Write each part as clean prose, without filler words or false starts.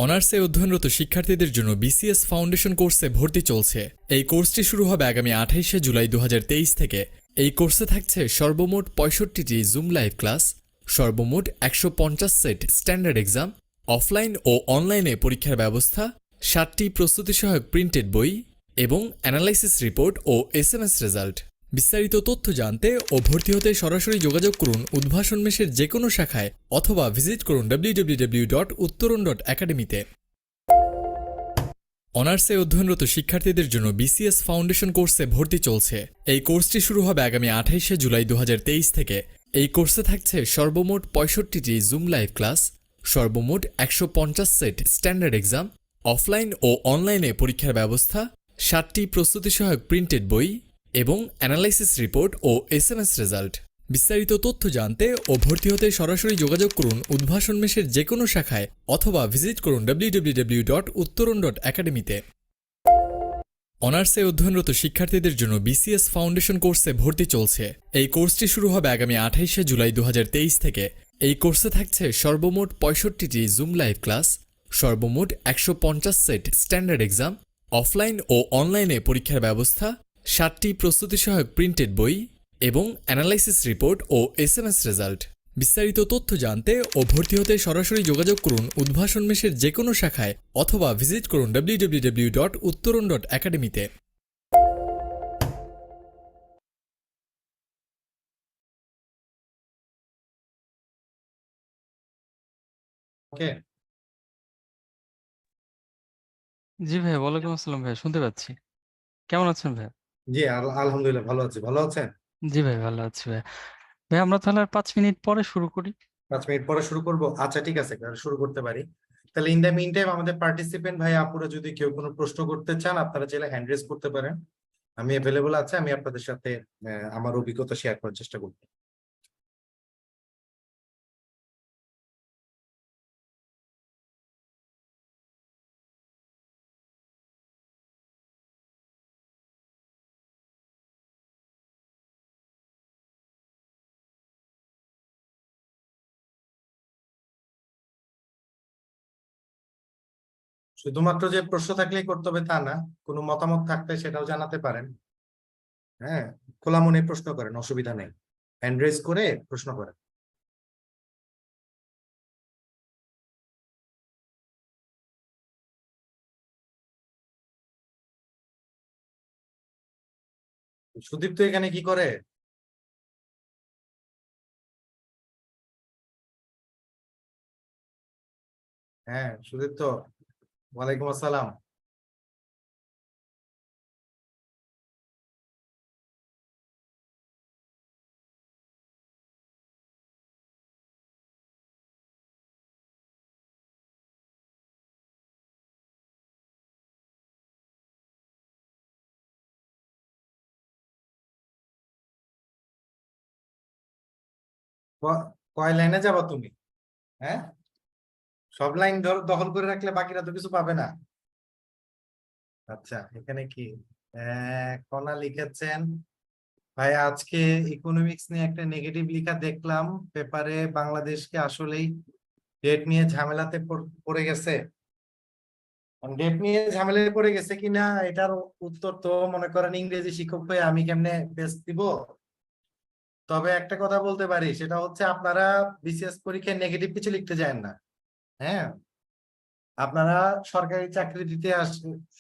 অনার্সে অধ্যয়নরত শিক্ষার্থীদের জন্য বিসিএস ফাউন্ডেশন কোর্সে ভর্তি চলছে। এই কোর্সটি শুরু হবে আগামী 28শে জুলাই 2023 থেকে। এই কোর্সে থাকছে সর্বমোট 65টি জুম লাইভ ক্লাস, সর্বমোট 150 সেট স্ট্যান্ডার্ড এক্সাম, অফলাইন ও অনলাইনে পরীক্ষার ব্যবস্থা, 7টি প্রস্তুতি সহায়ক প্রিন্টেড বই এবং অ্যানালাইসিস রিপোর্ট ও এসএমএস রেজাল্ট। বিস্তারিত তথ্য জানতে ও ভর্তি হতে সরাসরি যোগাযোগ করুন উদ্ভাসন মেশের যে কোনো শাখায় অথবা ভিজিট করুন www.uttaran.academy-তে। অনার্সে অধ্যয়নরত শিক্ষার্থীদের জন্য বিসিএস ফাউন্ডেশন কোর্সে ভর্তি চলছে। এই কোর্সটি শুরু হবে আগামী 28শে জুলাই 2023 থেকে। এই কোর্সে থাকছে সর্বমোট 65টি জুম লাইভ ক্লাস, সর্বমোট 150 সেট স্ট্যান্ডার্ড এক্সাম, অফলাইন ও অনলাইনে পরীক্ষার ব্যবস্থা, 7টি প্রস্তুতি সহায়ক প্রিন্টেড বই এবং অ্যানালাইসিস রিপোর্ট ও এসএমএস রেজাল্ট। বিস্তারিত তথ্য জানতে ও ভর্তি হতে সরাসরি যোগাযোগ করুন উদ্ভাসন মেশের যে কোনো শাখায় অথবা ভিজিট করুন www.uttaran.academy-তে। অনার্সে অধ্যয়নরত শিক্ষার্থীদের জন্য বিসিএস ফাউন্ডেশন কোর্সে ভর্তি চলছে। এই কোর্সটি শুরু হবে আগামী 28শে জুলাই 2023 থেকে। এই কোর্সে থাকছে সর্বমোট 65টি জুম লাইভ ক্লাস, সর্বমোট 150 সেট স্ট্যান্ডার্ড এক্সাম, অফলাইন ও অনলাইনে পরীক্ষার ব্যবস্থা, 7টি প্রস্তুতি সহায়ক প্রিন্টেড বই এবং অ্যানালাইসিস রিপোর্ট ও এসএমএস রেজাল্ট। বিস্তারিত তথ্য জানতে ও ভর্তি হতে সরাসরি যোগাযোগ করুন উদ্ভাসন মেশের যে কোনো শাখায় অথবা ভিজিট করুন www.uttaran.academy-তে। ওকে। জি ভাই, ওয়ালাইকুম আসসালাম ভাই, শুনতে পাচ্ছি। কেমন আছেন ভাই? জি আলহামদুলিল্লাহ ভালো আছি। ভালো আছেন? জি ভাই, ভালো আছি ভাই। ভাই আমরা তাহলে আর 5 মিনিট পরে শুরু করি। 5 মিনিট পরে শুরু করব। আচ্ছা ঠিক আছে, শুরু করতে পারি। তাহলে ইন দ্য মিন টাইম আমাদের পার্টিসিপেন্ট ভাই আপুরা যদি কেউ কোনো প্রশ্ন করতে চান আপনারা চাইলে হ্যান্ড রেজ করতে পারেন। আমি অ্যাভেলেবল আছে, আমি আপনাদের সাথে আমার অভিজ্ঞতা শেয়ার করার চেষ্টা করব। শুধুমাত্র যে প্রশ্ন থাকলেই করতে হবে তা না, কোনো মতামত থাকলে সেটাও জানাতে পারেন। হ্যাঁ, খোলা মনে প্রশ্ন করেন, অসুবিধা নেই। হ্যান্ড রেজ করে প্রশ্ন করেন। সুদীপ তো এখানে কি করে? হ্যাঁ সুদীপ তো, ওয়ালাইকুম আসসালাম। কয় লাইনে যাবা তুমি? হ্যাঁ, সব লাইন দখল করে রাখলে বাকিরা তো কিছু পাবে না। আচ্ছা এখানে কি কণা লিখেছেন ভাই, আজকে ইকোনমিক্স নিয়ে একটা নেগেটিভ লেখা দেখলাম পেপারে, বাংলাদেশকে আসলেই ডেট নিয়ে ঝামেলাতে পড়ে গেছে। ডেট নিয়ে ঝামেলায় পড়ে গেছে কিনা এটার উত্তর তো মনে করেন ইংরেজি শিক্ষক হয়ে আমি কেমনে বেস্ট দিব। তবে একটা কথা বলতে পারি, সেটা হচ্ছে আপনারা বিসিএস পরীক্ষায় নেগেটিভ কিছু লিখতে যান না। হ্যাঁ, আপনারা সরকারি চাকরি দিতে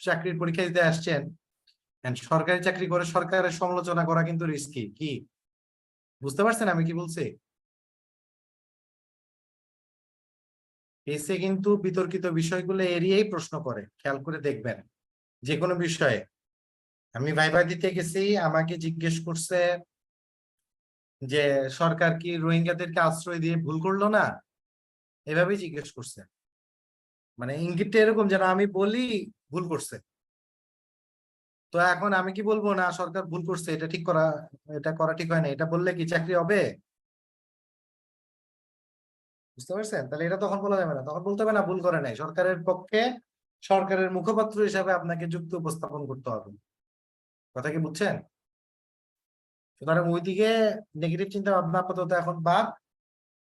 চাকরির পরীক্ষা দিতে আসছেন, সরকারি চাকরি করে সরকারের সমালোচনা করা কিন্তু রিস্কি। কি বুঝতে পারছেন আমি কি বলছি? এসে কিন্তু বিতর্কিত বিষয়গুলো এড়িয়েই প্রশ্ন করে, খেয়াল করে দেখবেন। যে কোনো বিষয়ে আমি ভাইবা দিতে গেছি, আমাকে জিজ্ঞেস করছে যে সরকার কি রোহিঙ্গাদেরকে আশ্রয় দিয়ে ভুল করলো না, এভাবেই জিজ্ঞেস করছে। মানে ইঙ্গিতটা এরকম যেন আমি বলি ভুল করছে। তো এখন আমি কি বলবো না সরকার ভুল করছে, এটা করা ঠিক হয় না, এটা বললে কি চাকরি হবে? বুঝতে পারছেন? তাহলে এটা তখন বলা যাবে না, তখন বলতে হবে না ভুল করে নাই, সরকারের পক্ষে সরকারের মুখপাত্র হিসাবে আপনাকে যুক্তি উপস্থাপন করতে হবে। কথা কি বুঝছেন? সুতরাং ওইদিকে নেগেটিভ চিন্তা ভাবনা আপাতত এখন বাদ,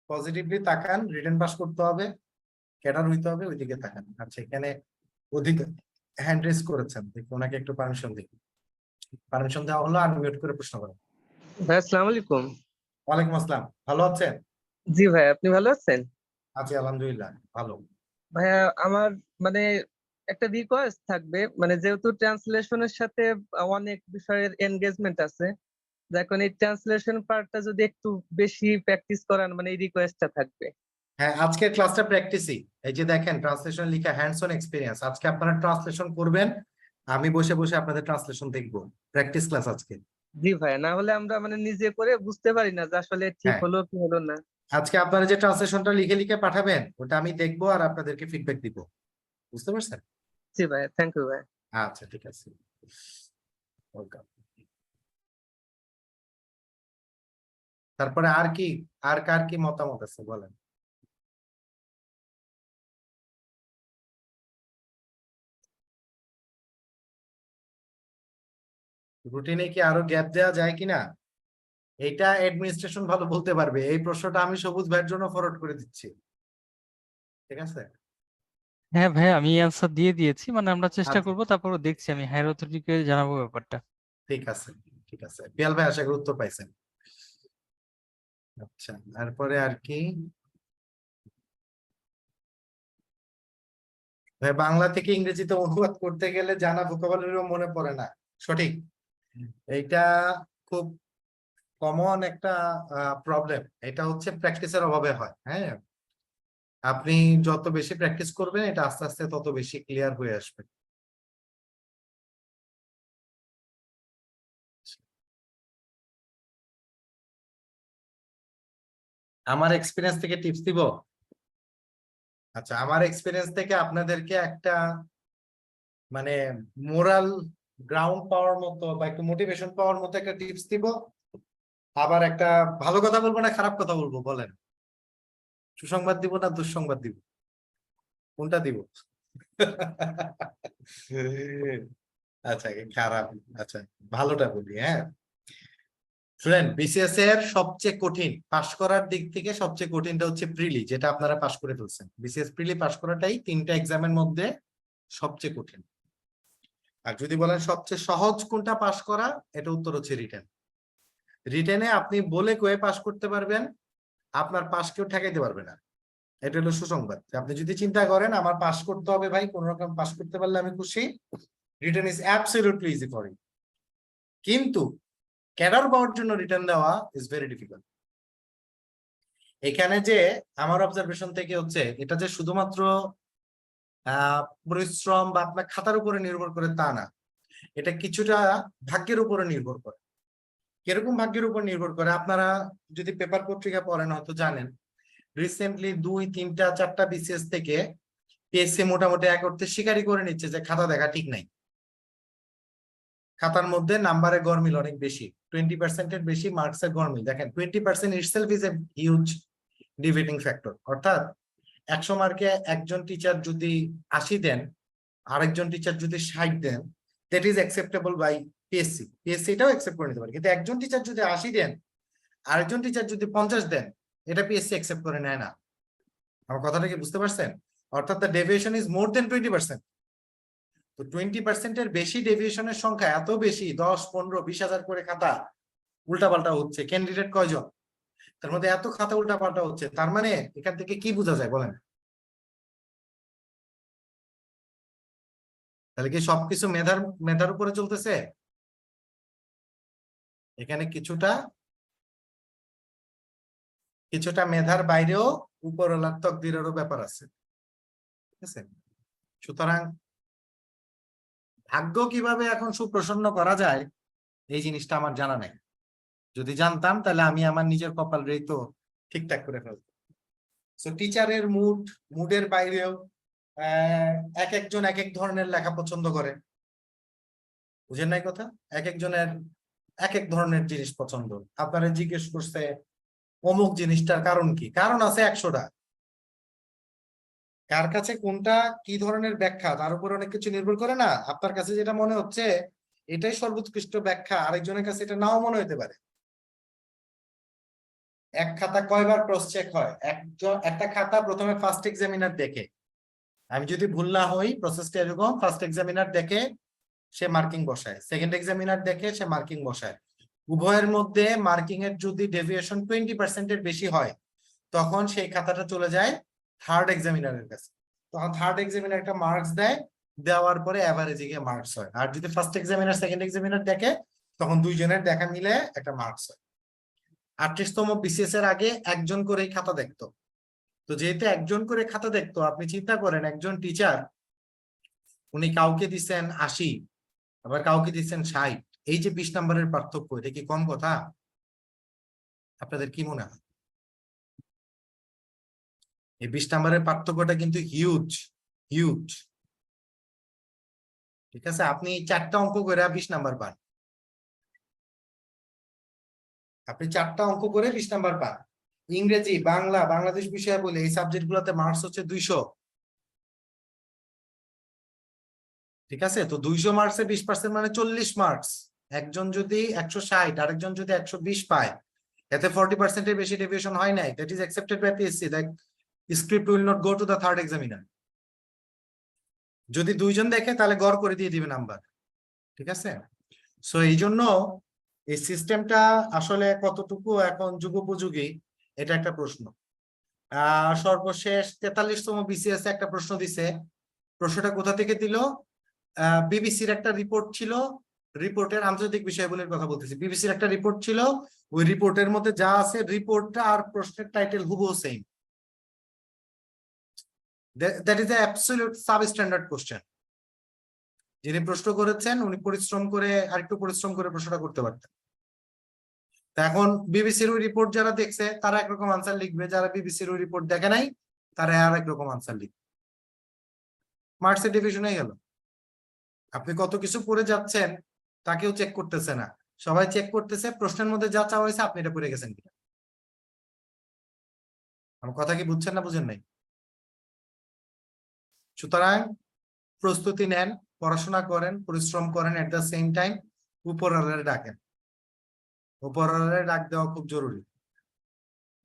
পজিটিভলি তাকান, রিটেন পাস করতে হবে। ক্যাডার হইতে হবে, ওইদিকে তাকান। আচ্ছা, এখানে অধিক হ্যান্ড রেজ করেছেন, দেখি ওনাকে একটু পারমিশন দিই। পারমিশন দেওয়া হলো, আনমিউট করে প্রশ্ন করেন। ভাই আসসালামু আলাইকুম। ওয়ালাইকুম আসসালাম, ভালো আছেন? জি ভাই, আপনি ভালো আছেন? আছি আলহামদুলিল্লাহ, ভালো। ভাইয়া আমার মানে একটা রিকোয়েস্ট থাকবে, মানে যেহেতু ট্রান্সলেশনের সাথে অনেক বিষয়ের এনগেজমেন্ট আছে, এখন এই ট্রান্সলেশন পার্টটা যদি একটু বেশি প্র্যাকটিস করান, মানে এই রিকোয়েস্টটা থাকবে। হ্যাঁ, আজকের ক্লাসটা প্র্যাকটিসই। এই যে দেখেন ট্রান্সলেশন লিখা হ্যান্ডস অন এক্সপিরিয়েন্স, আজকে আপনারা ট্রান্সলেশন করবেন, আমি বসে বসে আপনাদের ট্রান্সলেশন দেখবো। প্র্যাকটিস ক্লাস আজকে। জি ভাই, না হলে আমরা মানে নিজে করে বুঝতে পারি না যে আসলে ঠিক হ্যাঁ, হলো কি হলো না। আজকে আপনারা যে ট্রান্সলেশনটা লিখে লিখে পাঠাবেন, ওটা আমি দেখবো আর আপনাদেরকে ফিডব্যাক দিব। বুঝতে পারছেন? জি ভাই, থ্যাংক ইউ ভাই। আচ্ছা, ঠিক আছে, ওয়েলকাম। তারপরে আর কি, আর কার কি মতামত আছে বলেন? রুটিনে কি আরো গ্যাপ দেওয়া যায় কিনা, এটা অ্যাডমিনিস্ট্রেশন ভালো বলতে পারবে। এই প্রশ্নটা আমি সবুজ ভাইয়ের জন্য ফরওয়ার্ড করে দিচ্ছি, ঠিক আছে? হ্যাঁ ভাই, আমি অ্যান্সার দিয়ে দিয়েছি, মানে আমরা চেষ্টা আচ্ছা, করব, তারপরও দেখছি, আমি হায়ার অথরিটিকে জানাবো ব্যাপারটা। ঠিক আছে, ঠিক আছে। পিয়াল ভাই আশা করি উত্তর পাইছেন। আচ্ছা, তারপরে আর কি ভাই, বাংলা থেকে ইংরেজিতে অনুবাদ করতে গেলে জানা ভোকাবুলারিও মনে পড়ে না, সঠিক? এইটা খুব কমন একটা প্রবলেম। এটা হচ্ছে প্র্যাকটিসের অভাবে হয়। হ্যাঁ, আপনি যত বেশি প্র্যাকটিস করবেন, এটা আস্তে আস্তে তত বেশি ক্লিয়ার হয়ে আসবে। আমার এক্সপিরিয়েন্স থেকে টিপস দিব। আচ্ছা, আমার এক্সপিরিয়েন্স থেকে আপনাদেরকে একটা মানে মোরাল গ্রাউন্ড পাওয়ার মতো বা একটু মোটিভেশন পাওয়ার মতো একটা টিপস দিব। আবার একটা ভালো কথা বলবো না খারাপ কথা বলবো বলেন? সুসংবাদ দিব না দুঃসংবাদ দিব, কোনটা দিব? আচ্ছা, খারাপ। আচ্ছা, ভালোটা বলি। হ্যাঁ, শুনেন, বিসিএস এর সবচেয়ে কঠিন পাশ করার দিক থেকে সবচেয়ে কঠিনটা হচ্ছে প্রিলি, যেটা আপনারা পাশ করে ফেলছেন। বিসিএস প্রিলি পাশ করাটাই 3টা এক্সামের মধ্যে সবচেয়ে কঠিন। আর যদি বলেন সবচেয়ে সহজ কোনটা পাশ করা, এটা উত্তর হচ্ছে রিটেন। রিটেনে আপনি বলে কয়ে পাশ করতে পারবেন, আপনার পাশ কেউ ঠেকাইতে পারবে না। এটা হলো সুসংবাদ। আপনি যদি চিন্তা করেন আমার পাশ করতে হবে ভাই, কোন রকম পাশ করতে পারলে আমি খুশি, written is absolutely easy for you. কিন্তু ক্যাডার পাওয়ার জন্য রিটার্ন দেওয়া ইজ ভেরি ডিফিকাল্ট। এখানে যে আমার অবজারভেশন থেকে হচ্ছে, এটা যে শুধুমাত্র পরিশ্রম বা আপনার খাতার উপরে নির্ভর করে তা না, এটা কিছুটা ভাগ্যের উপরে নির্ভর করে। কিরকম ভাগ্যের উপর নির্ভর করে? আপনারা যদি পেপার পত্রিকা পড়েন হয়তো জানেন, রিসেন্টলি 2, 3, 4টা বিসিএস থেকে পিএসসি মোটামুটি এক অর্থে স্বীকারই করে নিচ্ছে যে খাতা দেখা ঠিক নাই। খাতার মধ্যে নাম্বারের গরমিল অনেক বেশি, 20% বেশি মার্কসের গরমিল। দেখেন 20% itself is a huge deviating factor. অর্থাৎ 100 মার্কে একজন টিচার যদি 80 দেন, আরেকজন টিচার যদি 60 দেন, that is acceptable by PSC. PSC এটাও অ্যাকসেপ্ট করে নিতে পারে। কিন্তু একজন টিচার যদি 80 দেন, আরেকজন টিচার যদি 50 দেন, এটা পিএসসি অ্যাকসেপ্ট করে নেয় না। আমার কথাটা কি বুঝতে পারছেন? অর্থাৎ দ্য ডেভিয়েশন ইজ মোর দেন 20%। তো 20%-এর বেশি ডেভিয়েশনের সংখ্যা এত বেশি, 10, 15, 20,000 করে খাতা উল্টাপাল্টা হচ্ছে, ক্যান্ডিডেট কয়জন, তার মধ্যে এত খাতা উল্টাপাল্টা হচ্ছে, তার মানে এখান থেকে কি বোঝা যায় বলেন? তাহলে কি সবকিছু মেধার উপরে চলতেছে? এখানে কিছুটা মেধার বাইরেও উপরওয়ালার তকদিরেরও ব্যাপার আছে, ঠিক আছে? সুতরাং ভাগ্য কিভাবে এখন সুপ্রসন্ন করা যায়, এই জিনিসটা আমার জানা নাই। যদি জানতাম তাহলে আমি আমার নিজের কপাল রেই তো ঠিকঠাক করে ফেলতাম। সো টিচারের মুডের বাইরেও এক একজন এক এক ধরনের লেখা পছন্দ করে, বুঝেন নাই কথা? এক একজনের এক এক ধরনের জিনিস পছন্দ। আপনারা জিজ্ঞেস করছে অমুক জিনিসটার কারণ কি, কারণ আছে 100টা। কার কাছে কোনটা কি ধরনের ব্যাখ্যা, তার উপর অনেক কিছু নির্ভর করে না। আপনার কাছে যেটা মনে হচ্ছে এটাই সর্বোৎকৃষ্ট ব্যাখ্যা, আরেকজনের কাছে এটা নাও মনে হতে পারে। এক খাতা কয়বার ক্রস চেক হয়? একটা খাতা প্রথমে ফার্স্ট এক্সামিনার দেখে, আমি যদি ভুল না হই প্রসেসটা এরকম, ফার্স্ট এক্সামিনার দেখে সে মার্কিং বসায়, সেকেন্ড এক্সামিনার দেখে সে মার্কিং বসায়, উভয়ের মধ্যে মার্কিং এর যদি ডেভিয়েশন 20% বেশি হয় তখন সেই খাতাটা চলে যায় থার্ড এক্সামিনারের কাছে, তখন থার্ড এক্সামিনার একটা মার্কস দেয়, দেওয়ার পরে অ্যাভারেজে গিয়ে মার্কস হয়। আর যদি ফার্স্ট এক্সামিনার সেকেন্ড এক্সামিনার দেখে তখন দুইজনের দেখা মিলে একটা মার্কস হয়। 38তম বিসিএস এর আগে একজন করেই খাতা দেখতো, তো যেহেতু একজন করে খাতা দেখতো, আপনি চিন্তা করেন একজন টিচার উনি কাউকে দিচ্ছেন 80 আবার কাউকে দিচ্ছেন 60, এই যে 20 নম্বরের পার্থক্য, এটা কি কম কথা? আপনাদের কি মনে হয়? এই 20 নম্বরের পার্থক্যটা কিন্তু হিউজ হিউজ। ঠিক আছে, আপনি 4টা অঙ্ক করে 20 নাম্বার পান, আপনি 4টা অঙ্ক করে 20 নাম্বার পান। ইংরেজি, বাংলা, বাংলাদেশ বিষয় বলে এই সাবজেক্ট গুলোতে মার্কস হচ্ছে 200। ঠিক আছে, তো 200 মার্কসে 20% মানে 40 মার্কস। একজন যদি 160 আরেকজন যদি 120 পায়, এতে 40% এর বেশি ডেভিয়েশন হয় নাই, that is accepted by PSC, that script will not go to the third examiner. যদি দুইজন দেখে তাহলে গড় করে দিয়ে দিবে নাম্বার। ঠিক আছে, সো এই জন্য এই সিস্টেমটা আসলে কতটুকু এখন যুগোপযোগী এটা একটা প্রশ্ন। সর্বশেষ 43তম বিসিএস একটা প্রশ্ন দিছে, প্রশ্নটা কোথা থেকে দিল? বিবিসির একটা রিপোর্ট ছিল, রিপোর্টের আন্তর্জাতিক বিষয়গুলোর কথা বলতেছি, বিবিসির একটা রিপোর্ট ছিল, ওই রিপোর্টের মধ্যে যা আছে রিপোর্টটা আর প্রশ্নের টাইটেল হুবহু same. That is absolute substandard question. যিনি প্রশ্ন করেছেন উনি পরিশ্রম করে আরেকটু পরিশ্রম করে প্রশ্নটা করতে পারতেন। এখন বিবিসির ওই রিপোর্ট যারা দেখছে তারা একরকম আনসার লিখবে, যারা বিবিসির ওই রিপোর্ট দেখে নাই তারা আর একরকম আনসার লিখবে, মার্কসের ডিভিশনে গেল। আপনি কত কিছু পড়ে যাচ্ছেন তাকেও চেক করতেছে না, সবাই চেক করতেছে প্রশ্নের মধ্যে যা চাওয়া হয়েছে আপনি এটা পড়ে গেছেন কিনা। আমার কথা কি বুঝছেন না বুঝেন নাই? সুতরাং প্রস্তুতি নেন, পড়াশোনা করেন, পরিশ্রম করেন, এট দ্য সেম টাইম উপরওয়ালার ডাকেন। উপরওয়ালার ডাক দেওয়া খুব জরুরি।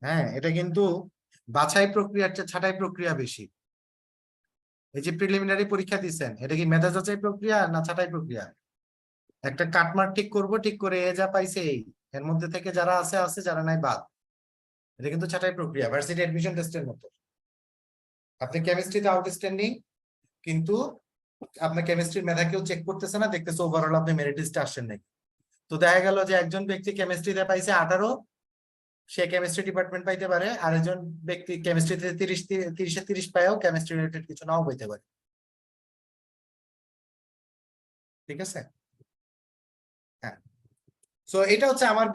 হ্যাঁ, এটা কিন্তু বাছাই প্রক্রিয়ার চেয়ে ছাঁটাই প্রক্রিয়া বেশি। এই যে প্রিলিমিনারি পরীক্ষা দিচ্ছেন, এটা কি মেধা যাচাই প্রক্রিয়া না ছাঁটাই প্রক্রিয়া? একটা কাটমার্ক ঠিক করব, ঠিক করে এ যা পাইছে এই, এর মধ্যে থেকে যারা আছে আছে, যারা নাই বাদ। এটা কিন্তু ছাঁটাই প্রক্রিয়া, ভার্সিটি অ্যাডমিশন টেস্টের মতো। আপনি কেমিস্ট্রিতে আউটস্ট্যান্ডিং, কিন্তু আপনার কেমিস্ট্রির মেধা কেউ চেক করতেছে না, দেখতেছে ওভারঅল আপনি মেরিট লিস্টে আসছেন নাকি। তো দেখা গেল যে একজন ব্যক্তি কেমিস্ট্রিতে পাইছে 18, সে কেমিস্ট্রি ডিপার্টমেন্ট পাইতে পারে, আর একজন ব্যক্তি কেমিস্ট্রিতে 30 পায়ও কেমিস্ট্রি রিলেটেড কিছু নাও পাইতে পারে। ঠিক আছে, হ্যাঁ। সো এটা হচ্ছে আমার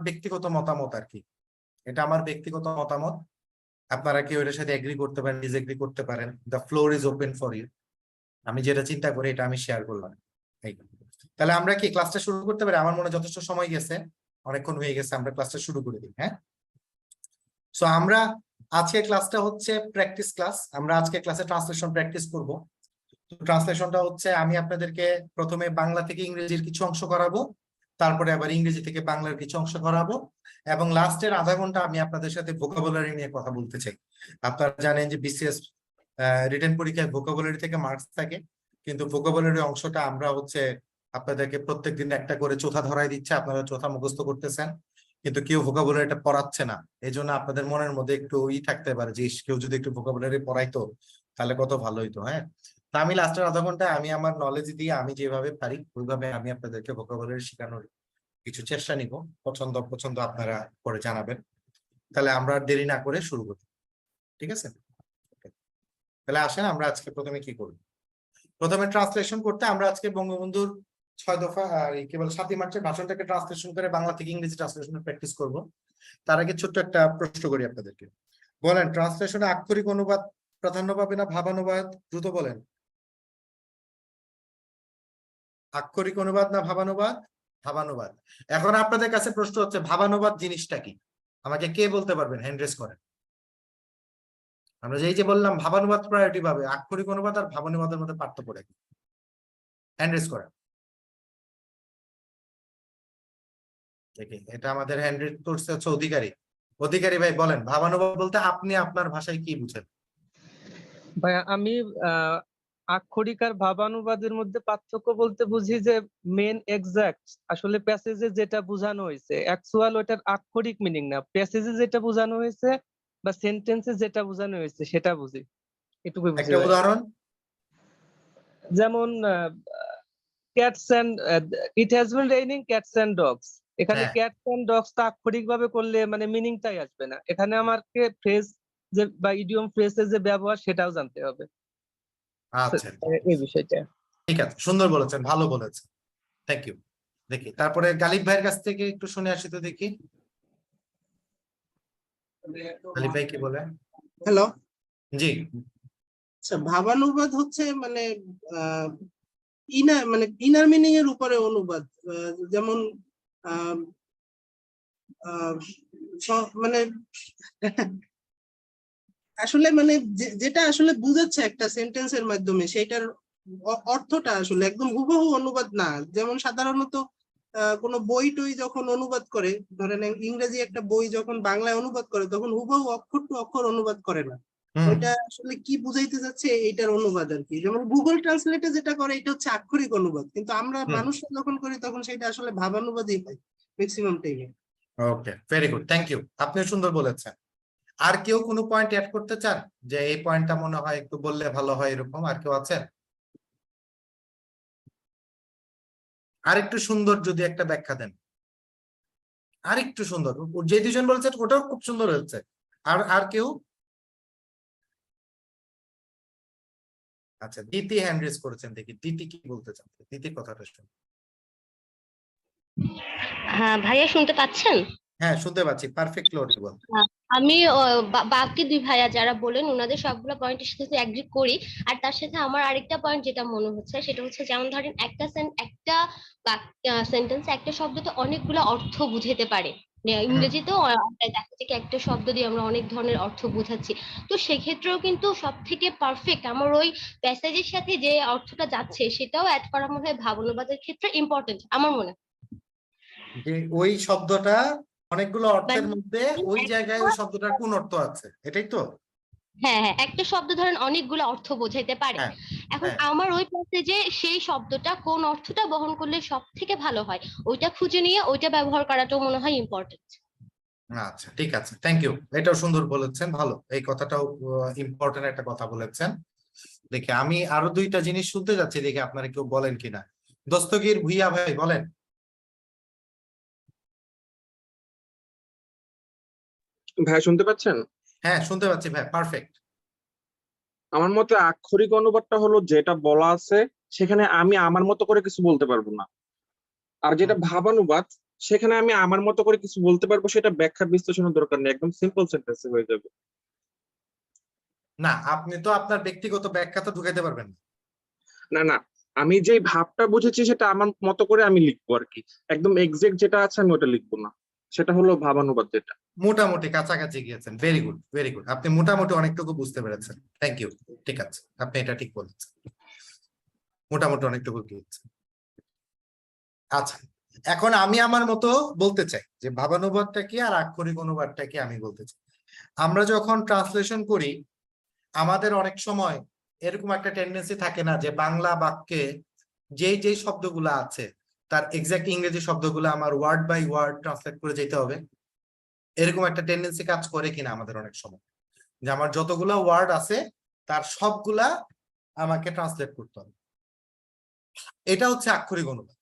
ব্যক্তিগত মতামত আর কি, এটা আমার ব্যক্তিগত মতামত। আপনারা কেউ এর সাথে এগ্রি করতে পারেন, ডিসএগ্রি করতে পারেন, the floor is open for you. আমি যেটা চিন্তা করি এটা আমি শেয়ার করলাম। তাহলে আমরা কি ক্লাসটা শুরু করতে পারি? আমার মনে হয় যথেষ্ট সময় গেছে, অনেকক্ষণ হয়ে গেছে, আমরা ক্লাসটা শুরু করে দিই। হ্যাঁ, সো আমরা আজকে ক্লাসটা হচ্ছে প্র্যাকটিস ক্লাস, আমরা আজকে ক্লাসে ট্রান্সলেশন প্র্যাকটিস করব। ট্রান্সলেশনটা হচ্ছে আমি আপনাদেরকে প্রথমে বাংলা থেকে ইংরেজির কিছু অংশ করাবো, তারপরে আবার ইংরেজি থেকে বাংলার কিছু অংশ করাবো, এবং লাস্টের আধা ঘন্টা আমি আপনাদের সাথে ভোকাবুলারি নিয়ে কথা বলতে চাই। আপনারা জানেন যে বিসিএস রিটেন পরীক্ষায় ভোকাবুলারি থেকে মার্কস থাকে, কিন্তু ভোকাবুলারি অংশটা আমরা হচ্ছে আপনাদেরকে প্রত্যেকদিন একটা করে চোথা ধরাই দিচ্ছে, আপনারা চোথা মুখস্থ করতেছেন, কিন্তু কেউ ভোকাবুলারিটা পড়াচ্ছে না। এই জন্য আপনাদের মনের মধ্যে একটু থাকতে পারে যে কেউ যদি একটু ভোকাবুলারি পড়াইতো তাহলে কত ভালো হইতো। হ্যাঁ, তা আমি লাস্টের আধা ঘন্টায় আমি আমার নলেজ দিয়ে আমি যেভাবে পারি ওইভাবে আমি আপনাদেরকে ভোকাবুলারি শেখানোর কিছু চেষ্টা নিব। পছন্দ অপছন্দ আপনারা পরে জানাবেন। তাহলে আমরা দেরি না করে শুরু করি, ঠিক আছে? তাহলে আসেন আমরা আজকে প্রথমে কি করব। প্রথমে ট্রান্সলেশন করতে আমরা আজকে বঙ্গবন্ধুর 6 দফা আর কেবল 7ই মার্চের ভাষণটাকে ট্রান্সলেশন করে বাংলা থেকে ইংরেজি ট্রান্সলেশনের প্র্যাকটিস করব। তার আগে ছোট্ট একটা প্রশ্ন করি আপনাদেরকে, বলেন ট্রান্সলেশনে আক্ষরিক অনুবাদ প্রাধান্য পাবে না ভাবানুবাদ? দ্রুত বলেন। আক্ষরিক অনুবাদ না ভাবানুবাদ? ভাবানুবাদ। এখন আপনাদের কাছে প্রশ্ন হচ্ছে ভাবানুবাদ জিনিসটা কি? আমাকে কে বলতে পারবেন? হ্যান্ড রেজ করেন। আমরা যে বললাম ভাবানুবাদ প্রায়োরিটি পাবে, আক্ষরিক অনুবাদ আর ভাবানুবাদের মধ্যে পার্থক্য কি? হ্যান্ড রেজ করেন। দেখি এটা আমাদের হ্যান্ড রিড করছে হচ্ছে অধিকারী। অধিকারী ভাই বলেন, ভাবানুবাদ বলতে আপনি আপনার ভাষায় কি বুঝেন? ভাইয়া আমি আক্ষরিক আর ভাবানুবাদের মধ্যে পার্থক্য বলতে বুঝি যে মেন এক্সাক্ট আসলে প্যাসেজে যেটা বোঝানো হয়েছে অ্যাকচুয়াল ওটার আক্ষরিক মিনিং না, প্যাসেজে যেটা বোঝানো হয়েছে বা সেন্টেন্সে যেটা বোঝানো হয়েছে সেটা বুঝি, এটুকুই বুঝি একটা ভাই। উদাহরণ। যেমন cats and it has been raining cats and dogs, এখানে হ্যাঁ, ক্যাটস এন্ড ডগস টা আক্ষরিক ভাবে করলে মানে মিনিংটাই আসবে না, এখানে আমাকে ফ্রেজ যে বা ইডিয়ম ফ্রেজের যে ব্যবহার সেটাও জানতে হবে। আচ্ছা এই বিষয়টা ঠিক আছে, সুন্দর বলেছেন, ভালো বলেছেন, থ্যাংক ইউ। দেখি তারপরে গালিব ভাইয়ের কাছ থেকে একটু শুনে আসি তো দেখি, গালিব ভাই কি বলে। হ্যালো। জি। আচ্ছা, ভাবানুবাদ হচ্ছে মানে ইনার মিনিং এর উপরে অনুবাদ। যেমন আহ, আহ, মানে আসলে মানে যেটা আসলে বুঝাচ্ছে একটা সেন্টেন্সের মাধ্যমে সেটার অর্থটা আসলে একদম হুবহু অনুবাদ না। যেমন সাধারণত কোনো বই টই যখন অনুবাদ করে, ধরেন ইংরেজি একটা বই যখন বাংলায় অনুবাদ করে তখন হুবহু অক্ষর টু অক্ষর অনুবাদ করে না। হুম। ওইটা আসলে কি বুঝাইতে যাচ্ছে এইটার অনুবাদ আর কি। যেমন গুগল ট্রান্সলেটে যেটা করে এটা হচ্ছে আক্ষরিক অনুবাদ, কিন্তু আমরা মানুষরা যখন করি তখন সেটা আসলে ভাবানুবাদই হয় ম্যাক্সিমাম টাইমে। ওকে, ভেরি গুড, থ্যাংক ইউ, আপনিও সুন্দর বলেছেন। আর কেউ কোনো পয়েন্ট অ্যাড করতে চান যে এই পয়েন্টটা মনে হয় একটু বললে ভালো হয়, এরকম আর কেউ আছেন? আর একটু সুন্দর যদি একটা ব্যাখ্যা দেন, আর একটু সুন্দর, যে দুজন বলছেন ওটাও খুব সুন্দর হচ্ছে। আর আর কেউ? আচ্ছা, দিতি হ্যান্ড রেজ করেছেন, দেখি দিতি কি বলতে চান, দিতির কথাটা শুনুন। হ্যাঁ ভাইয়া, শুনতে পাচ্ছেন? হ্যাঁ, শুনতে পাচ্ছি, পারফেক্টলি অডিবল। হ্যাঁ, আমি বাকি দুই ভাইয়া যারা বলেন ওনাদের সবগুলো পয়েন্টের সাথে এগ্রি করি। আর তার সাথে আমার আরেকটা পয়েন্ট যেটা মনে হচ্ছে সেটা হচ্ছে, যেমন ধরেন একটা সেন্টেন্স একটা শব্দতে অনেকগুলো অর্থ বুঝাতে পারে। ইংরেজিতেও দেখা যায় কি একটা শব্দ দিয়ে আমরা অনেক ধরনের অর্থ বোঝাচ্ছি। তো সেক্ষেত্রেও কিন্তু সব থেকে পারফেক্ট আমার ওই প্যাসেজের সাথে যে অর্থটা যাচ্ছে সেটাও অ্যাড করা মনে হয় ভাবানুবাদের ক্ষেত্রে ইম্পর্টেন্ট আমার মনে হয়। যে ওই শব্দটা অনেকগুলো অর্থের মানে মধ্যে ওই জায়গায় ওই শব্দটার কোন অর্থ আছে, এটাই তো? হ্যাঁ হ্যাঁ, একটা শব্দ ধরেন অনেকগুলো অর্থ বোঝাইতে পারে। হ্যাঁ, এখন হ্যাঁ। আমার ওই প্যাসেজে সেই শব্দটা কোন অর্থটা বহন করলে সব থেকে ভালো হয় ওইটা খুঁজে নিয়ে ওইটা ব্যবহার করাটাও মনে হয় ইম্পর্টেন্ট। আচ্ছা ঠিক আছে, থ্যাংক ইউ, এটাও সুন্দর বলেছেন, ভালো, এই কথাটাও ইম্পর্টেন্ট একটা কথা বলেছেন। দেখি আমি আরো দুইটা জিনিস শুনতে যাচ্ছি, দেখি আপনারা কেউ বলেন কিনা। দস্তগীর ভুইয়া ভাই বলেন। ভাই শুনতে পাচ্ছেন? হ্যাঁ, শুনতে পাচ্ছি ভাই, পারফেক্ট। আমার মতে আক্ষরিক অনুবাদটা হলো যেটা বলা আছে সেখানে আমি আমার মতো করে কিছু বলতে পারবো না। আর যেটা ভাবানুবাদ সেখানে আমি আমার মতো করে কিছু বলতে পারবো, সেটা ব্যাখ্যা বিশ্লেষণের দরকার নেই, একদম সিম্পল সেন্টেন্সে হয়ে যাবে। না, আপনি তো আপনার ব্যক্তিগত ব্যাখ্যা তো ঢুকাইতে পারবেন না। না না, আমি যে ভাবটা বুঝেছি সেটা আমার মতো করে আমি লিখবো আর কি, একদম এক্সাক্ট যেটা আছে আমি ওটা লিখবো না, সেটা হলো ভাবানুবাদ যেটা। মোটামুটি কাছাকাছি গিয়েছেন, ভেরি গুড ভেরি গুড, আপনি মোটামুটি অনেকটুকু বুঝতে পেরেছেন, থ্যাংক ইউ। ঠিক আছে, আপনি এটা ঠিক বলেছেন, মোটামুটি অনেকটুকু গিয়েছেন। আচ্ছা, এখন আমি আমার মতো বলতে চাই যে ভাবানুবাদটা কি আর আক্ষরিক অনুবাদটা কি আমি বলতে চাই। আমরা যখন ট্রান্সলেশন করি আমাদের অনেক সময় এরকম একটা টেন্ডেন্সি থাকে না যে বাংলা বাক্যে যেই যেই শব্দগুলো আছে তার এক্সাক্ট ইংরেজি শব্দগুলো আমার ওয়ার্ড বাই ওয়ার্ড ট্রান্সলেট করে যেতে হবে, এরকম একটা টেন্ডেন্সি কাজ করে কিনা আমাদের অনেক সময়, যে আমার যতগুলা ওয়ার্ড আছে তার সবগুলা আমাকে ট্রান্সলেট করতে হবে। এটা হচ্ছে আক্ষরিক অনুবাদ।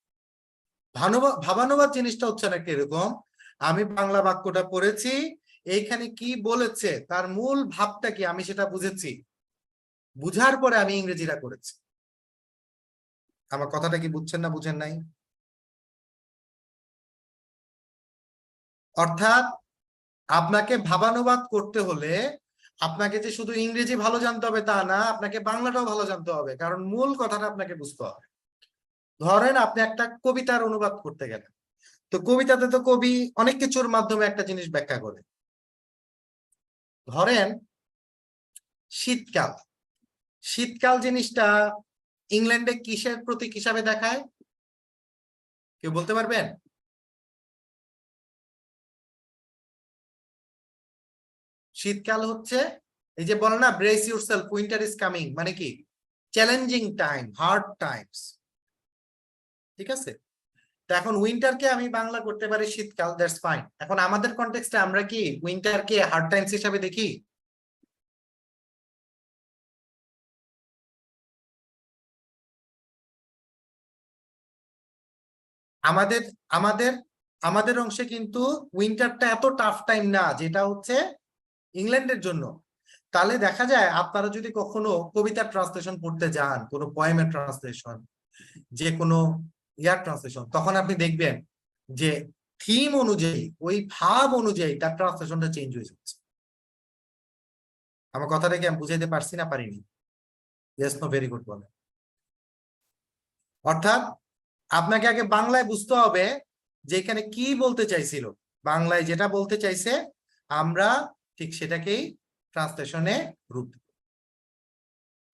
ভাবানুবাদ জিনিসটা হচ্ছে নাকি এরকম, আমি বাংলা বাক্যটা পড়েছি, এইখানে কি বলেছে তার মূল ভাবটা কি আমি সেটা বুঝেছি, বুঝার পরে আমি ইংরেজিটা করেছি। আমার কথাটা কি বুঝছেন না বুঝেন নাই? অর্থাৎ আপনাকে ভাবানুবাদ করতে হলে আপনাকে যে শুধু ইংরেজি ভালো জানতে হবে তা না, আপনাকে বাংলাটাও ভালো জানতে হবে, কারণ মূল কথাটা আপনাকে বুঝতে হবে। ধরেন আপনি একটা কবিতার অনুবাদ করতে গেলেন, তো কবিতাতে তো কবি অনেক কিছুর মাধ্যমে একটা জিনিস ব্যাখ্যা করে। ধরেন শীতকাল, শীতকাল জিনিসটা ইংল্যান্ডে কিসের প্রতীক হিসাবে দেখায়, কেউ বলতে পারবেন? শীতকাল হচ্ছে এই যে বলে না brace yourself winter is coming, মানে কি চ্যালেঞ্জিং টাইম, হার্ড টাইমস। ঠিক আছে, তো এখন উইন্টারকে আমি বাংলা করতে পারি শীতকাল, দ্যাটস ফাইন। এখন আমাদের কনটেক্সটে আমরা কি উইন্টারকে হার্ড টাইমস হিসাবে দেখি? আমাদের আমাদের আমাদের অংশে কিন্তু উইন্টারটা এত টাফ টাইম না যেটা হচ্ছে ইংল্যান্ডের জন্য। তাহলে দেখা যায় আপনারা যদি কখনো কবিতার ট্রান্সলেশন পড়তে যান, কোনো পোয়েমের ট্রান্সলেশন, যে কোনো ইয়ার ট্রান্সলেশন, তখন আপনি দেখবেন যে থিম অনুযায়ী, ওই ভাব অনুযায়ী তার ট্রান্সলেশনটা চেঞ্জ হয়ে যাচ্ছে। আমার কথাটা কি আমি বুঝাইতে পারছি না পারিনি? ইয়েস নো ভেরি গুড বলে। অর্থাৎ আপনাকে আগে বাংলায় বুঝতে হবে যে এখানে কি বলতে চাইছিল, বাংলায় যেটা বলতে চাইছে আমরা ঠিক সেটাকেই ট্রান্সলেশনে রূপ দেব।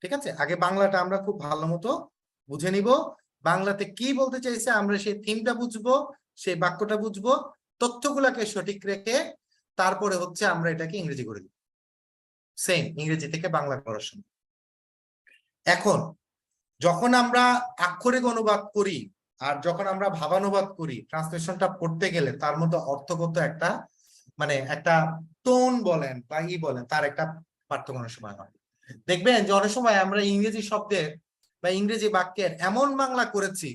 ঠিক আছে, আগে বাংলাটা আমরা খুব ভালো মতো বুঝে নিব, বাংলাতে কি বলতে চাইছে আমরা সেই থিমটা বুঝবো, সেই বাক্যটা বুঝবো, তথ্যগুলাকে সঠিক রেখে তারপরে হচ্ছে আমরা এটাকে ইংরেজি করে দিব, সেম ইংরেজি থেকে বাংলা করার সময়। এখন যখন আমরা আক্ষরিক অনুবাদ করি আর যখন আমরা ভাবানুবাদ করি, ট্রান্সলেশনটা পড়তে গেলে তার মধ্যে অর্থগত একটা মানে একটা টোন বলেন বা বলেন, তার একটা পার্থক্য অনেক সময় হয়। দেখবেন যে অনেক সময় আমরা ইংরেজি শব্দের বা ইংরেজি বাক্যের এমন বাংলা করেছি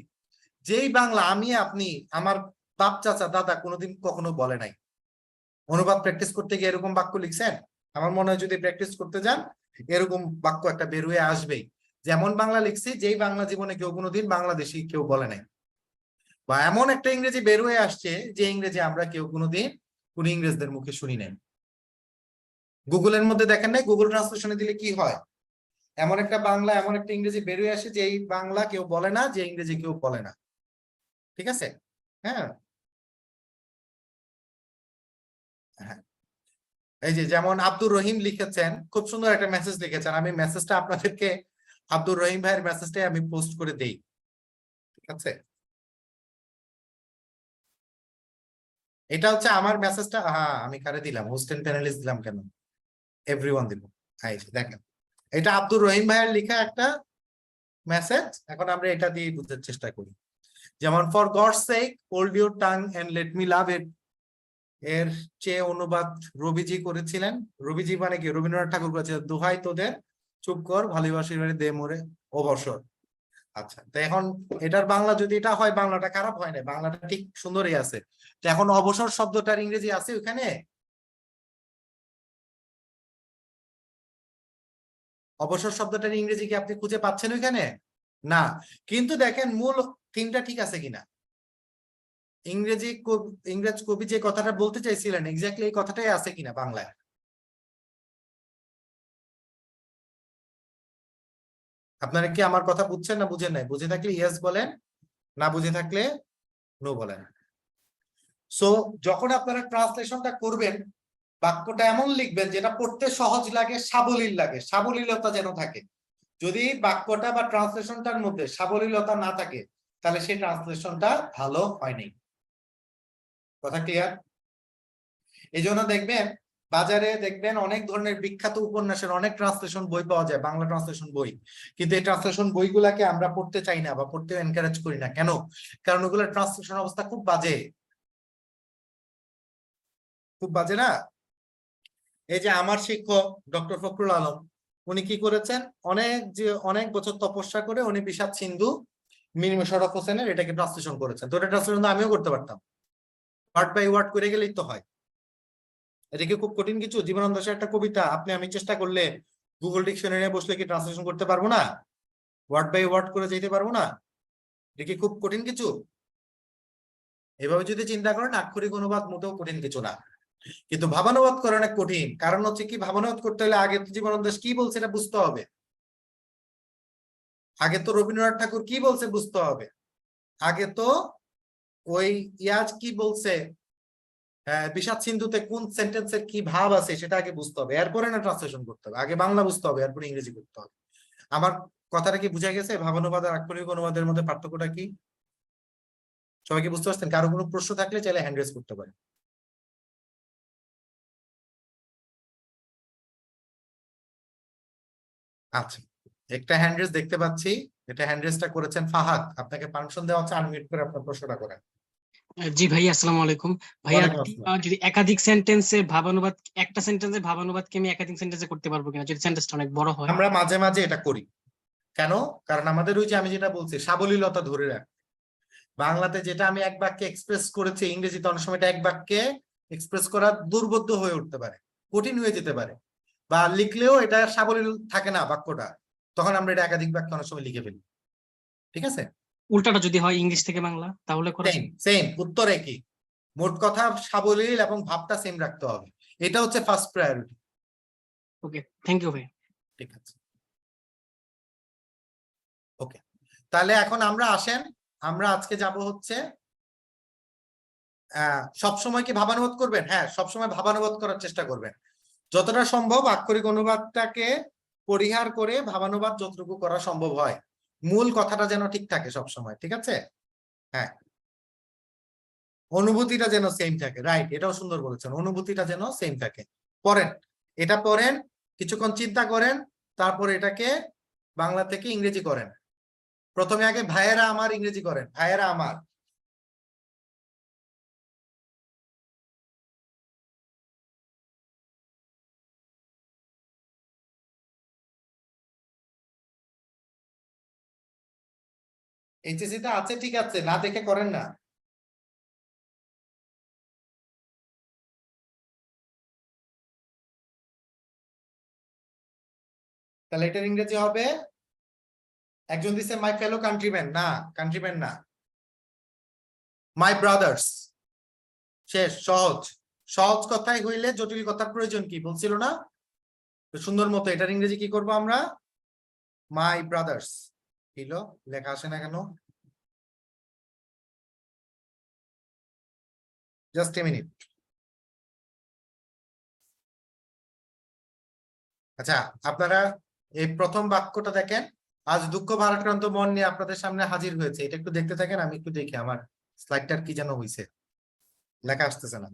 যেই বাংলা আমি আপনি আমার বাপ চাচা দাদা কোনোদিন কখনো বলে নাই। অনুবাদ প্র্যাকটিস করতে গিয়ে এরকম বাক্য লিখছেন? আমার মনে হয় যদি প্র্যাকটিস করতে যান এরকম বাক্য একটা বের হয়ে আসবেই, যেমন বাংলা লিখছি যেই বাংলা জীবনে কেউ কোনোদিন বাংলাদেশি কেউ বলে নাই, বা এমন একটা ইংরেজি বের হয়ে আসছে যে ইংরেজি আমরা কেউ কোনোদিন কোন ইংরেজদের মুখে শুনি নাই। গুগলের মধ্যে দেখেন নাই, গুগল ট্রান্সলেশনে দিলে কি হয়, এমন একটা বাংলা এমন একটা ইংরেজি বের হয়ে আসে যে এই বাংলা কেউ বলে না, যে ইংরেজি কেউ বলে না। ঠিক আছে, হ্যাঁ হ্যাঁ, এই যে যেমন আব্দুর রহিম লিখেছেন, খুব সুন্দর একটা মেসেজ লিখেছেন, আমি মেসেজটা আপনাদেরকে আব্দুর রহিম ভাইয়ের মেসেজটাই আমি পোস্ট করে দেই। ঠিক আছে, এটা হচ্ছে আমার মেসেজটা। হ্যাঁ, আমি কারে দিলাম, হোস্ট এন্ড প্যানেলিস্ট দিলাম কেন, এভরিওয়ান দিব। হ্যাঁ, দেখেন এটা আব্দুর রহিম ভাইয়ের লেখা একটা মেসেজ। এখন আমরা এটা দিয়ে বুঝার চেষ্টা করি, যেমন for God's sake hold your tongue and let me love it, এর চেয়ে অনুবাদ রবিজি করেছিলেন। রবিজি মানে কি, রবীন্দ্রনাথ ঠাকুর করেছিলেন, দোহাই তোদের চুপ কর ভালোবাসির বাড়ি দে মোরে অবসর। আচ্ছা, তো এখন এটার বাংলা যদি এটা হয়, বাংলাটা খারাপ হয় না, বাংলাটা ঠিক সুন্দরই আছে। তো এখন অবসর শব্দটার ইংরেজি আছে ওখানে? অবসর শব্দটার ইংরেজি কি আপনি খুঁজে পাচ্ছেন ওইখানে? না, কিন্তু দেখেন মূল থিমটা ঠিক আছে কিনা। ইংরেজ কবি যে কথাটা বলতে চাইছিলেন এক্স্যাক্টলি এই কথাটাই আছে কিনা বাংলায়? আপনারা কি আমার কথা বুঝছেন না বুঝেন নাই? বুঝে থাকলে ইয়েস বলেন, না বুঝে থাকলে নো বলেন। সো যখন আপনারা ট্রান্সলেশনটা করবেন, বাক্যটা এমন লিখবেন যেটা পড়তে সহজ লাগে, সাবলীল লাগে, সাবলীলতা যেন থাকে। যদি বাক্যটা বা ট্রান্সলেশনটার মধ্যে সাবলীলতা না থাকে তাহলে সেই ট্রান্সলেশনটা ভালো হয়নি। কথা ক্লিয়ার? এই জন্য দেখবেন বাজারে দেখবেন অনেক ধরনের বিখ্যাত উপন্যাসের অনেক ট্রান্সলেশন বই পাওয়া যায়, বাংলা ট্রান্সলেশন বই, কিন্তু এই ট্রান্সলেশন বইগুলাকে আমরা পড়তে চাই না বা পড়তে এনকারেজ করি না। কেন? কারণ ওগুলোর ট্রান্সলেশন অবস্থা খুব বাজে, খুব বাজে না? এই যে আমার শিক্ষক ডক্টর ফখরুল আলম, উনি কি করেছেন, অনেক বছর তপস্যা করে উনি বিষাদ সিন্ধু মীর মোশাররফ হোসেনের এটাকে ট্রান্সলেশন করেছেন। তো এটা ট্রান্সলেশন আমিও করতে পারতাম, ওয়ার্ড বাই ওয়ার্ড করে গেলেই তো হয়। এটা কি খুব কঠিন কিছু? জীবনানন্দ দাশের একটা কবিতা আপনি আমি চেষ্টা করলে গুগল ডিকশনারি বসলে কি ট্রান্সলেশন করতে পারবো না? ওয়ার্ড বাই ওয়ার্ড করে যেতে পারবো না? এটা কি খুব কঠিন কিছু? এভাবে যদি চিন্তা করেন আক্ষরিক অনুবাদ মোটেও কঠিন কিছু না, কিন্তু ভাবানুবাদ করা অনেক কঠিন। কারণ হচ্ছে কি, ভাবানুবাদ করতে হলে আগে তো জীবনানন্দ দাশ কি বলছে এটা বুঝতে হবে, আগে তো রবীন্দ্রনাথ ঠাকুর কি বলছে বুঝতে হবে, আগে তো ওই ইয়াজ কি বলছে, বিষাদ সিন্ধুতে কোন সেন্টেন্সের কি ভাব আছে সেটা আগে বুঝতে হবে, এরপরে না ট্রান্সলেশন করতে হবে। আগে বাংলা বুঝতে হবে, এরপরে ইংরেজি করতে হবে। আমার কথাটা কি বুঝা গেছে? ভাবানুবাদ আর আক্ষরিক অনুবাদের মধ্যে পার্থক্যটা কি সবাইকে বুঝতে পারছেন? কারো কোনো প্রশ্ন থাকলে চাইলে হ্যান্ড রেজ করতে পারেন। আচ্ছা, একটা হ্যান্ড রেজ দেখতে পাচ্ছি, এটা হ্যান্ড রেজটা করেছেন ফাহাদ, আপনাকে পারমিশন দেওয়া হচ্ছে, আনমিউট করে আপনার প্রশ্নটা করেন। জি ভাইয়া, আসসালামু আলাইকুম ভাইয়া। ওয়ালাইকুম আসসালাম। যদি একাধিক সেন্টেন্সে ভাবানুবাদ, একটা সেন্টেন্সে ভাবানুবাদকে আমি একাধিক সেন্টেন্সে করতে পারবো কিনা যদি সেন্টেন্সটা অনেক বড় হয়? আমরা মাঝে মাঝে এটা করি। কেন? কারণ আমাদের ওই যে আমি যেটা বলছি সাবলীলতা ধরে রাখ, বাংলাতে যেটা আমি এক বাক্যে এক্সপ্রেস করেছি ইংরেজিতে অনেক সময় এটা এক বাক্যে এক্সপ্রেস করা দুর্বোধ্য হয়ে উঠতে পারে, কঠিন হয়ে যেতে পারে, বা লিখলেও এটা সাবলীল থাকে না বাক্যটা, তখন আমরা এটা একাধিক বাক্য অনেক সময় লিখে ফেলি। ঠিক আছে, উল্টাটা যদি হয় ইংলিশ থেকে বাংলা, তাহলে করা সেম সেম উত্তর একই। মোট কথা সাবলীল এবং ভাবটা সেম রাখতে হবে, এটা হচ্ছে first priority. Okay, thank you ভাই। ঠিক আছে, ওকে। তাহলে এখন আমরা আসেন, আমরা আজকে যাব হচ্ছে সবসময় কি ভাবানুবাদ করবেন? হ্যাঁ, সবসময় ভাবানুবাদ করার চেষ্টা করবেন, যতটা সম্ভব আক্ষরিক অনুবাদটাকে পরিহার করে ভাবানুবাদ যতটুকু করা সম্ভব হয়, মূল কথাটা যেন ঠিক থাকে সবসময়। ঠিক আছে, হ্যাঁ, অনুভূতিটা যেন সেম থাকে, রাইট, এটাও সুন্দর বলেছেন, অনুভূতিটা যেন সেম থাকে। পড়েন, এটা পড়েন, কিছুক্ষণ চিন্তা করেন, তারপর এটাকে বাংলা থেকে ইংরেজি করেন। প্রথমে আগে ভাইয়েরা আমার ইংরেজি করেন, ভাইয়েরা আমার। এইচএসসি তে আছে, ঠিক আছে, না দেখে করেন না। তাহলে এটার ইংরেজি হবে, একজন দিছে মাই ফেলো কান্ট্রিম্যান, না কান্ট্রিম্যান না, মাই ব্রাদার্স। শেষ, সহজ। সহজ কথাই হইলে জটিল কথার প্রয়োজন কি বলছিল না? তো সুন্দর মতো এটার ইংরেজি কি করব আমরা? মাই ব্রাদার্স। কিলো লেখা আসে না কেন? Just a minute. আচ্ছা, আপনারা এই প্রথম বাক্যটা দেখেন, আজ দুঃখ ভারাক্রান্ত মন নিয়ে আপনাদের সামনে হাজির হয়েছে, এটা একটু দেখতে থাকেন, আমি একটু দেখি আমার স্লাইডটার কি যেন হয়েছে, লেখা আসতেছে না।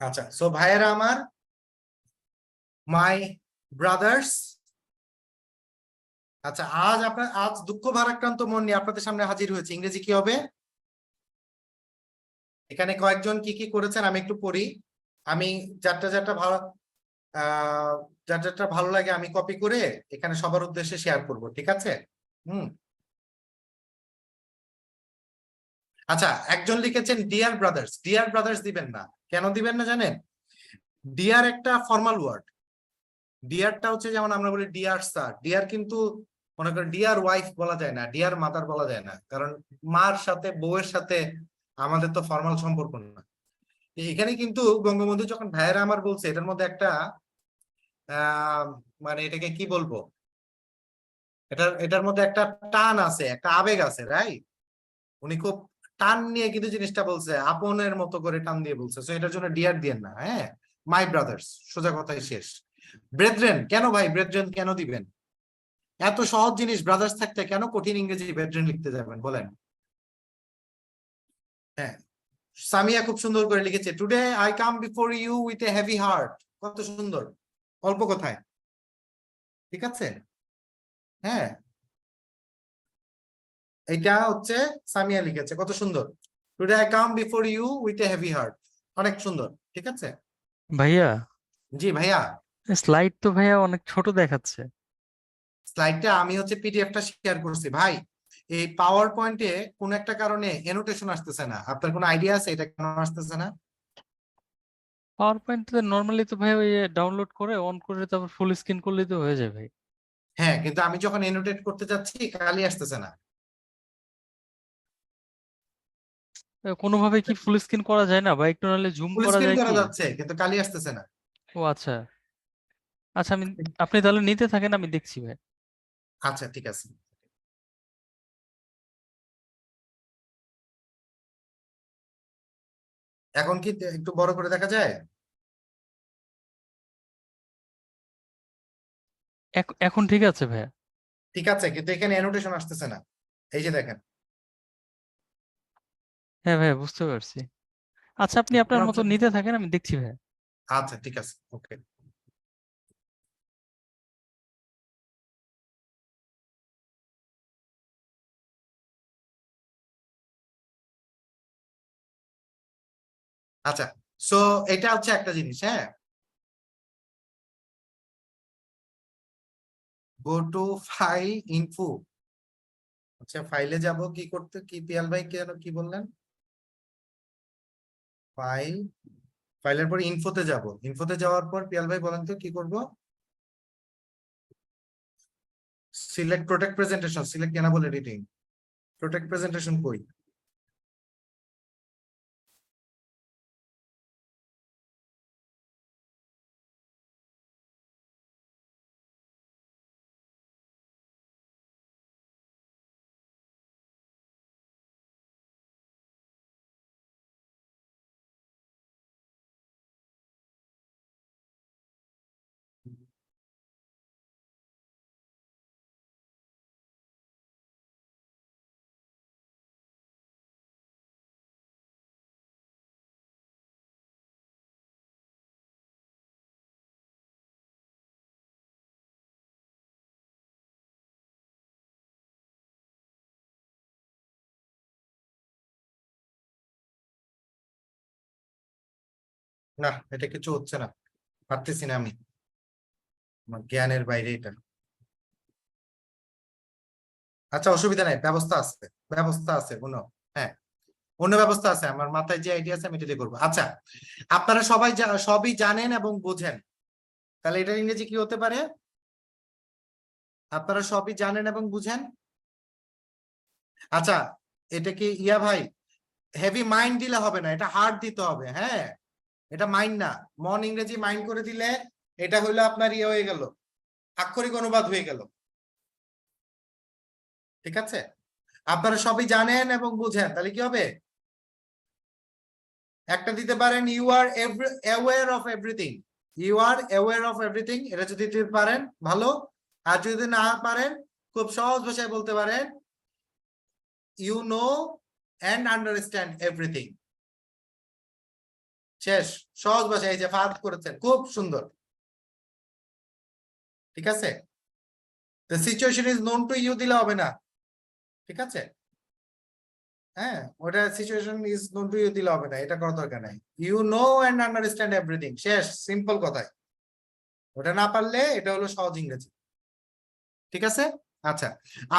আচ্ছা, সো ভাইয়েরা আমার, মাই ব্রাদার্স, আচ্ছা আজ দুঃখ ভারাক্রান্ত মন নিয়ে আপনাদের সামনে হাজির হয়েছে। ইংরেজি কি হবে? এখানে কয়েকজন কি কি করেছেন আমি একটু পড়ি। আমি যারটা ভালো যারটা ভালো লাগে আমি কপি করে এখানে সবার উদ্দেশ্যে শেয়ার করব, ঠিক আছে? আচ্ছা, একজন লিখেছেন ডিয়ার ব্রাদার্স। ডিয়ার ব্রাদার্স দিবেন না, কেন দিবেন না জানেন? ডিয়ার একটা ফর্মাল ওয়ার্ড। ডিয়ারটা হচ্ছে যেমন আমরা বলি ডিয়ার স্যার, ডিয়ার কিন্তু মনে করেন ডিয়ার ওয়াইফ বলা যায় না, ডিয়ার মাদার বলা যায় না, কারণ মার সাথে বউয়ের সাথে আমাদের তো ফর্মাল সম্পর্ক না। এখানে কিন্তু বঙ্গবন্ধু যখন ভাইয়েরা আমার বলছে, এটার মধ্যে একটা মানে এটাকে কি বলবো, এটার মধ্যে একটা টান আছে, একটা আবেগ আছে, রাইট? উনি খুব টান নিয়ে কিন্তু জিনিসটা বলছে, আপনের মতো করে টান দিয়ে বলছে, সো এটার জন্য ডিয়ার দিয়েন না। হ্যাঁ, মাই ব্রাদার্স, সোজা কথাই শেষ। ব্রেথরেন কেন ভাই, ব্রেথরেন কেন দিবেন? এত সহজ জিনিস ব্রাদার্স থাকতে কেন কঠিন ইংরেজি ব্রেথরেন লিখতে যাবেন বলেন? হ্যাঁ, সামিয়া খুব সুন্দর করে লিখেছে, today I come before you with a heavy heart. কত সুন্দর, অল্প কথায়, ঠিক আছে? হ্যাঁ, এটা হচ্ছে সামিয়া লিখেছে, কত সুন্দর। Today I come before you with a heavy heart, অনেক সুন্দর, ঠিক আছে? ভাইয়া, জি ভাইয়া, স্লাইড তো ভাইয়া অনেক ছোট দেখাচ্ছে। স্লাইডটা আমি হচ্ছে পিডিএফটা শেয়ার করছি ভাই। এই পাওয়ার পয়েন্টে কোন একটা কারণে এনোটেশন আসতেছে না, আপনার কোনো আইডিয়া আছে এটা কেন আসতেছে না? পাওয়ার পয়েন্ট নর্মালি তো ভাই ওই ডাউনলোড করে অন করে তারপর ফুল স্ক্রিন করলেই তো হয়ে যায় ভাই। হ্যাঁ, কিন্তু আমি যখন এনোটেট করতে যাচ্ছি কালই আসতেছে না। কোনোভাবে কি ফুল স্ক্রিন করা যায় না, বা একটু নাহলে জুম ফুল করা স্ক্রিন যায় করা কি? যাচ্ছে কিন্তু কালই আসতেছে না। ও আচ্ছা, আচ্ছা আমি, আপনি তাহলে নিতে থাকেন, আমি দেখছি ভাই। আচ্ছা ঠিক আছে। এখন কি একটু বড় করে দেখা যায়? এখন ঠিক আছে ভাইয়া। ঠিক আছে, কিন্তু এখানে এনোটেশন আসতেছে না, এই যে দেখেন। হ্যাঁ ভাইয়া, বুঝতে পারছি। আচ্ছা আপনি আপনার মতো নিতে থাকেন, আমি দেখছি ভাইয়া। আচ্ছা ঠিক আছে, ওকে। আচ্ছা, সো এটা হচ্ছে একটা জিনিস। হ্যাঁ, গো টু ফাইল ইনফো। আচ্ছা, ফাইলে যাব, কি করতে, কি পিয়াল ভাই কেন কি বললেন? ফাইল, ফাইলের পর ইনফোতে যাব, ইনফোতে যাওয়ার পর পিয়াল ভাই বলেন তো কি করব? Select protect presentation, select enable editing. Protect presentation কই? না, এটা কিছু হচ্ছে না, পারতেছি না আমি, আমার জ্ঞানের বাইরে এটা। আচ্ছা, অসুবিধা নাই, ব্যবস্থা আছে, ব্যবস্থা আছে কোনো। হ্যাঁ, অন্য ব্যবস্থা আছে, আমার মাথায় যে আইডিয়া আছে আমি এটা দিয়ে করবো। আচ্ছা, আপনারা সবাই সবই জানেন এবং বোঝেন, তাহলে এটা ইংরেজি কি হতে পারে? আপনারা সবই জানেন এবং বুঝেন। আচ্ছা, এটা কি ইয়া ভাই, হেভি মাইন্ড দিলে হবে না, এটা হার্ড দিতে হবে। হ্যাঁ, এটা মাইন্ড না, মন ইংরেজি মাইন্ড করে দিলে এটা হইলো আপনার ইয়ে হয়ে গেল, আক্ষরিক অনুবাদ হয়ে গেল, ঠিক আছে? আপনারা সবই জানেন এবং বুঝেন, তাহলে কি হবে? একটা দিতে পারেন, you are aware of everything. You are aware of everything, এটা যদি দিতে পারেন ভালো। আর যদি না পারেন, খুব সহজ ভাষায় বলতে পারেন, you know and understand everything. শেষ। সহজ ভাষায় এই যে ফাদ করেছেন, খুব সুন্দর। ঠিক আছে, the situation is known to you দিলে হবে না, ঠিক আছে? হ্যাঁ, ওটা situation is known to you দিলে হবে না, এটা করার দরকার নাই। You know and understand everything, শেষ, সিম্পল কথায়। ওটা না পারলে এটা হলো সহজ ইংরেজি। ঠিক আছে, আচ্ছা,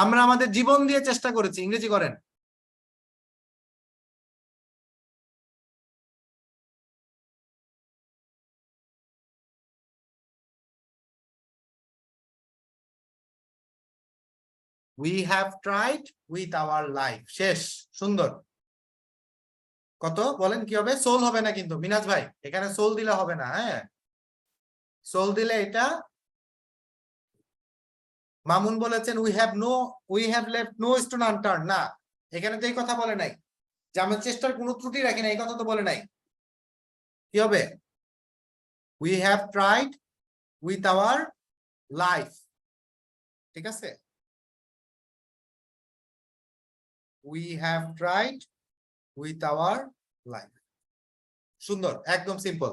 আমরা আমাদের জীবন দিয়ে চেষ্টা করেছি, ইংরেজি করেন। We have tried with our life, শেষ, সুন্দর। কত বলেন কি হবে? সোল হবে না কিন্তু মিনাজ ভাই, এখানে সোল দিলে হবে না। হ্যাঁ, সোল দিলে এটা, মামুন বলেছেন we have left no stone unturned, না, এখানে তো এই কথা বলে নাই যে আমরা চেষ্টার কোনো ত্রুটি রাখি না, এই কথা তো বলে নাই। কি হবে? We have tried with our life, ঠিক আছে? We have tried with our life, সুন্দর, একদম সিম্পল।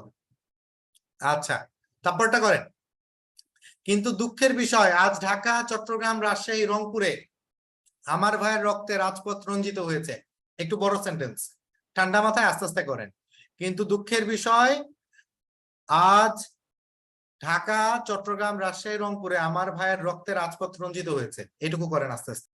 আচ্ছা, তারপরটা করেন। কিন্তু দুঃখের বিষয়, আজ ঢাকা, চট্টগ্রাম, রাজশাহী, রংপুরে আমার ভাইয়ের রক্তে রাজপথ রঞ্জিত হয়েছে। একটু বড় সেন্টেন্স, ঠান্ডা মাথায় আস্তে আস্তে করেন। কিন্তু দুঃখের বিষয়, আজ ঢাকা, চট্টগ্রাম, রাজশাহী, রংপুরে আমার ভাইয়ের রক্তে রাজপথ রঞ্জিত হয়েছে, এটুকু করেন আস্তে আস্তে।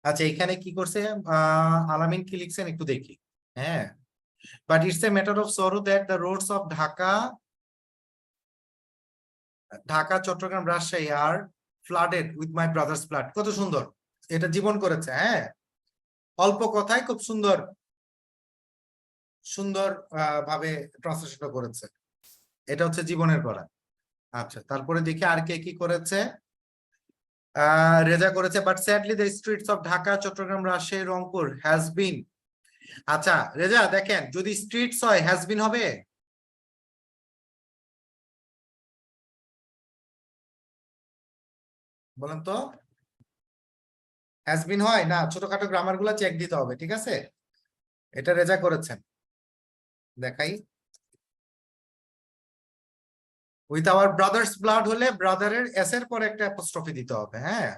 আচ্ছা, এখানে কি করছে আলামিন, কি লিখছেন একটু দেখি। হ্যাঁ, but it's a matter of sorrow that the roads of Dhaka, Chittagong, Rajshahi are flooded with my brothers flood. কত সুন্দর, এটা জীবন করেছে। হ্যাঁ, অল্প কথায় খুব সুন্দর সুন্দর ভাবে ট্রান্সলেশন করেছে, এটা হচ্ছে জীবনের করা। আচ্ছা, তারপরে দেখি আর কে কি করেছে। রেজা করেছে, but sadly the streets of Dhaka, Chittagong, Rajshahi, Rangpur has been. আচ্ছা রেজা, দেখেন যদি স্ট্রিটস হয় হ্যাজ বিন হবে? বলেন তো, হ্যাজ বিন হয় না? ছোটখাটো গ্রামার গুলা চেক দিতে হবে, ঠিক আছে? এটা রেজা করেছেন, দেখাই। উইথ আওয়ার ব্রাদার্স ব্লাড হলে ব্রাদারের এস এর পরে একটা অ্যাপোস্ট্রফি দিতে হবে। হ্যাঁ,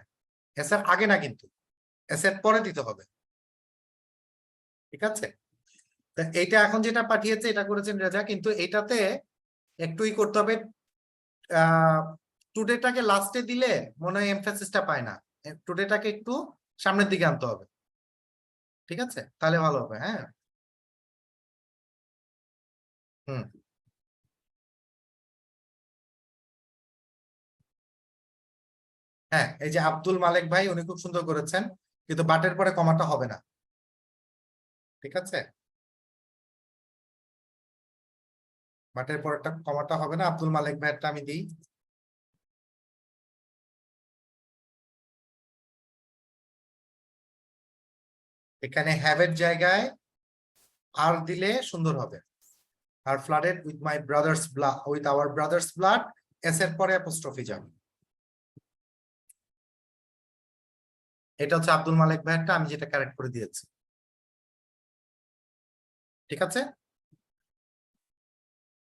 এস এর আগে না, কিন্তু এস এর পরে দিতে হবে, ঠিক আছে? এইটা এখন যেটা পাঠিয়েছে এটা করেছেন রেজা, কিন্তু এটাতে একটুই করতে হবে। টুডেটাকে লাস্টে দিলে মনে হয় এমফাসিসটা পায় না, টুডেটাকে একটু সামনের দিকে আনতে হবে, ঠিক আছে? তাহলে ভালো হবে। হ্যাঁ, হুম, হ্যাঁ, এই যে আব্দুল মালেক ভাই, উনি খুব সুন্দর করেছেন, কিন্তু বাটের পরে কমাটা হবে না, ঠিক আছে? বাটের পরেরটা কমাটা হবে না। আব্দুল মালেক ভাইয়েরটা আমি দিই। এখানে হ্যাভের জায়গায় আর দিলে সুন্দর হবে। আর flooded with my brothers blood, with our brothers blood, S এর পরে অ্যাপোস্ট্রফি যাবে। এটা হচ্ছে আব্দুল মালিক ভাইয়েরটা, আমি যেটা কারেক্ট করে দিয়েছি। ঠিক আছে,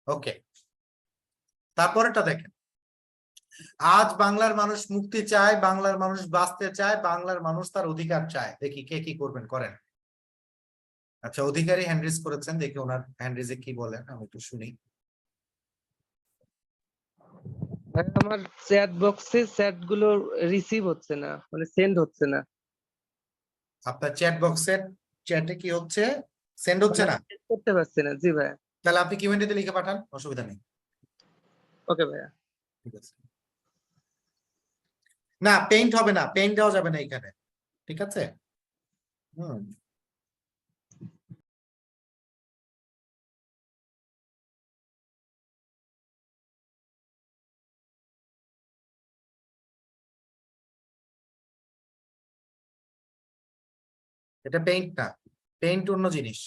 ওকে। তারপরেটা দেখেন, আজ বাংলার মানুষ মুক্তি চায়, বাংলার মানুষ বাঁচতে চায়, বাংলার মানুষ তার অধিকার চায়। দেখি কে কি করবেন, করেন। আচ্ছা, অধিকারী হ্যান্ডরিজ করেছেন, দেখি ওনার হ্যান্ডরিজে কি বলেন, আমি একটু শুনি। আমার চ্যাট বক্সে চ্যাট গুলো রিসিভ হচ্ছে না, মানে সেন্ড হচ্ছে না। আপনার চ্যাট বক্সের চ্যাটে কি হচ্ছে, সেন্ড হচ্ছে না? send করতে পারছি না। জি ভাইয়া। তাহলে আপনি কিউএনএ তে লিখে পাঠান, অসুবিধা নেই। ওকে ভাইয়া। ঠিক আছে, না পেইন্ট হবে না, পেইন্ট দেওয়া যাবে না এখানে। ঠিক আছে, হুম। এটা পেইন্ট না, পেইন্ট অন্য জিনিস।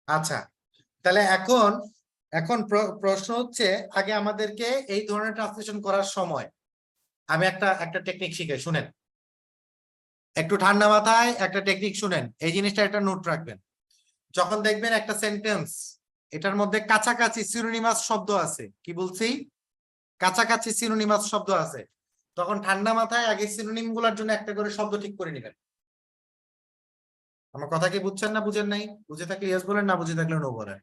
আচ্ছা, তাহলে এখন এখন প্রশ্ন হচ্ছে, আগে আমাদেরকে এই ধরনের ট্রান্সলেশন করার সময় আমি একটা টেকনিক শিখাই, শুনেন। একটু ঠান্ডা মাথায় একটা টেকনিক শুনেন, এই জিনিসটা একটা নোট রাখবেন। যখন দেখবেন একটা সেন্টেন্স, এটার মধ্যে কাছাকাছি সিনোনিমাস শব্দ আছে, কি বলছি, কাছাকাছি সিনোনিমাস শব্দ আছে, তখন ঠান্ডা মাথায় আগে সিনোনিম গুলার জন্য একটা করে শব্দ ঠিক করে নেবেন। আমার কথা কি বুঝছেন না বুঝেন নাই? বুঝে থাকলে ইয়েস বলেন, না বুঝে থাকলে নো বলেন।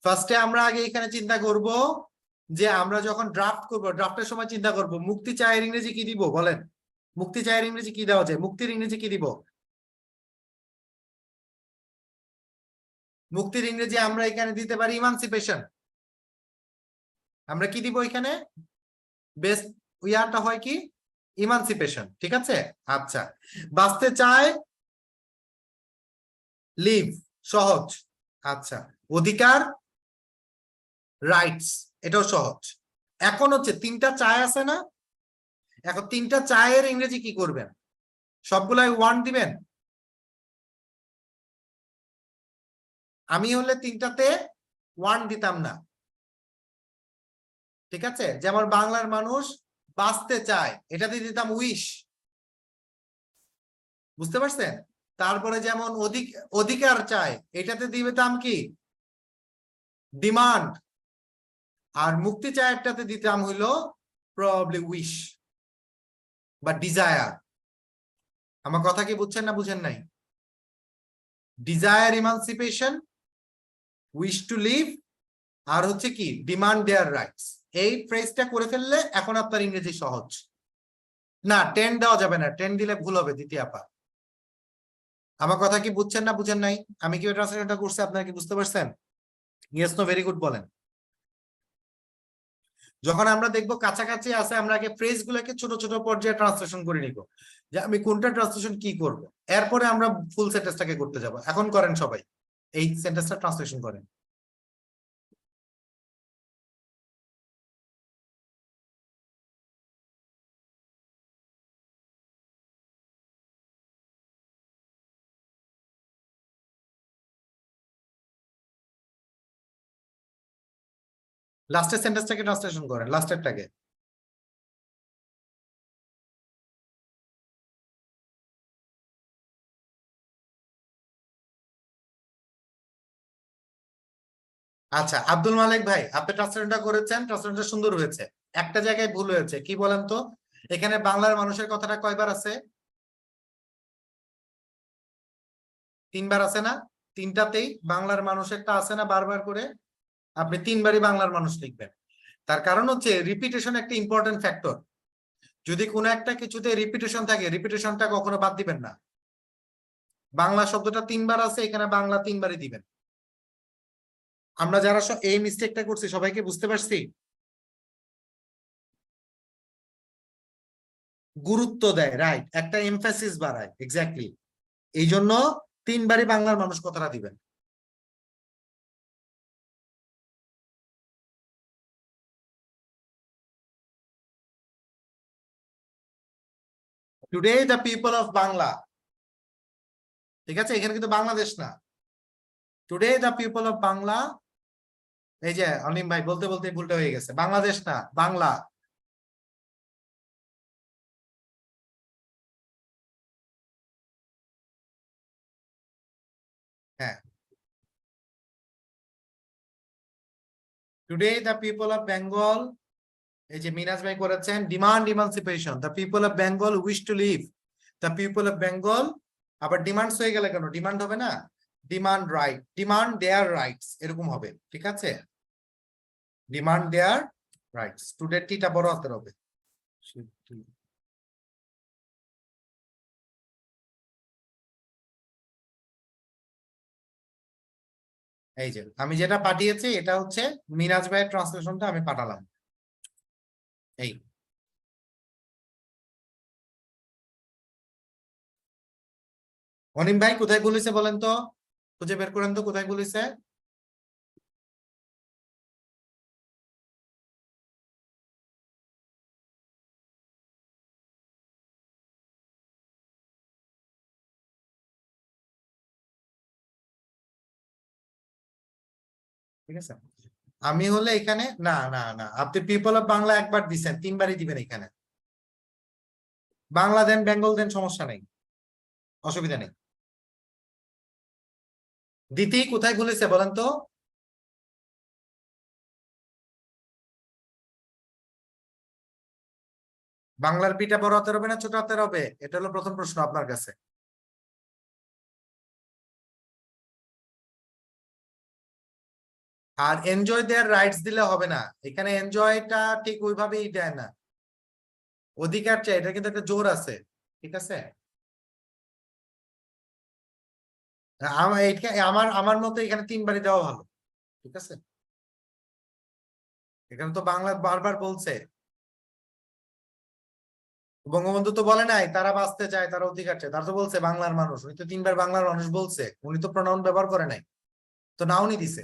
ফার্স্টে আমরা আগে এখানে চিন্তা করব যে আমরা যখন ড্রাফট করব, ড্রাফটের সময় চিন্তা করব মুক্তি চায়ের ইংরেজি কি দিব, বলেন। মুক্তি চায়ের ইংরেজি কি দেওয়া যায়, মুক্তির ইংরেজি কি দিব? মুক্তির ইংরেজি আমরা এখানে দিতে পারি ইমানসিপেশন। আমরা কি দিব এখানে, বেস্ট ইয়ারটা হয় কি, ইমানসিপেশন। ঠিক আছে, আচ্ছা। বাঁচতে চায়, লিভ, সহজ। আচ্ছা, অধিকার, রাইটস, এটাও সহজ। এখন হচ্ছে তিনটা চায় আছে না, এখন তিনটা চায়ের ইংরেজি কি করবেন, সবগুলাই ওয়ান দিবেন? আমি হলে তিনটাতে ওয়ান দিতাম না। ঠিক আছে, যেমন বাংলার মানুষ বাঁচতে চায়, এটাতে দিতাম উইশ, বুঝতে পারছেন? তারপরে যেমন অধিকার চায়, এটাতে দিতাম কি, ডিমান্ড। আর মুক্তি চায়েরটাতে দিতাম হইলো প্রবাবলি উইশ বা ডিজায়ার। আমার কথা কি বুঝছেন না বুঝেন নাই? Desire emancipation, wish to live, আর হচ্ছে কি ডিমান্ড দেয়ার রাইটস। এই ফ্রেজটা করে ফেললে এখন আপনার ইংরেজি সহজ। না 10 দেওয়া যাবে না, 10 দিলে ভুল হবে দ্বিতীয় আপা। আমার কথা কি বুঝছেন না বুঝেন নাই? আমি কি ট্রান্সলেশনটা করছি, আপনারা কি বুঝতে পারছেন? ইয়েস নো, ভেরি গুড বলেন। যখন আমরা দেখবো কাছাকাছি আছে, আমরা আগে ফ্রেজ গুলোকে ছোট ছোট পর্যায়ে ট্রান্সলেশন করে নিব, যে আমি কোনটা ট্রান্সলেশন কি করব, এরপরে আমরা ফুল সেন্টেন্সটাকে করতে যাব। এখন করেন সবাই, এই সেন্টেন্সটা ট্রান্সলেশন করেন। লাস্টের সেন্টেন্সটাকে ট্রান্সলেশন করেন, লাস্টেরটাকে। আচ্ছা, আব্দুল মালিক ভাই, আপনি ট্রান্সলেশনটা করেছেন, ট্রান্সলেশনটা সুন্দর হয়েছে। একটা জায়গায় ভুল হয়েছে, কি বলেন তো? এখানে বাংলার মানুষের কথাটা কয়বার আছে? 3 বার আছে না? তিনটাতেই বাংলার মানুষেরটা আছে না বারবার করে? আপনি 3 বারই বাংলার মানুষ লিখবেন। তার কারণ হচ্ছে রিপিটেশন একটা ইম্পর্টেন্ট ফ্যাক্টর। যদি কোনো একটা কিছুতে রিপিটেশন থাকে, রিপিটেশনটা কখনো বাদ দিবেন না। বাংলা শব্দটা 3বার আছে, এখানে বাংলা 3বারই দিবেন। আমরা যারা এই মিস্টেকটা করছি সবাইকে বুঝতে পারছি? গুরুত্ব দেয়, রাইট, একটা এমফাসিস বাড়ায়, এক্স্যাক্টলি। এই জন্য 3বারই বাংলার মানুষ কথাটা দিবেন। Today the people of Bangla, ঠিক আছে, এখানে কিন্তু বাংলাদেশ না। Today the people of Bangla, এই যে অনিম ভাই বলতে বলতে ভুলটা হয়ে গেছে, বাংলাদেশ না, বাংলা। হ্যাঁ, today the people of Bengal, এই যে মিনাজ ভাই করেছেন, demand emancipation, the people of Bengal wish to live, the people of Bengal. আবার ডিমান্ডস হয়ে গেলে কেন, ডিমান্ড হবে না, demand right, demand their rights, এরকম হবে, ঠিক আছে, ডিমান্ড দেয়ার রাইটস। টুডে টিটা বড় হাতের হবে। এই যে আমি যেটা পাঠিয়েছি এটা হচ্ছে মিনাজ ভাইয়ের ট্রান্সলেশনটা আমি পাঠালাম। এই অনিম ভাই কোথায় বলেছে বলেন তো, খুঁজে বের করেন তো কোথায় বলেছে। ঠিক আছে, আমি হলে এখানে না না না, আপনি পিপল অফ বাংলা একবার দিচ্ছেন, 3বারই দিবেন এখানে। বাংলা দেন, বেঙ্গল দেন, সমস্যা নেই, অসুবিধা নেই। দিতি কোথায় বলেছে বলেন তো। বাংলার পিটা বড় হাতের হবে না ছোট হাতের হবে, এটা হলো প্রথম প্রশ্ন আপনার কাছে। আর এনজয় দেয়ার রাইটস দিলে হবে না, এখানে এনজয়টা ঠিক ওইভাবেই দেয় না, অধিকার চাই, এটা কিন্তু একটা জোর আছে, ঠিক আছে। আমার আমার মতে এখানে 3বারই দেওয়া ভালো, ঠিক আছে। এখানে তো বাংলা বারবার বলছে, বঙ্গবন্ধু তো বলে নাই তারা বাঁচতে চায়, তারা অধিকার চায়, তারা তো বলছে বাংলার মানুষ, উনি তো 3বার বাংলার মানুষ বলছে, উনি তো প্রনাউন ব্যবহার করে নাই, তো নাউনি দিছে,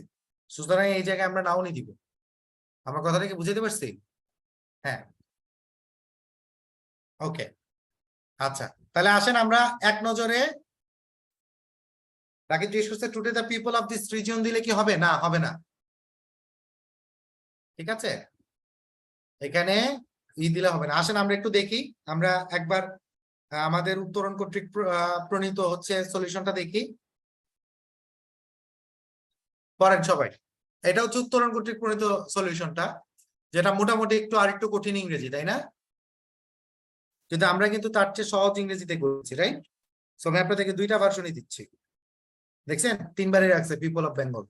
সুতরাং এই জায়গায় আমরা নাউনি দিব। আমার কথাটা কি বুঝাতে পারছি? হ্যাঁ, ওকে, আচ্ছা, তাহলে আসেন আমরা এক নজরে। তাকে জিজ্ঞেস করছে today the people of this region দিলে কি হবে, না হবে না, ঠিক আছে, এখানে দিলে হবে না। আসেন আমরা একটু দেখি, আমরা একবার আমাদের উত্তরণ কর্তৃক প্রণীত হচ্ছে সলিউশনটা দেখি, পড়েন সবাই। এটা হচ্ছে উত্তরণ কর্তৃক প্রণীত সলিউশনটা, যেটা মোটামুটি একটু আরেকটু কঠিন ইংরেজি, তাই না? কিন্তু আমরা কিন্তু তার চেয়ে সহজ ইংরেজিতে করছি, রাইট? সো আমি আপনাদেরকে 2টা ভার্সনই দিচ্ছি, দেখছেন 3বারই রাখছে পিপল অফ বেঙ্গল।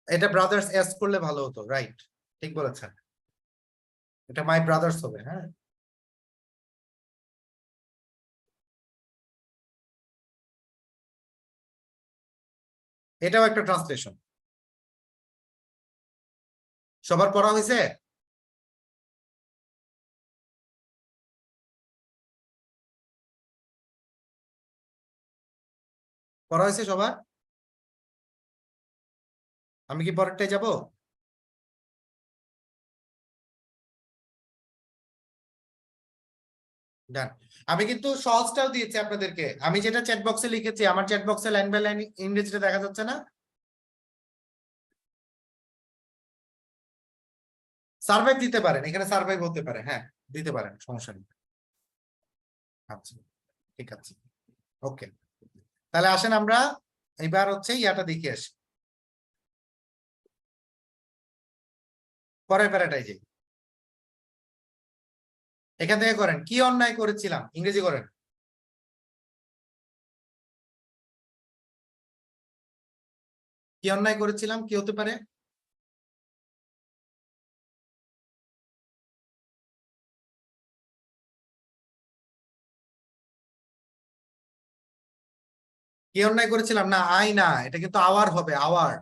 এটা ব্রাদার্স এস করলে ভালো হতো, রাইট, ঠিক বলেছেন, এটা মাই ব্রাদার্স হবে। হ্যাঁ, এটাও একটা ট্রান্সলেশন। সবার পড়া হয়েছে? পড়া হয়েছে সবার? আমি কি পরেরটায় যাব? ডান। আমি কিন্তু সহজটাও দিয়েছি আপনাদেরকে, আমি যেটা চ্যাট বক্সে লিখেছি, আমার চ্যাট বক্সে লাইন বাই লাইন ইংরেজিটা দেখা যাচ্ছে না? সার্ভাইভ দিতে পারেন, এখানে সার্ভাইভ হতে পারে, হ্যাঁ দিতে পারেন, সমস্যা নেই। আচ্ছা, ঠিক আছে, ওকে, তাহলে আসেন আমরা এবার হচ্ছে ইয়াটা দেখে আসি, পরের প্যারাটাই যাই। এখান থেকে করেন, কি অন্যায় করেছিলাম, ইংরেজি করেন। কি অন্যায় করেছিলাম, কি হতে পারে? কি অন্যায় করেছিলাম? না আই না, এটা কিন্তু আওয়ার হবে, আওয়ার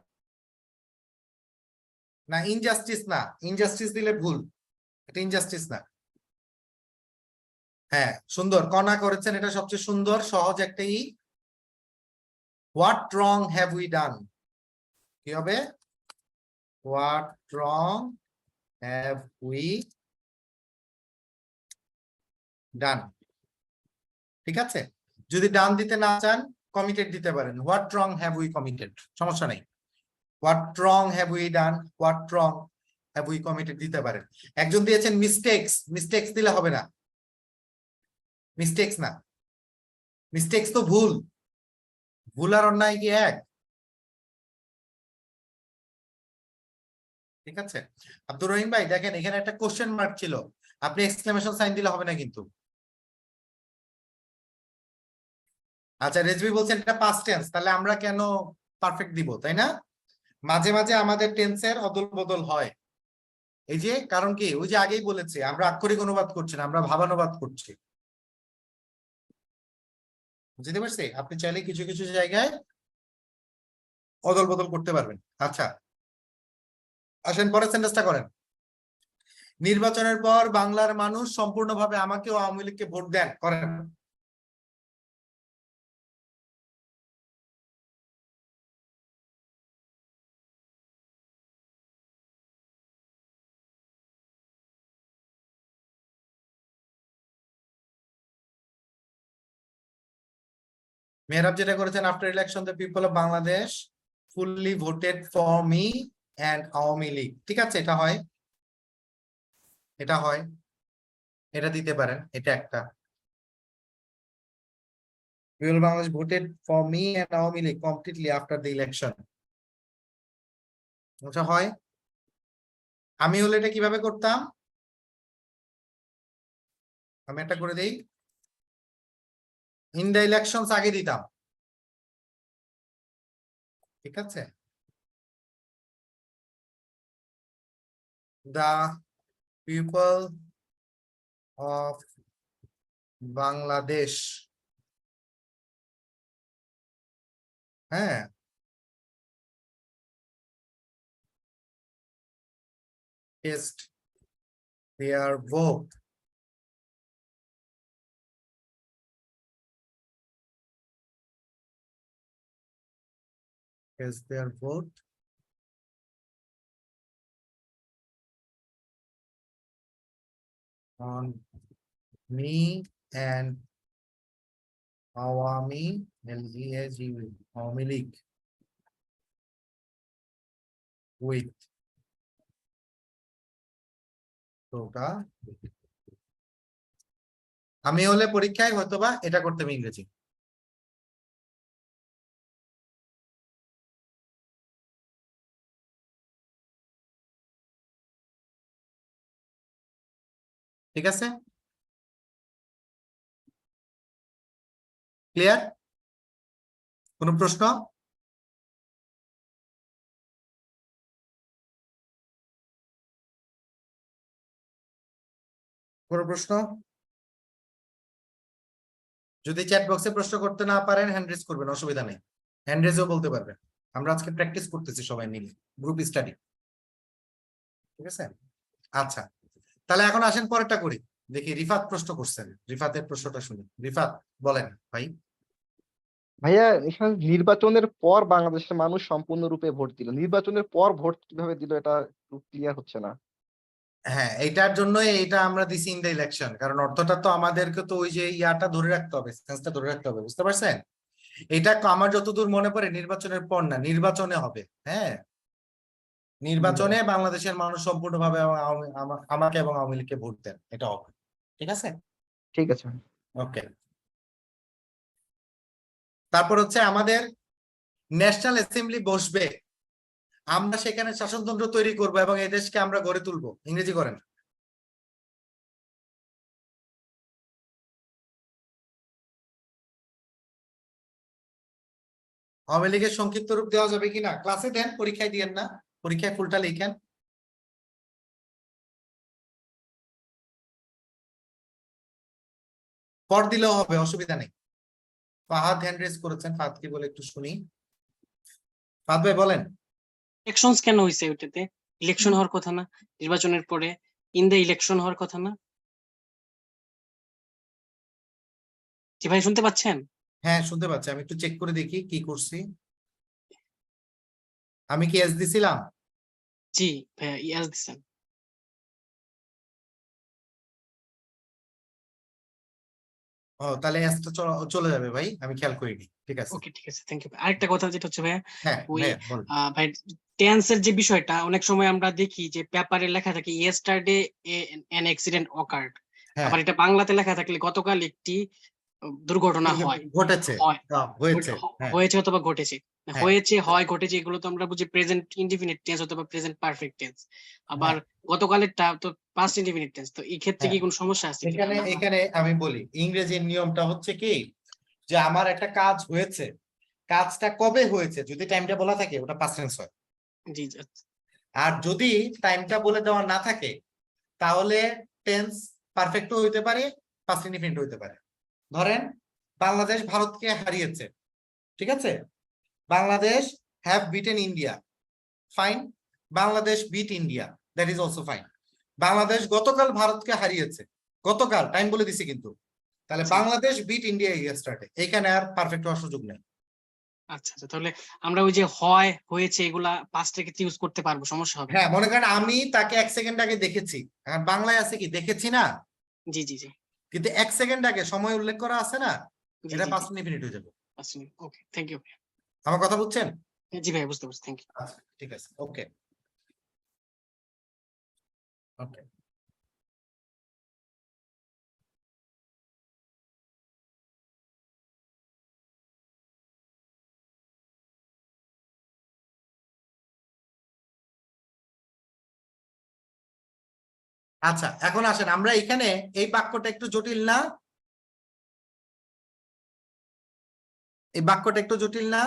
না, ইনজাস্টিস না, ইনজাস্টিস দিলে ভুল, এটা ইনজাস্টিস না। হ্যাঁ সুন্দর, কণা করেছেন, এটা সবচেয়ে সুন্দর সহজ একটা ই। What wrong have we done, কি হবে? What wrong have we done. ঠিক আছে, যদি ডান দিতে না চান কমিটেড দিতে পারেন, what wrong have we committed, সমস্যা নেই। What wrong have we done, what wrong have we committed দিতে পারেন। একজন দিয়েছেন মিস্টেক্স, মিস্টেক্স দিলে হবে না, মিস্টেক্স না, মিস্টেক্স তো ভুল, ভুল আর অন্যায় কি এক? ঠিক আছে, আব্দুর রহিম ভাই দেখেন এখানে একটা কোশ্চেন মার্ক ছিল, আপনি এক্সক্লেমেশন সাইন দিলে হবে না কিন্তু। আচ্ছা রেজবি বলছেন এটা পাস্ট টেন্স, তাহলে আমরা কেন পারফেক্ট দিব, তাই না? মাঝে মাঝে আমাদের টেন্সের অদল বদল হয়, এই যে কারণ কি, ওই যে আগেই বলেছি আমরা আক্ষরিক অনুবাদ করছি না, আমরা ভাবানুবাদ করছি। বুঝতে পারছি, আপনি চাইলে কিছু কিছু জায়গায় অদল বদল করতে পারবেন। আচ্ছা আসেন পরের সেন্টেন্সটা করেন। নির্বাচনের পর বাংলার মানুষ সম্পূর্ণভাবে আমাকে ও আওয়ামী লীগকে ভোট দেন, করেন। মেহরাব যেটা করেছেন, after election the people of Bangladesh fully voted for me and Awami League. ঠিক আছে, এটা হয়, এটা হয়, এটা দিতে পারেন, এটা একটা। People of Bangladesh voted for me and Awami League completely after the election, আচ্ছা হয়। আমি হলে এটা কিভাবে করতাম, আমি একটা করে দিই, ইন দ্য ইলেকশনস আগে দিতাম। ঠিক আছে, the people of Bangladesh, হ্যাঁ, cast their vote on me and Awami League, Awami League with ওটা। আমি হলে পরীক্ষায় হয়তোবা এটা করতে হবে ইংরেজি। ঠিক আছে, ক্লিয়ার? কোনো প্রশ্ন? কোনো প্রশ্ন? যদি চ্যাট বক্সে প্রশ্ন করতে না পারেন হ্যান্ড রেজ করবেন, অসুবিধা নেই, হ্যান্ড রেজও বলতে পারবেন। আমরা আজকে প্র্যাকটিস করতেছি সবাই মিলে, গ্রুপ স্টাডি। ঠিক আছে, আচ্ছা তাহলে এখন আসেন পরেরটা করি, দেখি রিফাত প্রশ্ন করছেন, রিফাতের প্রশ্নটা শুনি। রিফাত বলেন ভাই। ভাইয়া এখানে নির্বাচনের পর বাংলাদেশের মানুষ সম্পূর্ণরূপে ভোট দিল, নির্বাচনের পর ভোট কিভাবে দিল এটা একটু ক্লিয়ার হচ্ছে না। হ্যাঁ এইটার জন্য এইটা আমরা দিছি ইন দ্য ইলেকশন, কারণ অর্থটা তো আমাদেরকে তো ওই যে ইয়াটা ধরে রাখতে হবে, সেন্সটা ধরে রাখতে হবে, বুঝতে পারছেন? এটা আমার যতদূর মনে পড়ে নির্বাচনের পর না, নির্বাচনে হবে। হ্যাঁ নির্বাচনে বাংলাদেশের মানুষ সম্পূর্ণভাবে আমাকে এবং আওয়ামী লীগকে ভোট দেন, এটা হবে। ঠিক আছে, ঠিক আছে। ওকে। তারপর হচ্ছে আমাদের ন্যাশনাল অ্যাসেম্বলি বসবে, আমরা সেখানে শাসনতন্ত্র তৈরি করব এবং এই দেশকে আমরা গড়ে তুলবো, ইংরেজি করেন। আওয়ামী লীগের সংক্ষিপ্ত রূপ দেওয়া যাবে কিনা? ক্লাসে দেন, পরীক্ষায় দিয়েন না, পরীক্ষায় ফুলটা লিখেন। পর দিলেও হবে, অসুবিধা নেই। ফাহাদ হ্যান্ড রেজ করেছেন, ফাহাদ কি বলে একটু শুনি। ফাহাদ ভাই বলেন। ইলেকশনস কেন হয়েছে ওইটাতে? ইলেকশন হওয়ার কথা না? নির্বাচনের পরে ইন দ্য ইলেকশন হওয়ার কথা না? জি ভাই, শুনতে পাচ্ছেন? হ্যাঁ শুনতে পাচ্ছি, আমি একটু চেক করে দেখি কি করছি। আমি কি এস দিছিলাম? জি ভাইয়া, ইয়াস দিচ্ছেন। ও তাহলে এসটা চলে যাবে ভাই, আমি খেয়াল করিনি। ঠিক আছে। ওকে, ঠিক আছে, থ্যাংক ইউ। আরেকটা কথা যেটা হচ্ছে ভাইয়া, হ্যাঁ ওই হ্যাঁ বল। ভাই টেন্সের যে বিষয়টা, অনেক সময় আমরা দেখি যে পেপারে লেখা থাকে ইয়েস্টারডে এন অ্যাক্সিডেন্ট অকার্ড, হ্যাঁ আবার এটা বাংলাতে লেখা থাকলে গতকাল একটি দুর্ঘটনা হয় ঘটেছে, হয় হয়েছে। হ্যাঁ হয়েছে অথবা ঘটেছে। হ্যাঁ। হয়েছে, হয়, ঘটেছে, এগুলো তো আমরা বুঝি প্রেজেন্ট ইনডিফিনিট টেন্স অথবা প্রেজেন্ট পারফেক্ট টেন্স। আবার গতকালেরটা তো পাস্ট ইনডিফিনিট টেন্স। তো এই ক্ষেত্রে কি হ্যাঁ। কোনো সমস্যা আছে কিনা? এখানে আমি বলি, ইংরেজির নিয়মটা হচ্ছে কি, যে আমার একটা কাজ হয়েছে, কাজটা কবে হয়েছে যদি টাইমটা বলা থাকে ওটা পাস্ট টেন্স হয়। জি জি, আর যদি টাইমটা বলে দেওয়া না থাকে তাহলে টেন্স পারফেক্টও হইতে পারে, পাস্ট ইনডিফিনিট হইতে পারে। ধরেন বাংলাদেশ ভারতকে হারিয়েছে, ঠিক আছে, Bangladesh have beaten India, fine, Bangladesh beat India, that is also fine. Bangladesh গতকাল ভারতকে হারিয়েছে, গতকাল টাইম বলে দিছি কিন্তু, তাহলে বাংলাদেশ বিট ইন্ডিয়া ইয়েস্টারডে, এখানে আর পারফেক্ট হওয়ার সুযোগ নেই। আচ্ছা আচ্ছা, তাহলে আমরা ওই যে হয়, হয়েছে, এগুলা পাস্টের ক্ষেত্রে ইউজ করতে পারবো, সমস্যা হবে না? হ্যাঁ মনে করেন আমি তাকে 1 সেকেন্ড আগে দেখেছি, এখন বাংলায় আছে কি দেখেছি না, জি জি জি কিন্তু 1 সেকেন্ড আগে সময় উল্লেখ করা আছে না, জি এটা জি, পাস্ট ইনডিফিনিট হয়ে যাবে। ওকে, থ্যাংক ইউ। আমার কথা বুঝছেন? জি ভাই, বুঝতে পারছি, থ্যাংক ইউ। আচ্ছা ঠিক আছে, ওকে ওকে। আচ্ছা এখন আসেন আমরা এখানে, এই বাক্যটা একটু জটিল না? এই বাক্যটা একটু জটিল না?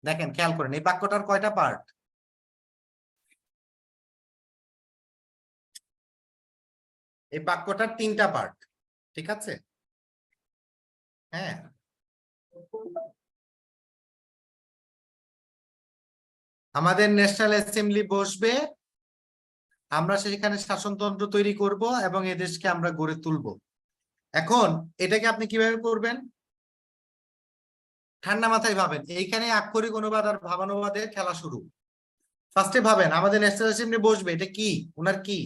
দেখেন খেয়াল করেন, এই বাক্যটার কয়টা পার্ট? এই বাক্যটার 3টা পার্ট, ঠিক আছে? হ্যাঁ আমাদের ন্যাশনাল অ্যাসেম্বলি বসবে, আমরা সেখানে শাসনতন্ত্র তৈরি করব এবং এদেশকে আমরা গড়ে তুলব। এখন এটাকে আপনি কিভাবে করবেন? ঠান্ডা মাথায় ভাবেন, এইখানে আক্ষরিক অনুবাদ আর ভাবানুবাদের খেলা শুরু। ফার্স্টে ভাবেন আমাদের ন্যাশনাল অ্যাসেম্বলি বসবে, এটা কি, ওনার কি?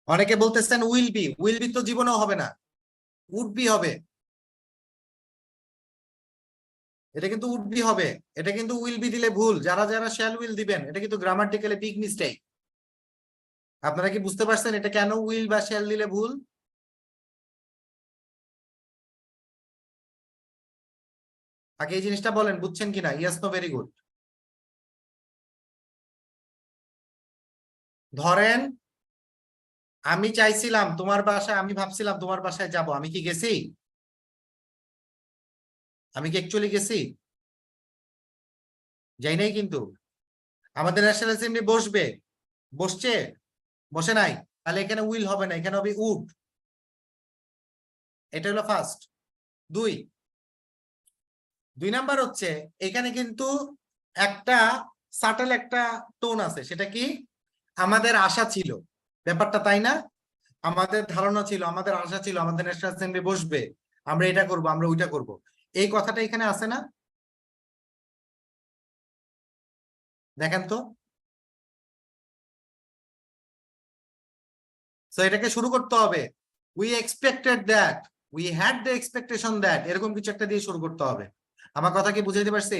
অনেকে বলতেছেন উইল বি, উইল বি তো জীবনেও হবে না, উড বি হবে। এটা কিন্তু উড বি হবে, এটা কিন্তু উইল বি দিলে ভুল, যারা যারা শ্যাল উইল দিবেন এটা কিন্তু গ্রামাটিক্যালি বিগ মিস্টেক। আপনারা কি বুঝতে পারছেন এটা কেন উইল বা শ্যাল দিলে ভুল? আগে এই জিনিসটা বলেন, বুঝছেন কিনা? Yes no, very good. ধরেন আমি চাইছিলাম তোমার বাসায়, আমি ভাবছিলাম তোমার বাসায় যাব, আমি কি গেছি? আমি কি অ্যাকচুয়ালি গেছি? যাই নাই কিন্তু। আমাদের ন্যাশনাল অ্যাসেম্বলি বসবে, বসছে, বসে নাই, তাহলে এখানে উইল হবে না, এখানে হবে উড। এটা হলো ফার্স্ট। দুই নাম্বার হচ্ছে এখানে কিন্তু একটা সাটেল একটা টোন আছে, সেটা কি? আমাদের আশা ছিল, ব্যাপারটা তাই না? আমাদের ধারণা ছিল, আমাদের আশা ছিল আমাদের ন্যাশনাল অ্যাসেম্বলি বসবে, আমরা এটা করব, আমরা ওইটা করব, এই কথাটা এখানে আছে না? দেখেন তো। সো এটাকে শুরু করতে হবে, we expected that, we had the expectation that, এরকম কিছু একটা দিয়ে শুরু করতে হবে। আমার কথা কি বুঝাইতে পারছি?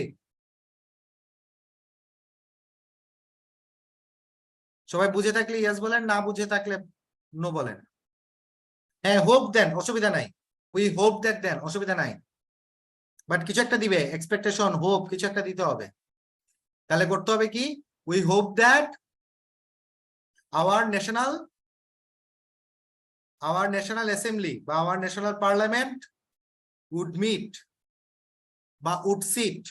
সবাই বুঝে থাকলে ইয়েস বলেন, না বুঝে থাকলে নো বলেন। হ্যাঁ হোপ দেন, অসুবিধা নাই, উই হোপ দ্যাট দেন, অসুবিধা নাই, বাট কিছু একটা দিবে, এক্সপেকটেশন, হোপ, কিছু একটা দিতে হবে। তাহলে করতে হবে কি, we hope that our national assembly বা our national parliament would meet বা would sit,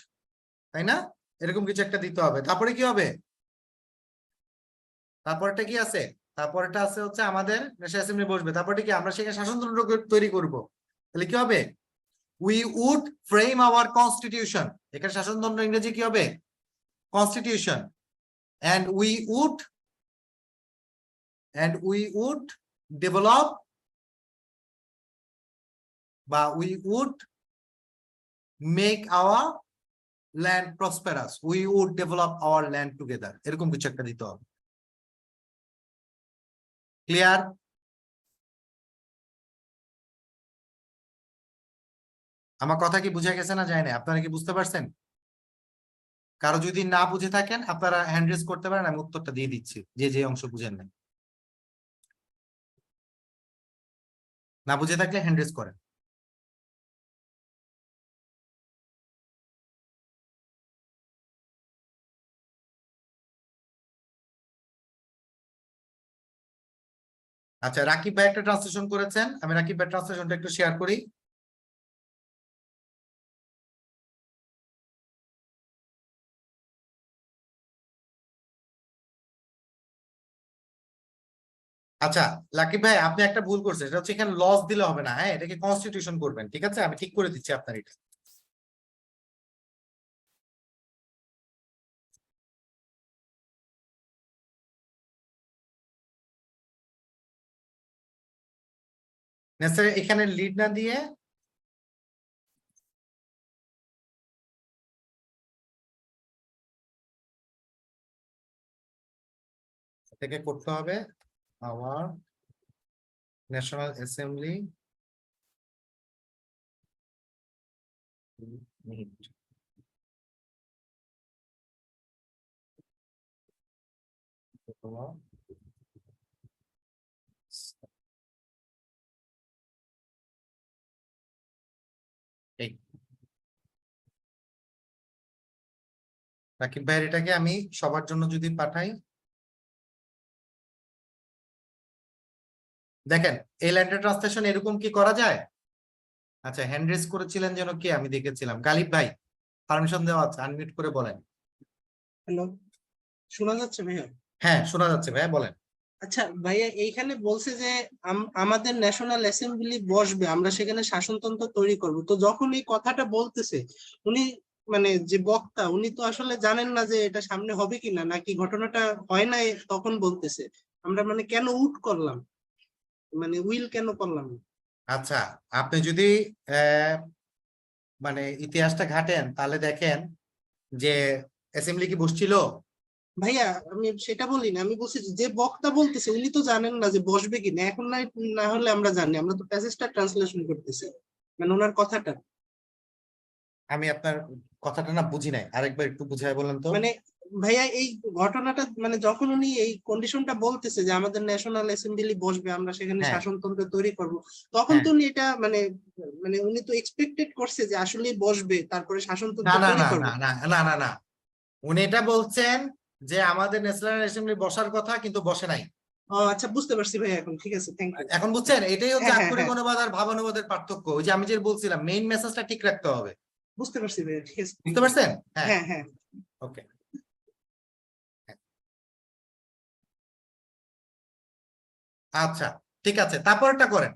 তাই না? এরকম কিছু একটা দিতে হবে। তারপরে কি হবে? তারপরটা কি আছে? তারপরটা আছে হচ্ছে আমাদের ন্যাশনাল অ্যাসেম্বলি বসবে। তারপরে কি আমরা সেখানে শাসনতন্ত্র তৈরি করব। তাহলে কি হবে? We would frame our constitution. এখানে শাসনতন্ত্র ইংরেজি কি হবে? Constitution. And we would develop বা we would make our land prosperous. We would develop our land together. এরকম কিছু একটা দিতে হবে। ক্লিয়ার? আমার কথা কি বুঝে গেছে না যায় না? আপনারা কি বুঝতে পারছেন? কারো যদি না বুঝে থাকেন আপনারা হ্যান্ড রেজ করতে পারেন, আমি উত্তরটা দিয়ে দিচ্ছি যে যে অংশ বুঝেন নাই। না বুঝে থাকলে হ্যান্ড রেজ করেন। আচ্ছা, রাকিব ভাই একটা ট্রান্সলেশন করেছেন, আমি রাকিব ভাই ট্রান্সলেশনটা একটু শেয়ার করি। আচ্ছা রাকিব ভাই, আপনি একটা ভুল করছেন, সেটা হচ্ছে এখানে লস দিলে হবে না, হ্যাঁ এটাকে কনস্টিটিউশন করবেন, ঠিক আছে? আমি ঠিক করে দিচ্ছি আপনার এটা। এখানে লিড না দিয়ে এটাকে করতে হবে আওয়ার ন্যাশনাল অ্যাসেম্বলি রাকিব ভাইয়ের এটাকে আমি সবার জন্য যদি পাঠাই, দেখেন এই লাইনটা ট্রান্সলেশন এরকম কি করা যায়? আচ্ছা, হ্যান্ড রেজ করেছিলেন যেন কে? আমি দেখেছিলাম গালিব ভাই, পারমিশন দেওয়া আছে, আনমিউট করে বলেন। হ্যালো, শোনা যাচ্ছে ভাইয়া? হ্যাঁ শোনা যাচ্ছে ভাইয়া, বলেন। আচ্ছা ভাইয়া, এইখানে বলছে যে আমাদের ন্যাশনাল অ্যাসেম্বলি বসবে, আমরা সেখানে শাসনতন্ত্র তৈরি করব। তো যখন এই কথাটা বলতেছে উনি, মানে যে বক্তা, উনি তো আসলে জানেন না যে এটা সামনে হবে কিনা, নাকি ঘটনাটা হয় নাই তখন বলতেছে। আমরা মানে কেন উট করলাম, মানে উইল কেন করলাম? আচ্ছা, আপনি যদি মানে ইতিহাসটা ঘাটেন তাহলে দেখেন যে অ্যাসেম্বলি কি বসছিল? ভাইয়া আমি সেটা বলি না, আমি বলছি যে বক্তা বলতেছে উনি তো জানেন না যে বসবে কিনা। এখন না হলে আমরা জানি, আমরা তো প্যাসেজটা ট্রান্সলেশন করতেছি, মানে ওনার কথাটা। আমি আপনার কথাটা না বুঝি নাই, আরেকবার একটু বুঝায় বলেন তো। মানে ভাইয়া এই ঘটনাটা, মানে যখন উনি এই কন্ডিশনটা বলতেছে যে আমাদের ন্যাশনাল অ্যাসেম্বলি বসবে, আমরা সেখানে হ্যাঁ। শাসনতন্ত্র তৈরি করব, তখন হ্যাঁ। তো উনি এটা মানে মানে উনি তো এক্সপেক্টেড করছে যে আসলেই বসবে, তারপরে না শাসনতন্ত্র না তৈরি না করবে। না না না না না, উনি এটা বলছেন যে আমাদের ন্যাশনাল অ্যাসেম্বলি বসার কথা কিন্তু বসে নাই। ও আচ্ছা, বুঝতে পারছি ভাইয়া এখন, ঠিক আছে, থ্যাংক ইউ। এখন বুঝছেন? এটাই হচ্ছে হ্যাঁ, আক্ষরিক হ্যাঁ। অনুবাদ আর ভাবানুবাদের পার্থক্য। ওই যে আমি যে বলছিলাম, মেইন মেসেজটা ঠিক রাখতে হবে। বুঝতে পারছি ভাইয়া, ঠিক আছে। বুঝতে পারছেন? হ্যাঁ হ্যাঁ হ্যাঁ। ওকে। আচ্ছা ঠিক আছে, তারপরটা করেন।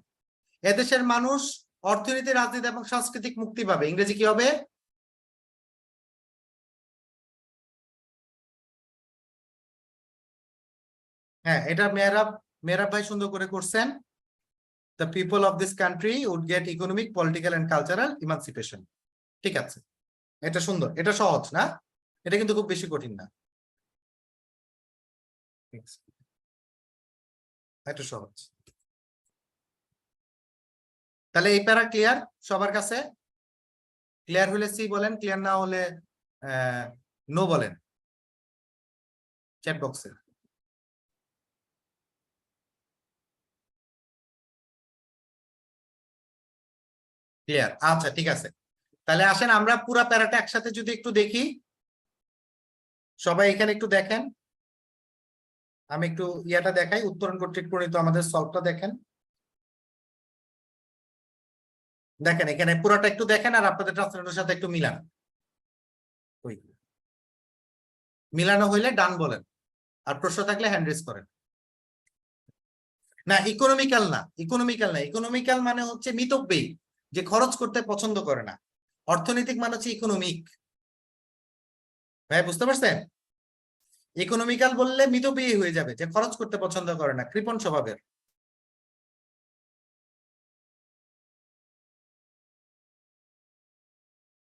এদেশের মানুষ অর্থনীতি, রাজনীতি এবং সাংস্কৃতিক মুক্তি পাবে। ইংরেজি কি হবে? হ্যাঁ, এটা মেহরাব ভাই সুন্দর করে করছেন। The people of this country would get economic, political and cultural emancipation. ঠিক আছে, এটা সুন্দর, এটা সহজ না, এটা কিন্তু খুব বেশি কঠিন না, এটা সহজ। তাহলে এই প্যারা ক্লিয়ার সবার কাছে? ক্লিয়ার হলে সি বলেন, ক্লিয়ার না হলে নো বলেন চ্যাট বক্সে। ক্লিয়ার? আচ্ছা ঠিক আছে, তাহলে আসেন আমরা পুরো প্যারাটা একসাথে যদি একটু দেখি। সবাই এখানে একটু দেখেন। আমি একটু ইয়াটা দেখাই, উত্তরণ কর্তৃক প্রণীত আমাদের সলভটা দেখেন। দেখেন এখানে পুরোটা একটু দেখেন আর আপনাদের ট্রান্সলেটরের সাথে একটু মিলান। ওই মিলানো হইলে ডান বলেন, আর প্রশ্ন থাকলে হ্যান্ড রেজ করেন। না ইকোনমিক্যাল না, ইকোনমিক্যাল না, ইকোনমিক্যাল মানে হচ্ছে মিতব্যয়ী, যে খরচ করতে পছন্দ করে না। অর্থনৈতিক মানে হচ্ছে ইকোনমিক। ভাই বুঝতে পারছেন? ইকোনমিক্যাল বললে মিতব্যয়ী হয়ে যাবে, যে খরচ করতে পছন্দ করে না, কৃপণ স্বভাবের।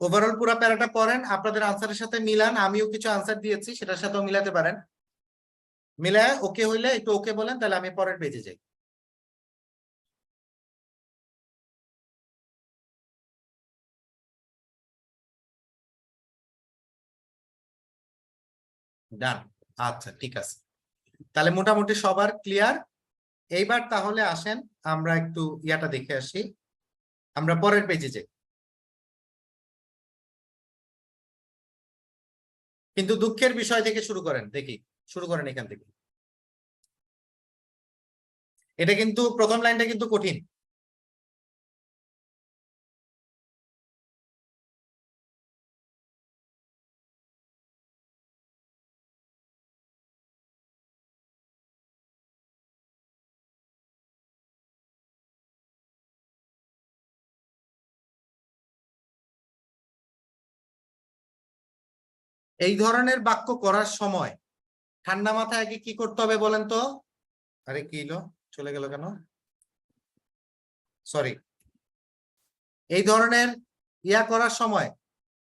ওভারঅল পুরো প্যারাটা পড়েন, আপনাদের আনসারের সাথে মিলান। আমিও কিছু আনসার দিয়েছি, সেটার সাথেও মিলাতে পারেন। মিলায় ওকে হইলে একটু ওকে বলেন, তাহলে আমি পরের পেজে যাই। ডান, আচ্ছা ঠিক আছে, তাহলে মোটামুটি সবার ক্লিয়ার। এইবার তাহলে আসেন আমরা একটু ইয়াটা দেখে আসি, আমরা পরের পেজে যাই। কিন্তু দুঃখের বিষয় থেকে শুরু করেন, দেখি শুরু করেন এখান থেকে। এটা কিন্তু প্রথম লাইনটা কিন্তু কঠিন। এই ধরনের বাক্য করার সময় ঠান্ডা মাথায় আগে কি করতে হবে বলেন তো? আরে কি হলো, চলে গেল কেন? সরি। এই ধরনের ইয়া করার সময়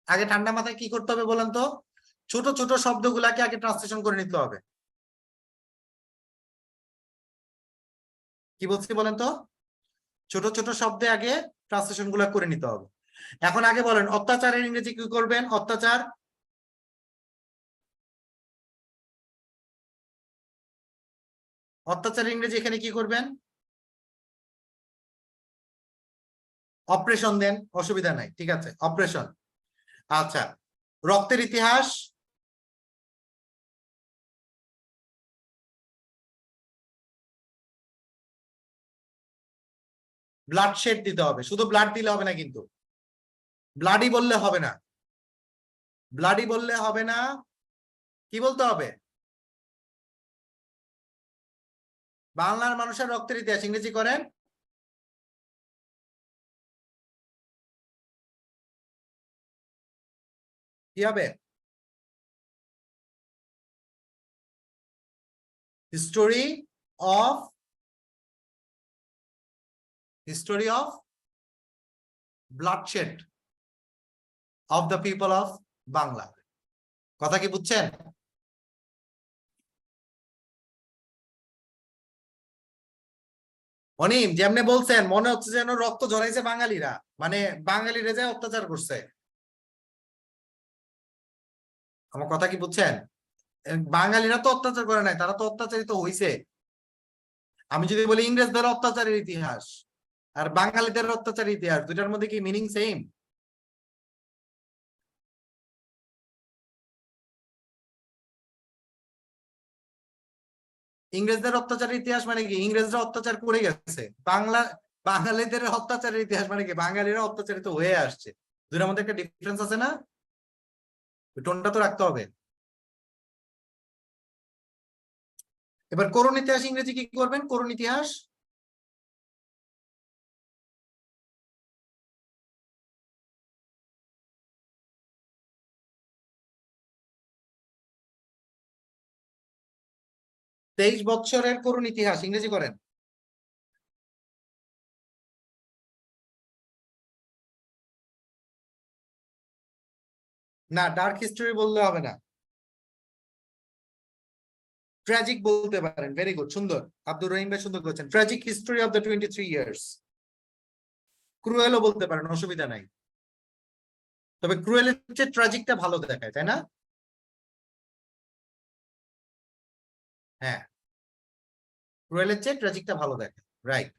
আগে ঠান্ডা মাথায় কি করতে হবে বলেন তো? ছোট ছোট শব্দগুলাকে আগে ট্রান্সলেশন করে নিতে হবে। কি বলছি বলেন তো? ছোট ছোট শব্দে আগে ট্রান্সলেশন গুলা করে নিতে হবে। এখন আগে বলেন অত্যাচারের ইংরেজি কি করবেন? অত্যাচার, অত্যাচারের ইংরেজি এখানে কি করবেন? অপারেশন দেন, অসুবিধা নাই, ঠিক আছে অপারেশন। আচ্ছা, রক্তের ইতিহাস, ব্লাড শেড দিতে হবে, শুধু ব্লাড দিলে হবে না কিন্তু, ব্লাডি বললে হবে না, ব্লাডি বললে হবে না, কি বলতে হবে? বাংলার মানুষের রক্তের ইতিহাস ইংরেজি করেন। কি হবে? History of, history of bloodshed of the people of Bangla. কথা কি বুঝছেন? অনিম যেমনে বলছেন মনে হচ্ছে যেন রক্ত ঝরাইছে বাঙালিরা, মানে বাঙালিরা যে অত্যাচার করছে। আমার কথা কি বুঝছেন? বাঙালিরা তো অত্যাচার করে নাই, তারা তো অত্যাচারিত হইছে। আমি যদি বলি ইংরেজদের অত্যাচারের ইতিহাস আর বাঙালিদের অত্যাচারের ইতিহাস, দুটার মধ্যে কি মিনিং সেম? ইংরেজদের অত্যাচারের ইতিহাস মানে কি? ইংরেজরা অত্যাচার করে গেছে। বাঙালিদের অত্যাচারের ইতিহাস মানে কি? বাঙালিরা অত্যাচারিত হয়ে আসছে। দুটার মধ্যে একটা ডিফারেন্স আছে না? টোনটা তো রাখতে হবে। এবার করুণ ইতিহাস ইংরেজি কি করবেন? করুণ ইতিহাস, তেইশ বৎসরের করুণ ইতিহাস ইংরেজি করেন। না ডার্ক হিস্টরি বললে হবে না, ট্র্যাজিক বলতে পারেন। ভেরি গুড, সুন্দর, আব্দুর রহিম ভাই সুন্দর করেছেন। Tragic history of the 23 years. ক্রুয়েলও বলতে পারেন, অসুবিধা নাই, তবে ক্রুয়েলের চেয়ে ট্র্যাজিকটা ভালো দেখায়, তাই না? হ্যাঁ, ক্রুয়েলের চেয়ে ট্র্যাজিকটা ভালো দেখায়, রাইট।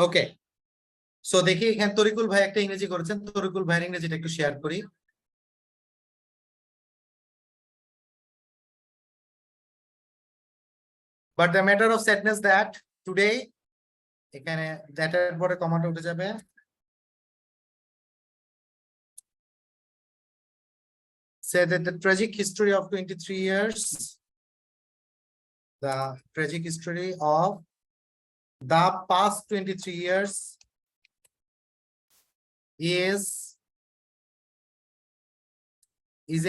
ওকে, সো দেখি এখানে তরিকুল ভাই একটা ইংরেজি করেছেন, তরিকুল ভাইয়ের ইংরেজিটা একটু শেয়ার করি। But the matter of sadness that today, এখানে that এর পরে কমাটা উঠে যাবে। Say that the tragic history of 23 years, the tragic history of the past 23 years is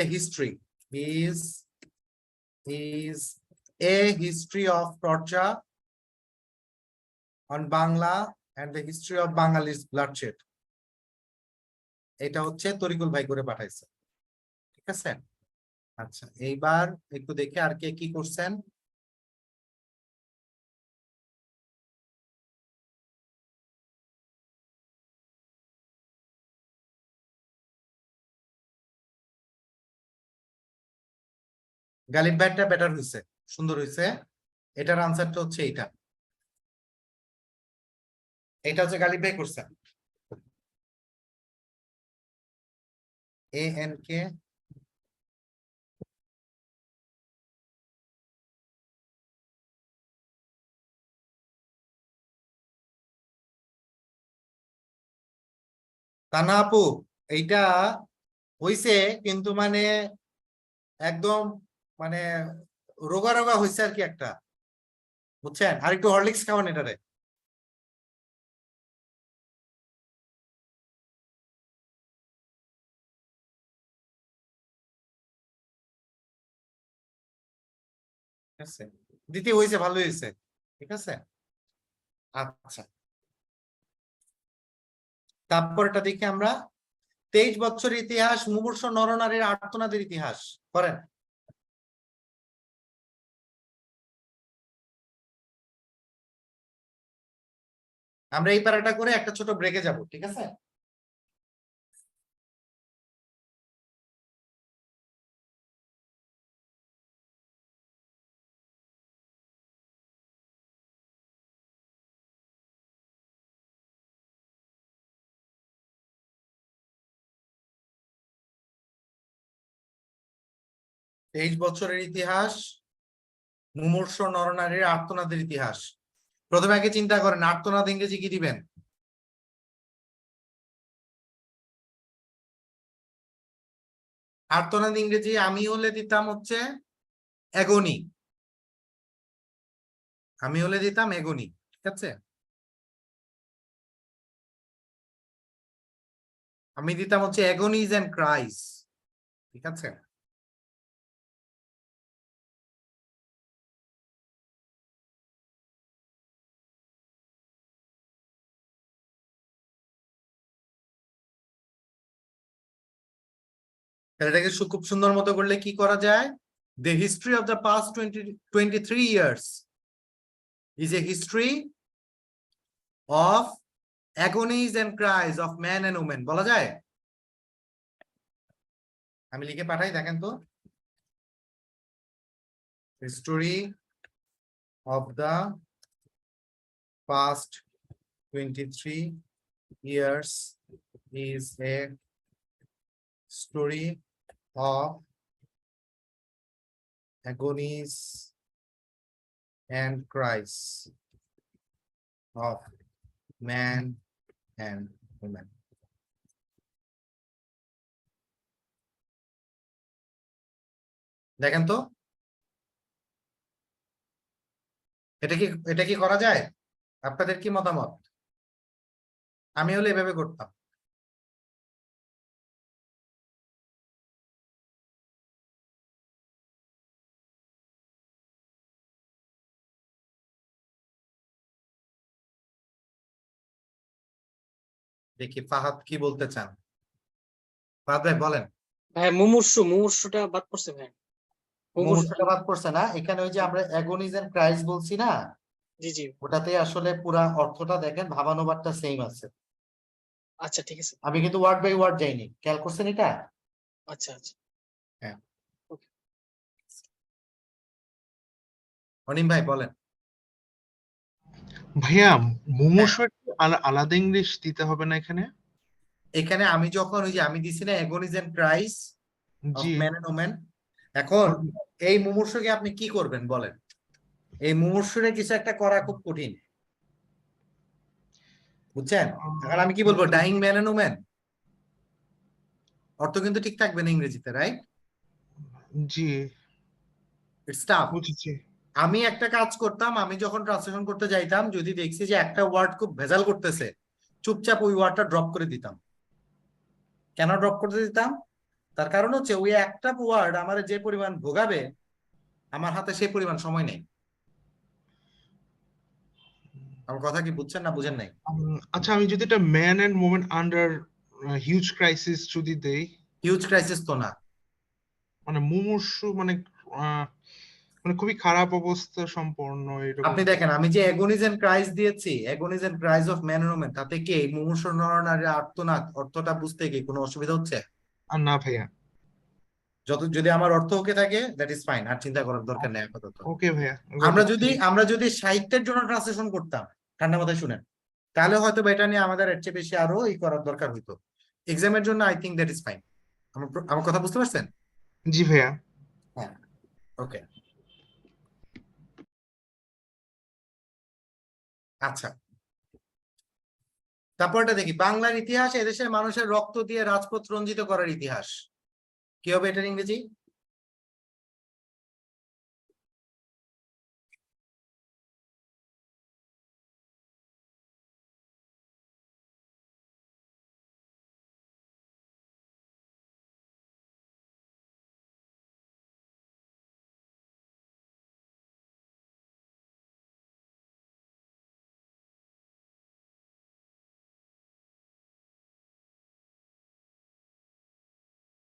a history, is a history of torture on Bangla and the history of Bangali's bloodshed. এটা হচ্ছে তরিকুল ভাই করে পাঠাইছে, ঠিক আছে? আচ্ছা, এইবার একটু দেখে আর কে কি করছেন। গালিব ভাইটা বেটার হয়েছে, সুন্দর হয়েছে। এটার আনসারটা হচ্ছে এইটা, এটা হচ্ছে গালিব ভাই করছে। ANK তানা আপু, এইটা হইছে কিন্তু মানে একদম মানে রোগা রোগা হয়েছে আর কি একটা, বুঝছেন? আর একটু হরলিক্স খাওয়ান এটারে। ঠিক আছে, দিতে হয়েছে, ভালো হয়েছে, ঠিক আছে। আচ্ছা, তারপরটা দেখি আমরা 23 বছর ইতিহাস, মুমূর্ষ নরনারীর আর্তনাদের ইতিহাস করেন। আমরা এই প্যারাটা করে একটা ছোট ব্রেকে যাব, ঠিক আছে? তেইশ বছরের ইতিহাস, মুমূর্ষ নরনারীর আর্তনাদের ইতিহাস। প্রথমে আগে চিন্তা করেন আর্তনাদ ইংরেজি কি দিবেন? আর্তনাদ ইংরেজি আমি হলে দিতাম হচ্ছে এগোনি, আমি হলে দিতাম এগোনি, ঠিক আছে? আমি দিতাম হচ্ছে এগোনিজ এন্ড ক্রাইস, ঠিক আছে? এটাকে খুব সুন্দর মতো করলে কি করা যায়? The history of the past 23 years is a history of agonies and cries of men and women, বলা যায়? আমি লিখে পাঠাই, দেখেন তো। History of the past 23 years is a story of agonies and cries of man and woman. দেখেন তো, এটা কি করা যায়? আপনাদের কি মতামত? আমি হলে এভাবে করতাম। দেখি ফাহাদ কি বলতে চান। ফাহাদ ভাই বলেন। ভাই মুমূর্ষুটা বাদ পড়ছে ভাই। মুমূর্ষুটা বাদ পড়ছে না, এখানে ওই যে আমরা অ্যাগনিজ এন্ড ক্রাইস বলছি না, জি জি, ওটাতে আসলে পুরা অর্থটা দেখেন, ভাবানুবাদটা সেম আছে। আচ্ছা ঠিক আছে, আমি কিন্তু ওয়ার্ড বাই ওয়ার্ড যাইনি, খেয়াল করছেন এটা? আচ্ছা আচ্ছা। হ্যাঁ, অনিম ভাই বলেন। ভাইয়া মুমূর্ষু একটু আলাদা ইংলিশ দিতে হবে না এখানে? এখানে আমি যখন ওই যে আমি দিছি না agonies and cries of G. Man and woman, এখন এই মুমূর্ষুকে আপনি কি করবেন বলেন? এই মুমূর্ষুরে কিছু একটা করা খুব কঠিন, বুঝছেন? এখন আমি কি বলবো, ডাইং ম্যান এন্ড ওম্যান, অর্থ কিন্তু ঠিক থাকবে না ইংরেজিতে, রাইট? G, it's tough. বুঝেছি। আমি একটা কাজ করতাম, আমি যখন ট্রান্সলেশন করতে যাইতাম, যদি দেখছি যে একটা ওয়ার্ড খুব ভেজাল করতেছে, চুপচাপ ওই ওয়ার্ডটা ড্রপ করে দিতাম। কেন ড্রপ করতে দিতাম? তার কারণ হচ্ছে ওই একটা ওয়ার্ড আমার যে পরিমাণ ভোগাবে, আমার হাতে সেই পরিমাণ সময় নেই। আমার কথা কি বুঝছেন না বুঝেন নাই? আচ্ছা, আমি যদি এটা man and moment under huge crisis যদি দেই, হিউজ ক্রাইসিস তো না। মানে মুমূর্ষু মানে মানে খুবই খারাপ অবস্থা সম্পন্ন এরকম। আপনি দেখেন, আমি যে অ্যাগনিজ এন্ড ক্রাইস দিয়েছি, agonies and cries of man and woman, তাতে কি এই মুমূর্ষ নরনারীর আর্তনাদ অর্থটা বুঝতে কি কোনো অসুবিধা হচ্ছে? আর না ভাইয়া। যদি আমার অর্থ ওকে থাকে, দ্যাট ইজ ফাইন, আর চিন্তা করার দরকার নেই আপাতত। ওকে ভাইয়া, আমরা যদি সাহিত্যের জন্য ট্রান্সলেশন করতাম, ঠান্ডা মাথায় শুনেন, তাহলে হয়তো এটা নিয়ে আমাদের এর চেয়ে বেশি আরো করার দরকার হইতো। এক্সামের জন্য I think that is fine. আমার কথা বুঝতে পারছেন? জি ভাইয়া। হ্যাঁ, ওকে। আচ্ছা, তারপরটা দেখি, বাংলার ইতিহাস এদেশের মানুষের রক্ত দিয়ে রাজপথ রঞ্জিত করার ইতিহাস। কি হবে এটার ইংরেজি?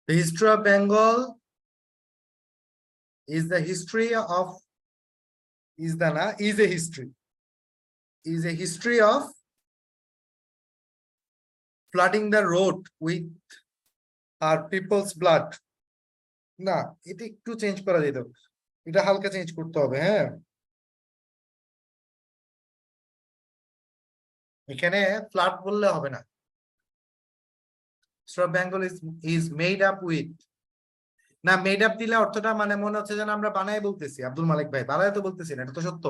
The history of Bengal is the history of is a history of flooding the road with our people's blood. না, এটা একটু চেঞ্জ করা যেত, এটা হালকা চেঞ্জ করতে হবে। হ্যাঁ, এখানে ফ্লাড বললে হবে না। History of Bengal is made up with, না মেড আপ দিলে অর্থটা মানে মনে হচ্ছে যেন আমরা বানায় বলতেছি। আব্দুল মালিক ভাই, বানায় তো বলতেছি না, এটা তো সত্য।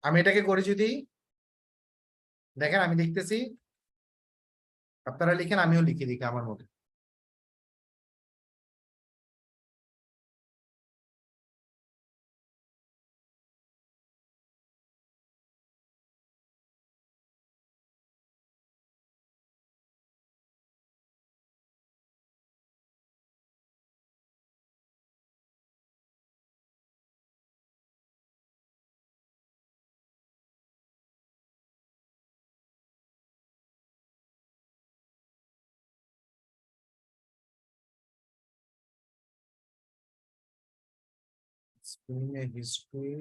আমি এটাকে করি যদি, দেখেন আমি লিখতেছি, আপনারা লিখেন, আমিও লিখে দিই আমার মতো। It's been a history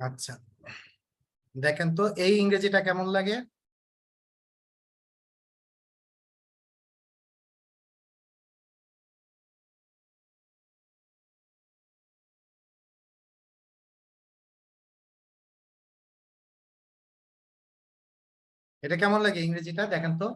আচ্ছা, দেখেন তো এই ইংরেজিটা কেমন লাগে? এটা কেমন লাগে ইংরেজিটা দেখেন তো?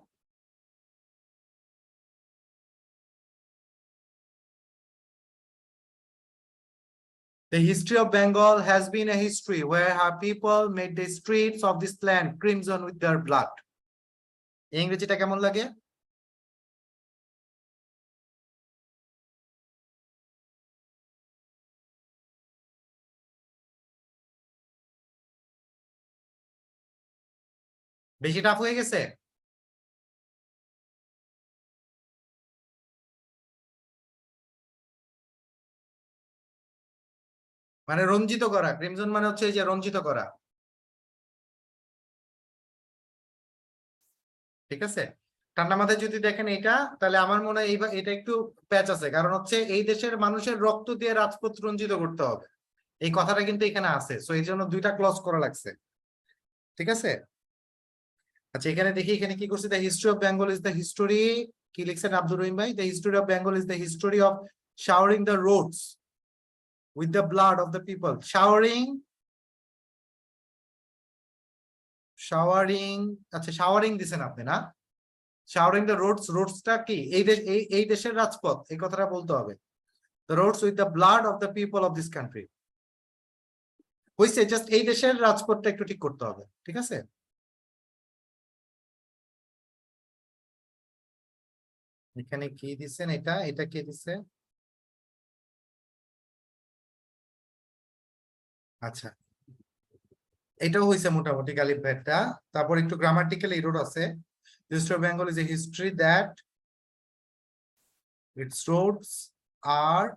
The history of Bengal has been a history where our people made the streets of this land crimson with their blood. এই ইংরেজিটা কেমন লাগে? বেশি টাফ হয়ে গেছে? মানে রঞ্জিত করা, ক্রিমজন মানে হচ্ছে এই যে রঞ্জিত করা, ঠিক আছে? ঠান্ডা মাথায় যদি দেখেন এটা, তাহলে আমার মনে হয় এটা একটু প্যাচ আছে, কারণ হচ্ছে এই দেশের মানুষের রক্ত দিয়ে রাজপথ রঞ্জিত করতে হবে, এই কথাটা কিন্তু এখানে আছে, সো এই জন্য দুইটা ক্লজ করা লাগছে, ঠিক আছে? আচ্ছা এখানে দেখি, এখানে কি করছে, the history of Bengal is the history, কি লিখছেন আব্দুর রহিম ভাই? The history of Bengal is the history of showering the roads with the blood of the people. Showering, আচ্ছা শাওয়ারিং দিছেন আপনি না? শাওয়ারিং দ্য রোডস, রোডসটা কি এই দেশ, এই দেশের রাজপথ, এই কথাটা বলতে হবে। The roads with the blood of the people of this country, হইছে, জাস্ট এই দেশের রাজপথটা একটু ঠিক করতে হবে, ঠিক আছে? এখানে কি দিচ্ছেন, এটা কে দিচ্ছে? আচ্ছা এটাও হয়েছে মোটামুটি গালিব ভাইটা। তারপর একটু গ্রামাটিক্যাল এরর আছে। The history of Bengal is a history that its roads are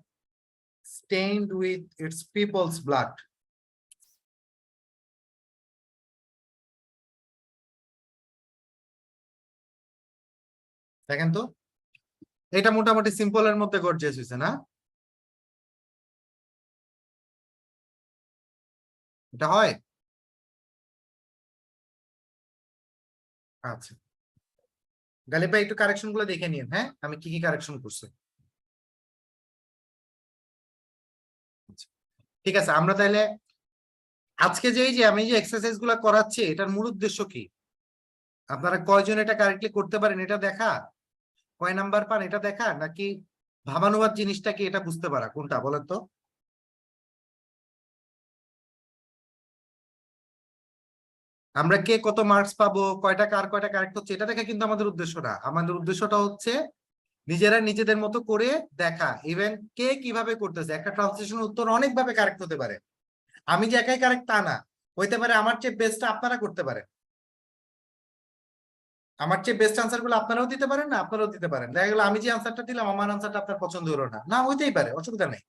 stained with its people's blood. দেখেন তো, এটা মোটামুটি সিম্পলের মধ্যে গর্জিয়াস হয়েছে না? এটা হয়? আচ্ছা গালিব ভাই একটু কারেকশন গুলো দেখে নিন, হ্যাঁ আমি কি কি কারেকশন করছি। আচ্ছা, ঠিক আছে, আমরা তাহলে আজকে যে আমি যে এক্সারসাইজ গুলা করাচ্ছি, এটার মূল উদ্দেশ্য কি? আপনারা কয়জন এটা কারেক্টলি করতে পারেন এটা দেখা, কয় নাম্বার পান এটা দেখা, নাকি ভাবানুবাদ জিনিসটা কি এটা বুঝতে পারা, কোনটা বলেন তো? আমরা কে কত মার্কস পাবো, কয়টা কারেক্ট হচ্ছে, এটা দেখা কিন্তু আমাদের উদ্দেশ্য না। আমাদের উদ্দেশ্যটা হচ্ছে নিজেরা নিজেদের মতো করে দেখা, ইভেন কে কিভাবে করতেছে। একটা ট্রান্সলেশন উত্তর অনেক ভাবে কারেক্ট হতে পারে, আমি যে একাই কারেক্ট তা না, হইতে পারে আমার চেয়ে বেস্টটা আপনারা করতে পারেন, আমার চেয়ে বেস্ট আনসার গুলো আপনারাও দিতে পারেন, না আপনারাও দিতে পারেন। দেখা গেলো আমি যে আনসারটা দিলাম আমার আনসারটা আপনার পছন্দ হলো না, না হইতেই পারে, অসুবিধা নেই।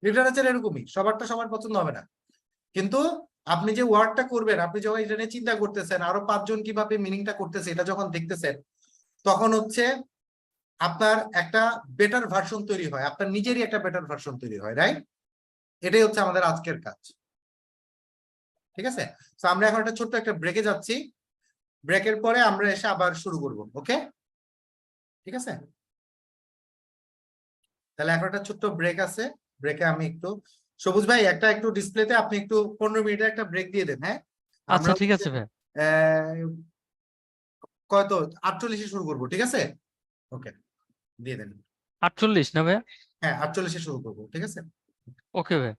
লিটারেচার এরকমই, সবারটা সবার পছন্দ হবে না, কিন্তু আপনি যে ওয়ার্ডটা করবেন, আপনি যখন এটা নিয়ে চিন্তা করতেছেন, আরো 5 জন কিভাবে মিনিংটা করতেছে এটা যখন দেখতেছেন, তখন হচ্ছে আপনার একটা বেটার ভার্সন তৈরি হয়, আপনার নিজেরই একটা বেটার ভার্সন তৈরি হয়, রাইট? এটাই হচ্ছে আমাদের আজকের কাজ, ঠিক আছে? তো আমরা এখন একটা ছোট্ট একটা ব্রেকে যাচ্ছি, ব্রেকের পরে আমরা এসে আবার শুরু করব, ওকে? ঠিক আছে, তাহলে এখন একটা ছোট্ট ব্রেক আছে, ব্রেকে আমি একটু, সবুজ ভাই একটা একটু ডিসপ্লেতে আপনি একটু 15 মিনিটের একটা ব্রেক দিয়ে দেন, হ্যাঁ? আমরা আচ্ছা ঠিক আছে ভাই। কত 48 শুরু করব, ঠিক আছে? ওকে দিয়ে দেন। 48 না ভাই? হ্যাঁ 48 শুরু করবো, ঠিক আছে? ওকে ভাই।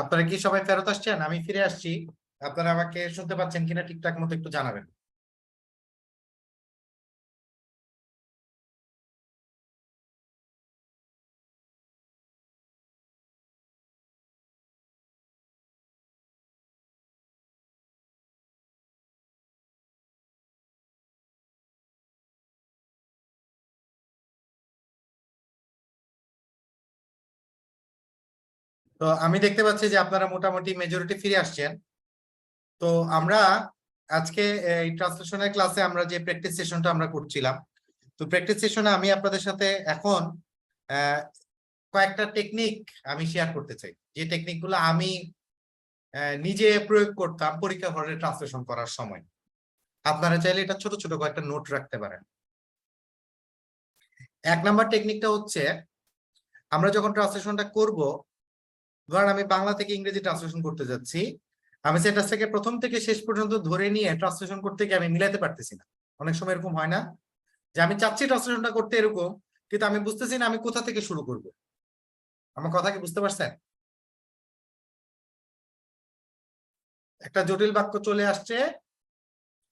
আপনারা কি সবাই ফেরত আসছেন? আমি ফিরে আসছি, আপনারা আমাকে শুনতে পাচ্ছেন কিনা ঠিকঠাক মতো একটু জানাবেন। তো আমি দেখতে পাচ্ছি যে আপনারা মোটামুটি মেজরিটি ফিরে আসছেন। তো আমরা আজকে এই ট্রান্সলেশনের ক্লাসে আমরা যে প্র্যাকটিস সেশনটা আমরা করছিলাম, তো প্র্যাকটিস সেশনে আমি আপনাদের সাথে এখন কয়েকটা টেকনিক আমি শেয়ার করতে চাই, যে টেকনিকগুলো আমি নিজে প্রয়োগ করতাম পরীক্ষা হলে ট্রান্সলেশন করার সময়। আপনারা চাইলে এটা ছোট ছোট কয়েকটা নোট রাখতে পারেন। 1 নাম্বার টেকনিকটা হচ্ছে, আমরা যখন ট্রান্সলেশনটা করব, ধরেন আমি বাংলা থেকে ইংরেজি ট্রান্সলেশন করতে যাচ্ছি, আমি সেন্টেন্সটাকে প্রথম থেকে শেষ পর্যন্ত ধরে নিয়ে ট্রান্সলেশন করতে গিয়ে আমি মিলাতে পারতেছি না। অনেক সময় এরকম হয় না যে আমি চাচ্ছি ট্রান্সলেশনটা করতে এরকম, কিন্তু আমি বুঝতেছি না আমি কোথা থেকে শুরু করব। আমার কথা কি বুঝতে পারছেন? একটা জটিল বাক্য চলে আসছে,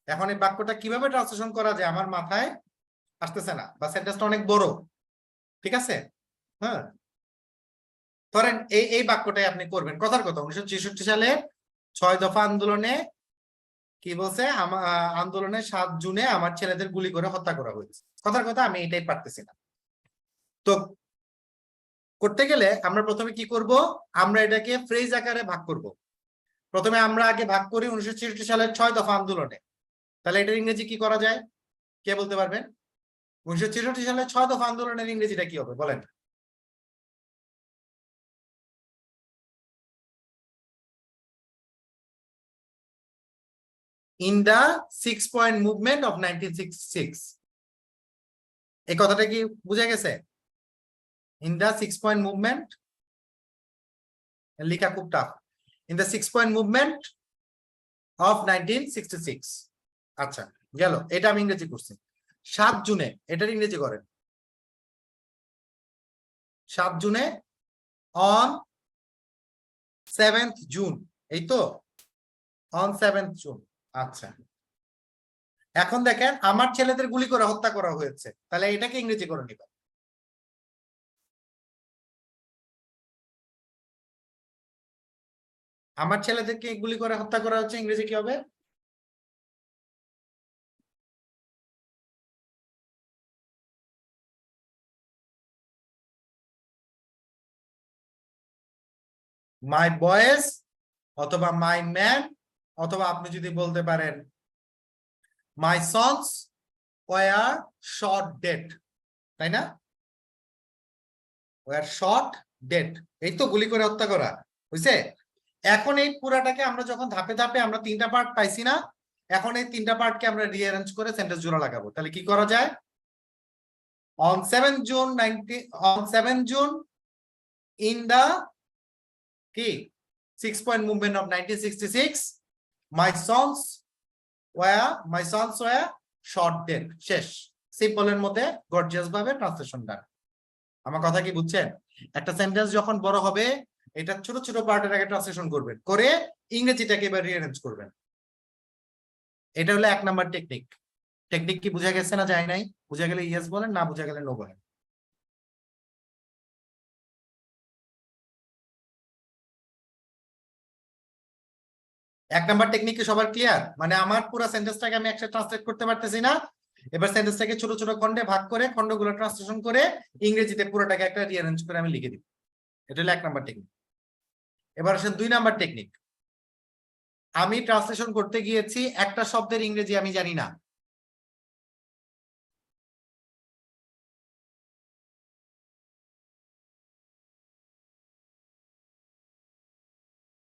এখন এই বাক্যটা কিভাবে ট্রান্সলেশন করা যায় আমার মাথায় আসতেছে না, বা সেন্টেন্সটা অনেক বড়, ঠিক আছে? হ্যাঁ, ধরেন এই বাক্যটাই আপনি করবেন। কথার কথা 1966 সালে 6 দফা আন্দোলনে কি বলছে, আন্দোলনের 7 জুনে আমার ছেলেদের গুলি করে হত্যা করা হয়েছে। কথার কথা আমি এটাই পারতেছি না। তো করতে গেলে আমরা প্রথমে কি করব, আমরা এটাকে ফ্রেজ আকারে ভাগ করব। প্রথমে আমরা আগে ভাগ করি 1966 সালের 6 দফা আন্দোলনে। তাহলে এটার ইংরেজি কি করা যায়, কে বলতে পারবেন? 1966 সালের 6 দফা আন্দোলনের ইংরেজিটা কি হবে বলেন? In the 6 point movement of 1966। এই কথাটা কি বুঝা গেছে? ইন দা 6 পয়েন্ট মুভমেন্ট, লেখা খুব tough. In the 6 point movement of 1966। আচ্ছা গেল, এটা আমি ইংরেজি করছি। 7 জুনে, এটার ইংরেজি করেন। 7 জুনে, অন 7th জুন, এই তো, অন 7th জুন। আচ্ছা, এখন দেখেন আমার ছেলেদের গুলি করে হত্যা করা হয়েছে, তাহলে এটাকে ইংরেজি করে নিবা। আমার ছেলেদেরকে গুলি করে হত্যা করা হচ্ছে, ইংরেজি কি হবে? মাই বয়েজ, অথবা মাই ম্যান, অথবা আপনি যদি বলতে পারেন মাই সন্স ওয়ার শট ডেড, তাই না? ওয়ার শট ডেড, এই তো গুলি করে হত্যা করা হয়েছে। এখন এই পুরাটাকে আমরা যখন ধাপে ধাপে আমরা 3টা পার্ট পাইছি না, এখন এই 3টা পার্টকে আমরা রিঅ্যারেঞ্জ করে সেন্টেন্স জোড়া লাগাবো। তাহলে কি করা যায়? অন 7 জুন 7 ইন দা কি 6 point movement of 1966 my sons were shot dead. শেষ, সিম্পলের মধ্যে গর্জিয়াস ভাবে ট্রান্সলেশন ডান। আমার কথা কি বুঝছেন? একটা সেন্টেন্স যখন বড় হবে, এটা ছোট ছোট পার্টের আগে ট্রান্সলেশন করবেন, করে ইংরেজিটাকে এবার রিঅ্যারেঞ্জ করবেন। এটা হলো 1 নাম্বার টেকনিক। টেকনিক কি বুঝা গেছে না যায় নাই? বুঝা গেলে ইয়েস বলেন, না বুঝা গেলে নো বলেন। এক নাম্বার টেকনিক কি সবার ক্লিয়ার? মানে আমার পুরো সেন্টেন্সটাকে আমি একসাথে ট্রান্সলেট করতে পারতেছি না, এবার সেন্টেন্সটাকে ছোট ছোট খণ্ডে ভাগ করে খণ্ডগুলো ট্রান্সলেশন করে ইংরেজিতে পুরোটাকে একটা রিঅ্যারেঞ্জ করে আমি লিখে দিব। এটা হলো 1 নাম্বার টেকনিক। এবার আসেন 2 নাম্বার টেকনিক। আমি ট্রান্সলেশন করতে গিয়েছি, একটা শব্দের ইংরেজি আমি জানি না।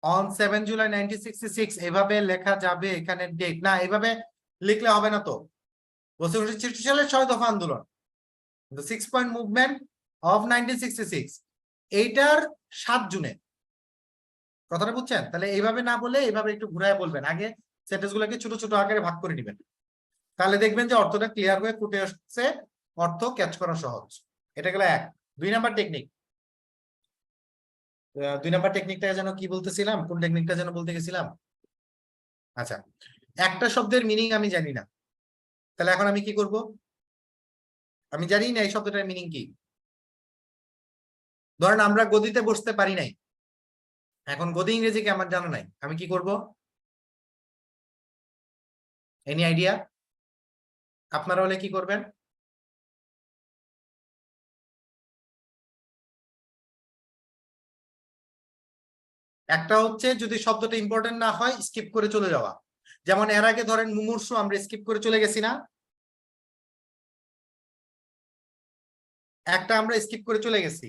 অন 7 জুলাই 1966 এভাবে লেখা যাবে, এখানে ডেট না, এভাবে লিখলে হবে না। তো 1966 সালের 6 দফা আন্দোলন, 6 পয়েন্ট মুভমেন্ট অফ 1966, এইটার 7 জুনে। কথাটা বুঝছেন? তাহলে এইভাবে না বলে এইভাবে একটু ঘুরায় বলবেন, আগে সেন্টেন্স গুলোকে ছোট ছোট আকারে ভাগ করে নেবেন, তাহলে দেখবেন যে অর্থটা ক্লিয়ার হয়ে ফুটে আসছে, অর্থ ক্যাচ করা সহজ। এটা গেল 1। 2 নাম্বার টেকনিক, 2 নাম্বার টেকনিকটা যেন কি বলতেছিলাম, কোন টেকনিকটা যেন বলতে গেছিলাম? আচ্ছা, একটা শব্দের মিনিং আমি জানি না, তাহলে এখন আমি কি করব? আমি জানি না এই শব্দটার মিনিং কি। ধরেন আমরা গদিতে বসতে পারি নাই, এখন গদি ইংরেজি কি আমার জানা নাই, আমি কি করব? Any idea? আপনারা হলে কি করবেন? একটা হচ্ছে যদি শব্দটা ইম্পর্টেন্ট না হয় স্কিপ করে চলে যাওয়া, যেমন এর আগে ধরেন মুমূর্ষু আমরা স্কিপ করে চলে গেছি না, একটা আমরা স্কিপ করে চলে গেছি,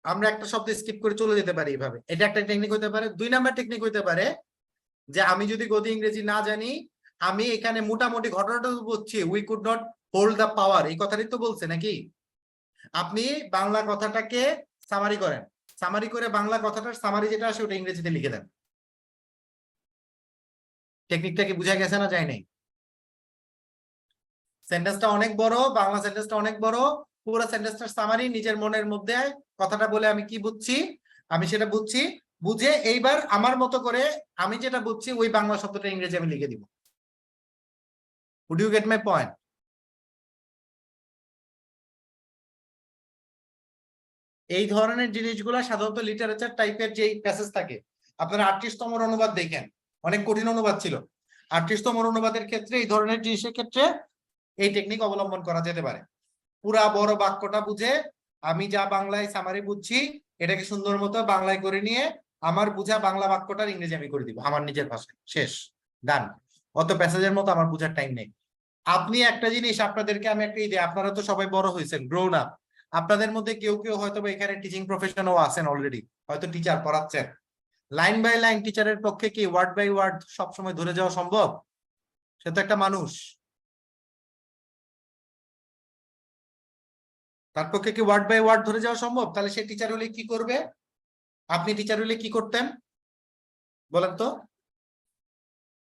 আমরা একটা শব্দ স্কিপ করে চলে যেতে পারি এইভাবে, এটা একটা টেকনিক হতে পারে। 2 নাম্বার টেকনিক হতে পারে যে আমি যদি গদি ইংরেজি না জানি, আমি এখানে মোটামুটি ঘটনাটা বুঝছি, we could not hold the power, এই কথাটাই তো বলছে নাকি? আপনি বাংলা কথাটাকে সামারি করেন, সামারি করে বাংলা কথাটার সামারি যেটা আসে ওটা ইংরেজিতে লিখে দেন। টেকনিকটা কি বুঝা গেছে না যায় নাই? সেন্টেন্সটা অনেক বড়, বাংলা সেন্টেন্সটা অনেক বড়, পুরো সেন্টেন্সটার সামারি নিজের মনের মধ্যে কথাটা বলে আমি কি বুঝছি, আমি সেটা বুঝছি, বুঝে এইবার আমার মতো করে আমি যেটা বুঝছি ওই বাংলা শব্দটা ইংরেজি আমি লিখে দিব। Would you get my point? এই ধরনের জিনিসগুলো সাধারণত লিটারেচার টাইপের যে প্যাসেজ থাকে, আপনারা 38তম অনুবাদ দেখেন, অনেক কঠিন অনুবাদ ছিল, 38তম অনুবাদের ক্ষেত্রে এই ধরনের জিনিসের ক্ষেত্রে এই টেকনিক অবলম্বন করা যেতে পারে। পুরা বড় বাক্যটা বুঝে আমি যা বাংলায় সামারি বুঝছি এটাকে সুন্দর মতো বাংলায় করে নিয়ে আমার বুঝা বাংলা বাক্যটার ইংরেজি আমি করে দিব আমার নিজের ভাষায়, শেষ, ডান। অত প্যাসেজের মতো আমার বুঝার টাইম নেই। আপনি একটা জিনিস আপনাদেরকে আমি একটা দিই, আপনারা তো সবাই বড় হয়েছেন, গ্রোন আপ, আপনাদের মধ্যে কেউ কেউ হয়তো এখানে টিচিং প্রফেশনও আছেন অলরেডি, হয়তো টিচার পড়াচ্ছেন। লাইন বাই লাইন টিচারের পক্ষে কি ওয়ার্ড বাই ওয়ার্ড সবসময় ধরে যাওয়া সম্ভব? সে তো একটা মানুষ, তার পক্ষে কি ওয়ার্ড বাই ওয়ার্ড ধরে যাওয়া সম্ভব? তাহলে সে টিচার হলে কি করবে? আপনি টিচার হলে কি করতেন বলেন তো?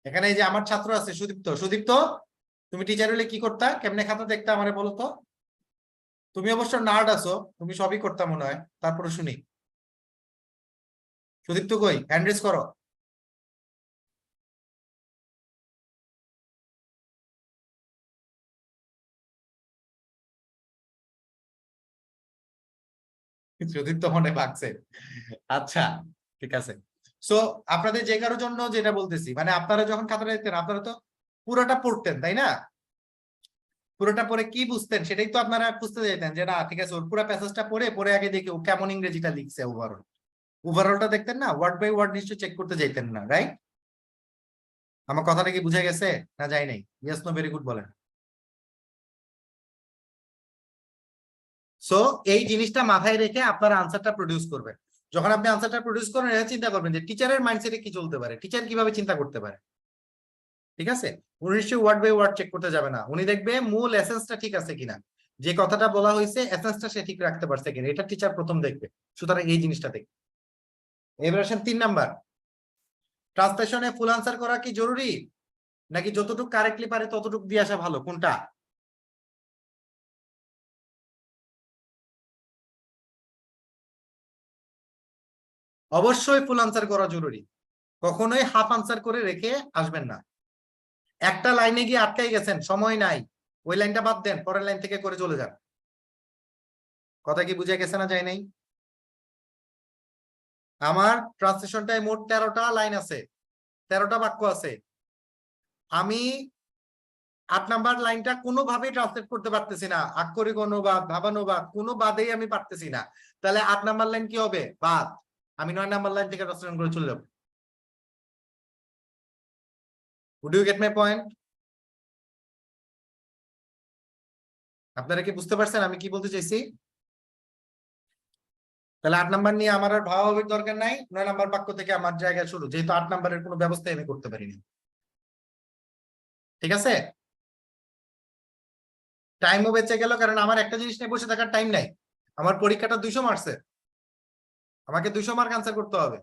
এখানে এই যে আমার ছাত্র আছে সুদীপ্ত, সুদীপ্ত তুমি টিচার হলে কি করতা, কেমনে খাতা দেখতে আমারে বলো তো? তুমি অবশ্য নার্ড আছো, তুমি সবই করতা মনে হয়, তারপরে শুনি। সুদীপ্ত কই, হ্যান্ড রেজ করো। সুদীপ্ত মনে ভাগছে, আচ্ছা ঠিক আছে। সো আপনাদের যে কারোর জন্য যেটা বলতেছি, মানে আপনারা যখন খাতাটা দেখতেন আপনারা তো পুরোটা পড়তেন তাই না? পুরোটা পড়ে কি বুঝতেন সেটাই তো আপনারা বুঝতে যেতেন যে না ঠিক আছে ওর পুরো প্যাসেজটা পড়ে পরে আগে দেখি ও কেমন ইংরেজিটা লিখছে, ওভারঅলটা দেখতেন না, ওয়ার্ড বাই ওয়ার্ড নিশ্চয়ই চেক করতে যাইতেন না, রাইট? আমার কথাটা কি বুঝা গেছে না যায় নাই? ইয়েস নো ভেরি গুড বলেন। সো এই জিনিসটা মাথায় রেখে আপনারা আনসারটা প্রডিউস করবেন। যখন আপনি আনসারটা প্রডিউস করেন এটা চিন্তা করবেন যে টিচারের মাইন্ডসেটে কি চলতে পারে, টিচার কিভাবে চিন্তা করতে পারে, ঠিক আছে? উনি নিশ্চয়ই ওয়ার্ড বাই ওয়ার্ড চেক করতে যাবে না, উনি দেখবে মূল এসেন্সটা ঠিক আছে কিনা, যে কথাটা বলা হয়েছে এসেন্সটা সে ঠিক রাখতে পারছে কিনা, এটা টিচার প্রথম দেখবে। সুতরাং এই জিনিসটা দেখবে। এবার আসেন 3 নাম্বার, ট্রান্সলেশনে ফুল আনসার করা কি জরুরি নাকি যতটুকু কারেক্টলি পারে ততটুকু দিয়ে আসা ভালো, কোনটা? অবশ্যই ফুল আনসার করা জরুরি, কখনোই হাফ আনসার করে রেখে আসবেন না। একটা লাইনে গিয়ে আটকাই গেছেন, সময় নাই, ওই লাইনটা বাদ দেন, পরের লাইন থেকে করে চলে যান। কথা কি বুঝে গেছে না যায় নাই? আমার ট্রান্সলেশনটায় মোট 13টা লাইন আছে, 13টা বাক্য আছে, আমি 8 নাম্বার লাইনটা কোনোভাবেই ট্রান্সলেট করতে পারতেছি না, আক্ষরিক অনুবাদ ভাবানুবাদ কোনো বাদেই আমি পারতেছি না, তাহলে 8 নাম্বার লাইন কি হবে? বাদ। আমি 9 নাম্বার লাইন থেকে ট্রান্সলেশন করে চলে যাব। Would you get my point? আপনারা কি বুঝতে পারছেন আমি কি বলতে চাইছি? তাহলে 8 নাম্বার নিয়ে আমার আর ভাবাভাবির দরকার নাই, 9 নাম্বার বাক্য থেকে আমার জায়গা শুরু, যেহেতু 8 নাম্বারের কোনো ব্যবস্থা আমি করতে পারিনি, ঠিক আছে? টাইমও বেঁচে গেল, কারণ আমার একটা জিনিস নিয়ে বসে থাকার টাইম নাই, আমার পরীক্ষাটা 200 মার্কসে, আমাকে 200 মার্ক আনসার করতে হবে,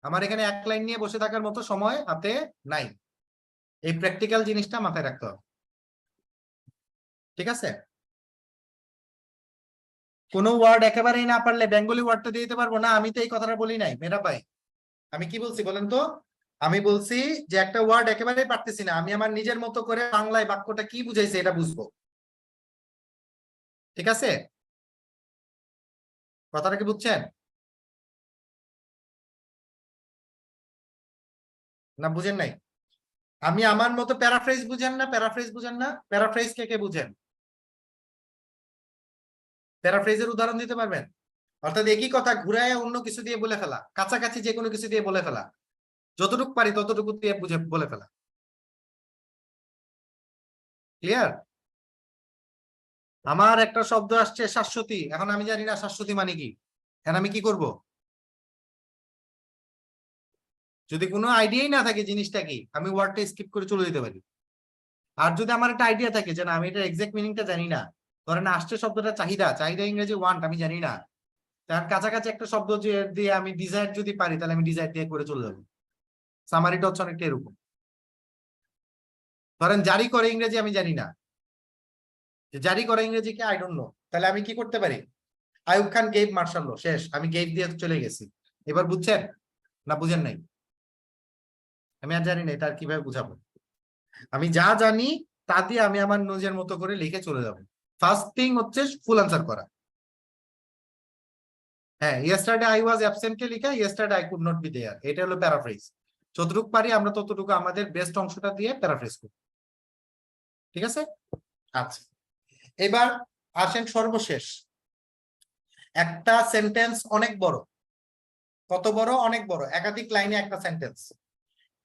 আমার এখানে এক লাইন নিয়ে বসে থাকার মতো সময় হাতে নাই, এই প্র্যাকটিক্যাল জিনিসটা মাথায় রাখতে হবে, ঠিক আছে? কোনো ওয়ার্ড একেবারেই না পারলে বেঙ্গলি ওয়ার্ডটা দিয়ে দিতে পারবো না? আমি তো এই কথাটা বলি নাই মেরা ভাই। আমি কি বলছি বলেন তো? আমি বলছি যে একটা ওয়ার্ড একেবারেই পারতেছি না, আমি আমার নিজের মতো করে বাংলায় বাক্যটা কি বুঝাইছে এটা বুঝবো। ঠিক আছে, কথাটা কি বুঝছেন না বুঝেন নাই? আমি আমার মতো প্যারাফ্রেজ বুঝেন না? প্যারাফ্রেজ বুঝেন না? প্যারাফ্রেজ কে কে বুঝেন? প্যারাফ্রেজের উদাহরণ দিতে পারবেন? অর্থাৎ একই কথা ঘুরায় অন্য কিছু দিয়ে বলে ফেলা, কাছাকাছি যে কোনো কিছু দিয়ে বলে ফেলা, যতটুকু পারি ততটুকু দিয়ে বুঝে বলে ফেলা। ক্লিয়ার? আমার একটা শব্দ আসছে শাশ্বতী, এখন আমি জানি না শাশ্বতী মানে কি, এখন আমি কি করব? যদি কোনো আইডিয়াই না থাকে জিনিসটা কি, আমি ওয়ার্ডটা স্কিপ করে চলে যেতে পারি। আর যদি আমার একটা আইডিয়া থাকে যে না আমি এটা এক্সাক্ট মিনিংটা জানি না, ধরেন আসছে শব্দটা চাহিদা, চাহিদা ইংরেজি ওয়ান্ট আমি জানি না, তার কাছাকাছি একটা শব্দ দিয়ে আমি ডিজায়ার যদি পারি তাহলে আমি ডিজায়ার দিয়ে করে চলে যাবো। সামারিটা হচ্ছে অনেকটা এরকম। ধরেন জারি করে ইংরেজি আমি জানি না, যে জারি করে ইংরেজি কি আই ডোন্ট নো, তাহলে আমি কি করতে পারি? আইয়ুব খান গেভ মার্শাল ল, শেষ, আমি গেভ দিয়ে চলে গেছি। এবার বুঝছেন না বুঝেন নাই? আমি আর জানি না এটা আর কিভাবে বুঝাবো। আমি যা জানি তা দিয়ে আমি আমার নিজের মতো করে লিখে চলে যাব। ফার্স্ট থিং হচ্ছে ফুল আনসার করা। হ্যাঁ, ইয়েস্টারডে আই ওয়াজ অ্যাবসেন্ট কে লিখা yesterday I could not be there, এটা হলো প্যারাফ্রেজ। যতটুকু পারি আমরা ততটুকু আমাদের বেস্ট অংশটা দিয়ে প্যারাফ্রেজ করি। ঠিক আছে? আচ্ছা, এবার আসেন সর্বশেষ। একটা সেন্টেন্স অনেক বড়, কত বড়? অনেক বড়, একাধিক লাইনে একটা সেন্টেন্স।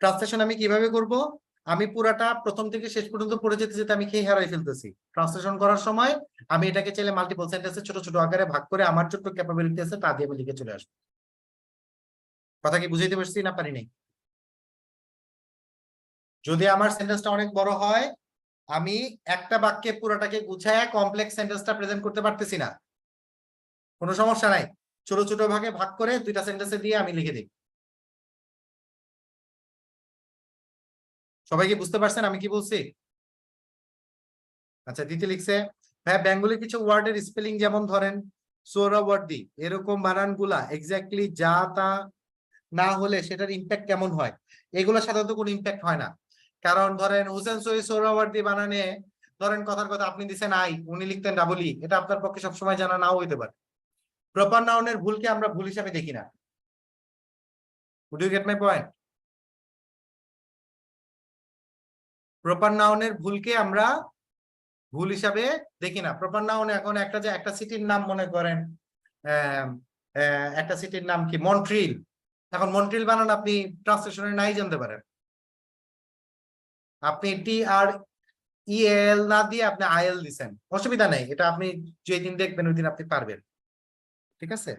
ট্রান্সলেশন আমি কিভাবে করব? আমি পুরাটা প্রথম থেকে শেষ পর্যন্ত পড়ে যেতে যেতে আমি খেয়ে হারাই ফেলতেছি। ট্রান্সলেশন করার সময় আমি এটাকে চাইলে মাল্টিপল সেন্টেন্সে ছোট ছোট আকারে ভাগ করে আমার ছোট্ট ক্যাপাবিলিটি আছে তা দিয়ে আমি লিখে চলে আসবো। কথা কি বুঝাইতে পারছি না পারি নাই? যদি আমার সেন্টেন্সটা অনেক বড় হয়, আমি একটা বাক্যে পুরোটাকে গুছায় কমপ্লেক্স সেন্টেন্সটা প্রেজেন্ট করতে পারতেছি না, কোনো সমস্যা নাই, ছোট ছোট ভাগে ভাগ করে দুইটা সেন্টেন্সে দিয়ে আমি লিখে দিই। সবাই কি বুঝতে পারছেন আমি কি বলছি? আচ্ছা, দিতে লিখছে হ্যাঁ বেঙ্গলি কিছু ওয়ার্ডের স্পেলিং যেমন ধরেন সোহরাওয়ার্দী, এরকম বানানগুলা এক্স্যাক্টলি যা তা না হলে সেটার ইম্প্যাক্ট কেমন হয়? এগুলো সাধারণত কোনো ইম্প্যাক্ট হয় না। কারণ ধরেন হোসেন সৈয়দ সোহরাওয়ার্দী বানানে ধরেন কথার কথা আপনি দিচ্ছেন আই, উনি লিখতেন ডাবল ই, এটা আপনার পক্ষে সবসময় জানা নাও হইতে পারে। প্রপার নাউনের ভুলকে আমরা ভুল হিসাবে দেখি না। Would you get my point? Proper নাউনের ভুলকে আমরা ভুল হিসাবে দেখি না। প্রপার নাউন এখন একটা যে একটা সিটির নাম মনে করেন একটা সিটির নাম কি মন্ট্রিল, এখন মন্ট্রিল বানান আপনি ট্রান্সলেশনে নাই জানতে পারেন, আপনি TREL না দিয়ে আপনি IL দিছেন, অসুবিধা নেই, এটা আপনি যেদিন দেখবেন ওই দিন আপনি পারবেন। ঠিক আছে,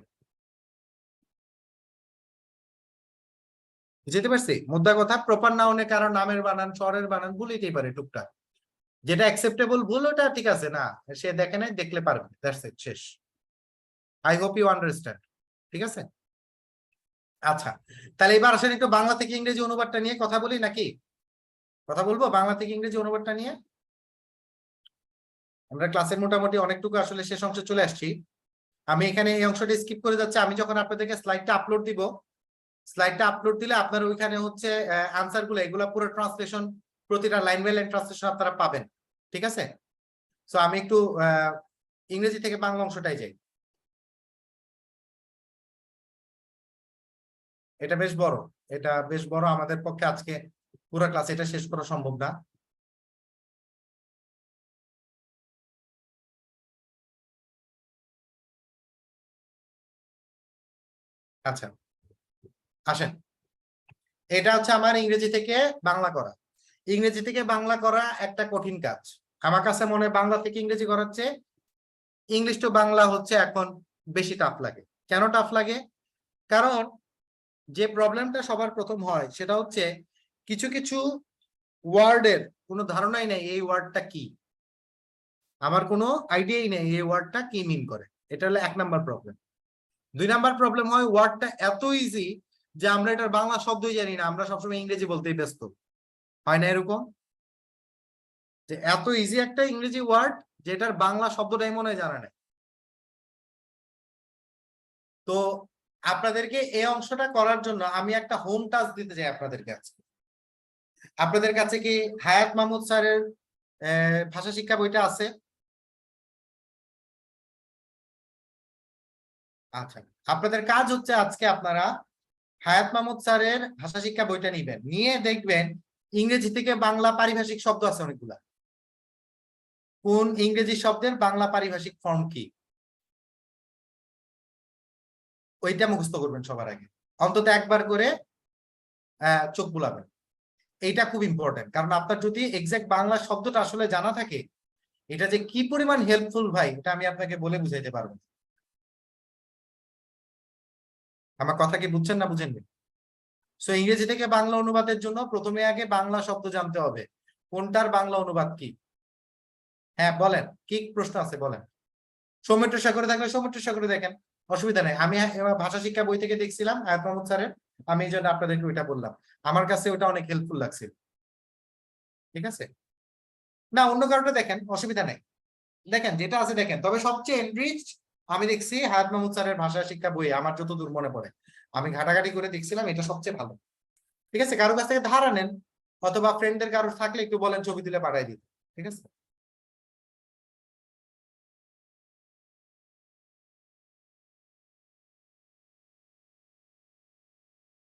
বুঝতে পারছি মুদ্রা কথা? প্রপার নাউনের কারণ নামের বানান শহরের বানান ভুলিতেই পারে টুকটাক, যেটা অ্যাকসেপ্টেবল ভুল ওটা ঠিক আছে না, সে দেখে নাই, দেখলে পারবে, দ্যাটস ইট, শেষ। I hope you understand. ঠিক আছে, আচ্ছা তাহলে এবার আসেন একটু বাংলা থেকে ইংরেজি অনুবাদটা নিয়ে কথা বলি, নাকি কথা বলবো বাংলা থেকে ইংরেজি অনুবাদটা নিয়ে? আমরা ক্লাসের মোটামুটি অনেকটুকু আসলে শেষ অংশে চলে আসছি। আমি এখানে এই অংশটা স্কিপ করে যাচ্ছি, আমি যখন আপনাদেরকে স্লাইডটা আপলোড দিব, স্লাইডটা আপলোড দিলে আপনার ওইখানে হচ্ছে আনসার গুলো এগুলো পুরো ট্রান্সলেশন, প্রতিটা লাইন বাই লাইন ট্রান্সলেশন আপনারা পাবেন। ঠিক আছে, সো আমি একটু ইংরেজি থেকে বাংলা অংশটাই যাই। এটা বেশ বড়, এটা বেশ বড়, আমাদের পক্ষে আজকে পুরো ক্লাস এটা শেষ করা সম্ভব না। আচ্ছা আসেন, এটা হচ্ছে আমার ইংরেজি থেকে বাংলা করা। ইংরেজি থেকে বাংলা করা একটা কঠিন কাজ আমার কাছে মনে হয়, বাংলা থেকে ইংরেজি করার চেয়ে ইংলিশ টু বাংলা হচ্ছে এখন বেশি টাফ লাগে। কেন টাফ লাগে? কারণ যে প্রবলেমটা সবার প্রথম হয় সেটা হচ্ছে কিছু কিছু ওয়ার্ডের কোনো ধারণাই নেই এই ওয়ার্ডটা কি, আমার কোনো আইডিয়াই নেই এই ওয়ার্ডটা কি মিন করে, এটা হলো 1 নাম্বার প্রবলেম। 2 নাম্বার প্রবলেম হয় ওয়ার্ডটা এত ইজি যে আমরা এটার বাংলা শব্দই জানি না, আমরা সবসময় ইংরেজি বলতেই ব্যস্ত। হয় না এরকম যে এত ইজি একটা ইংরেজি ওয়ার্ড যেটার বাংলা শব্দটাই মনে হয় জানা নেই? তো আপনাদেরকে এই অংশটা করার জন্য আমি একটা হোম টাস্ক দিতে চাই আপনাদের কাছে। আপনাদের কাছে কি হায়াত মাহমুদ স্যারের ভাষা শিক্ষা বইটা আছে? আচ্ছা, আপনাদের কাজ হচ্ছে আজকে আপনারা হায়াত মাহমুদ স্যারের ভাষা শিক্ষা বইটা নিবেন, নিয়ে দেখবেন ইংরেজি থেকে বাংলা পারিভাষিক শব্দ আছে অনেকগুলা, কোন ইংরেজি শব্দের বাংলা পারিভাষিক ফর্ম কি, ওইটা মুখস্থ করবেন সবার আগে, অন্তত একবার করে চোখ বুলাবেন। এইটা খুব ইম্পর্টেন্ট, কারণ আপনার যদি এক্সাক্ট বাংলা শব্দটা আসলে জানা থাকে, এটা যে কি পরিমাণ হেল্পফুল ভাই, এটা আমি আপনাকে বলে বুঝাইতে পারবো। আমার কথা কি বুঝছেন না বুঝেননি? সো ইংরেজি থেকে বাংলা অনুবাদের জন্য প্রথমে আগে বাংলা শব্দ জানতে হবে, কোনটার বাংলা অনুবাদ কি। হ্যাঁ বলেন, কি প্রশ্ন আছে বলেন। সৌমিত্র সাগরে থাকলে সৌমিত্র সাগরে দেখেন, অসুবিধা নেই। আমি ভাষা শিক্ষা বই থেকে দেখছিলাম হায়াত মাহমুদ স্যারের, আমি এই জন্য আপনাদেরকে ওইটা বললাম, আমার কাছে ওটা অনেক হেল্পফুল লাগছিল। ঠিক আছে, না অন্য কারোটা দেখেন, অসুবিধা নেই, দেখেন যেটা আছে দেখেন। তবে সবচেয়ে এনরিচড আমি দেখছি হায়াত মাহমুদ স্যারের ভাষা শিক্ষা বই, আমার যতদূর মনে পড়ে, আমি ঘাটাঘাটি করে দেখছিলাম, এটা সবচেয়ে ভালো। ঠিক আছে, কারো কাছ থেকে ধার আনেন, অথবা ফ্রেন্ডদের কারো থাকলে একটু বলেন ছবি তুলে পাঠাই দিতে। ঠিক আছে,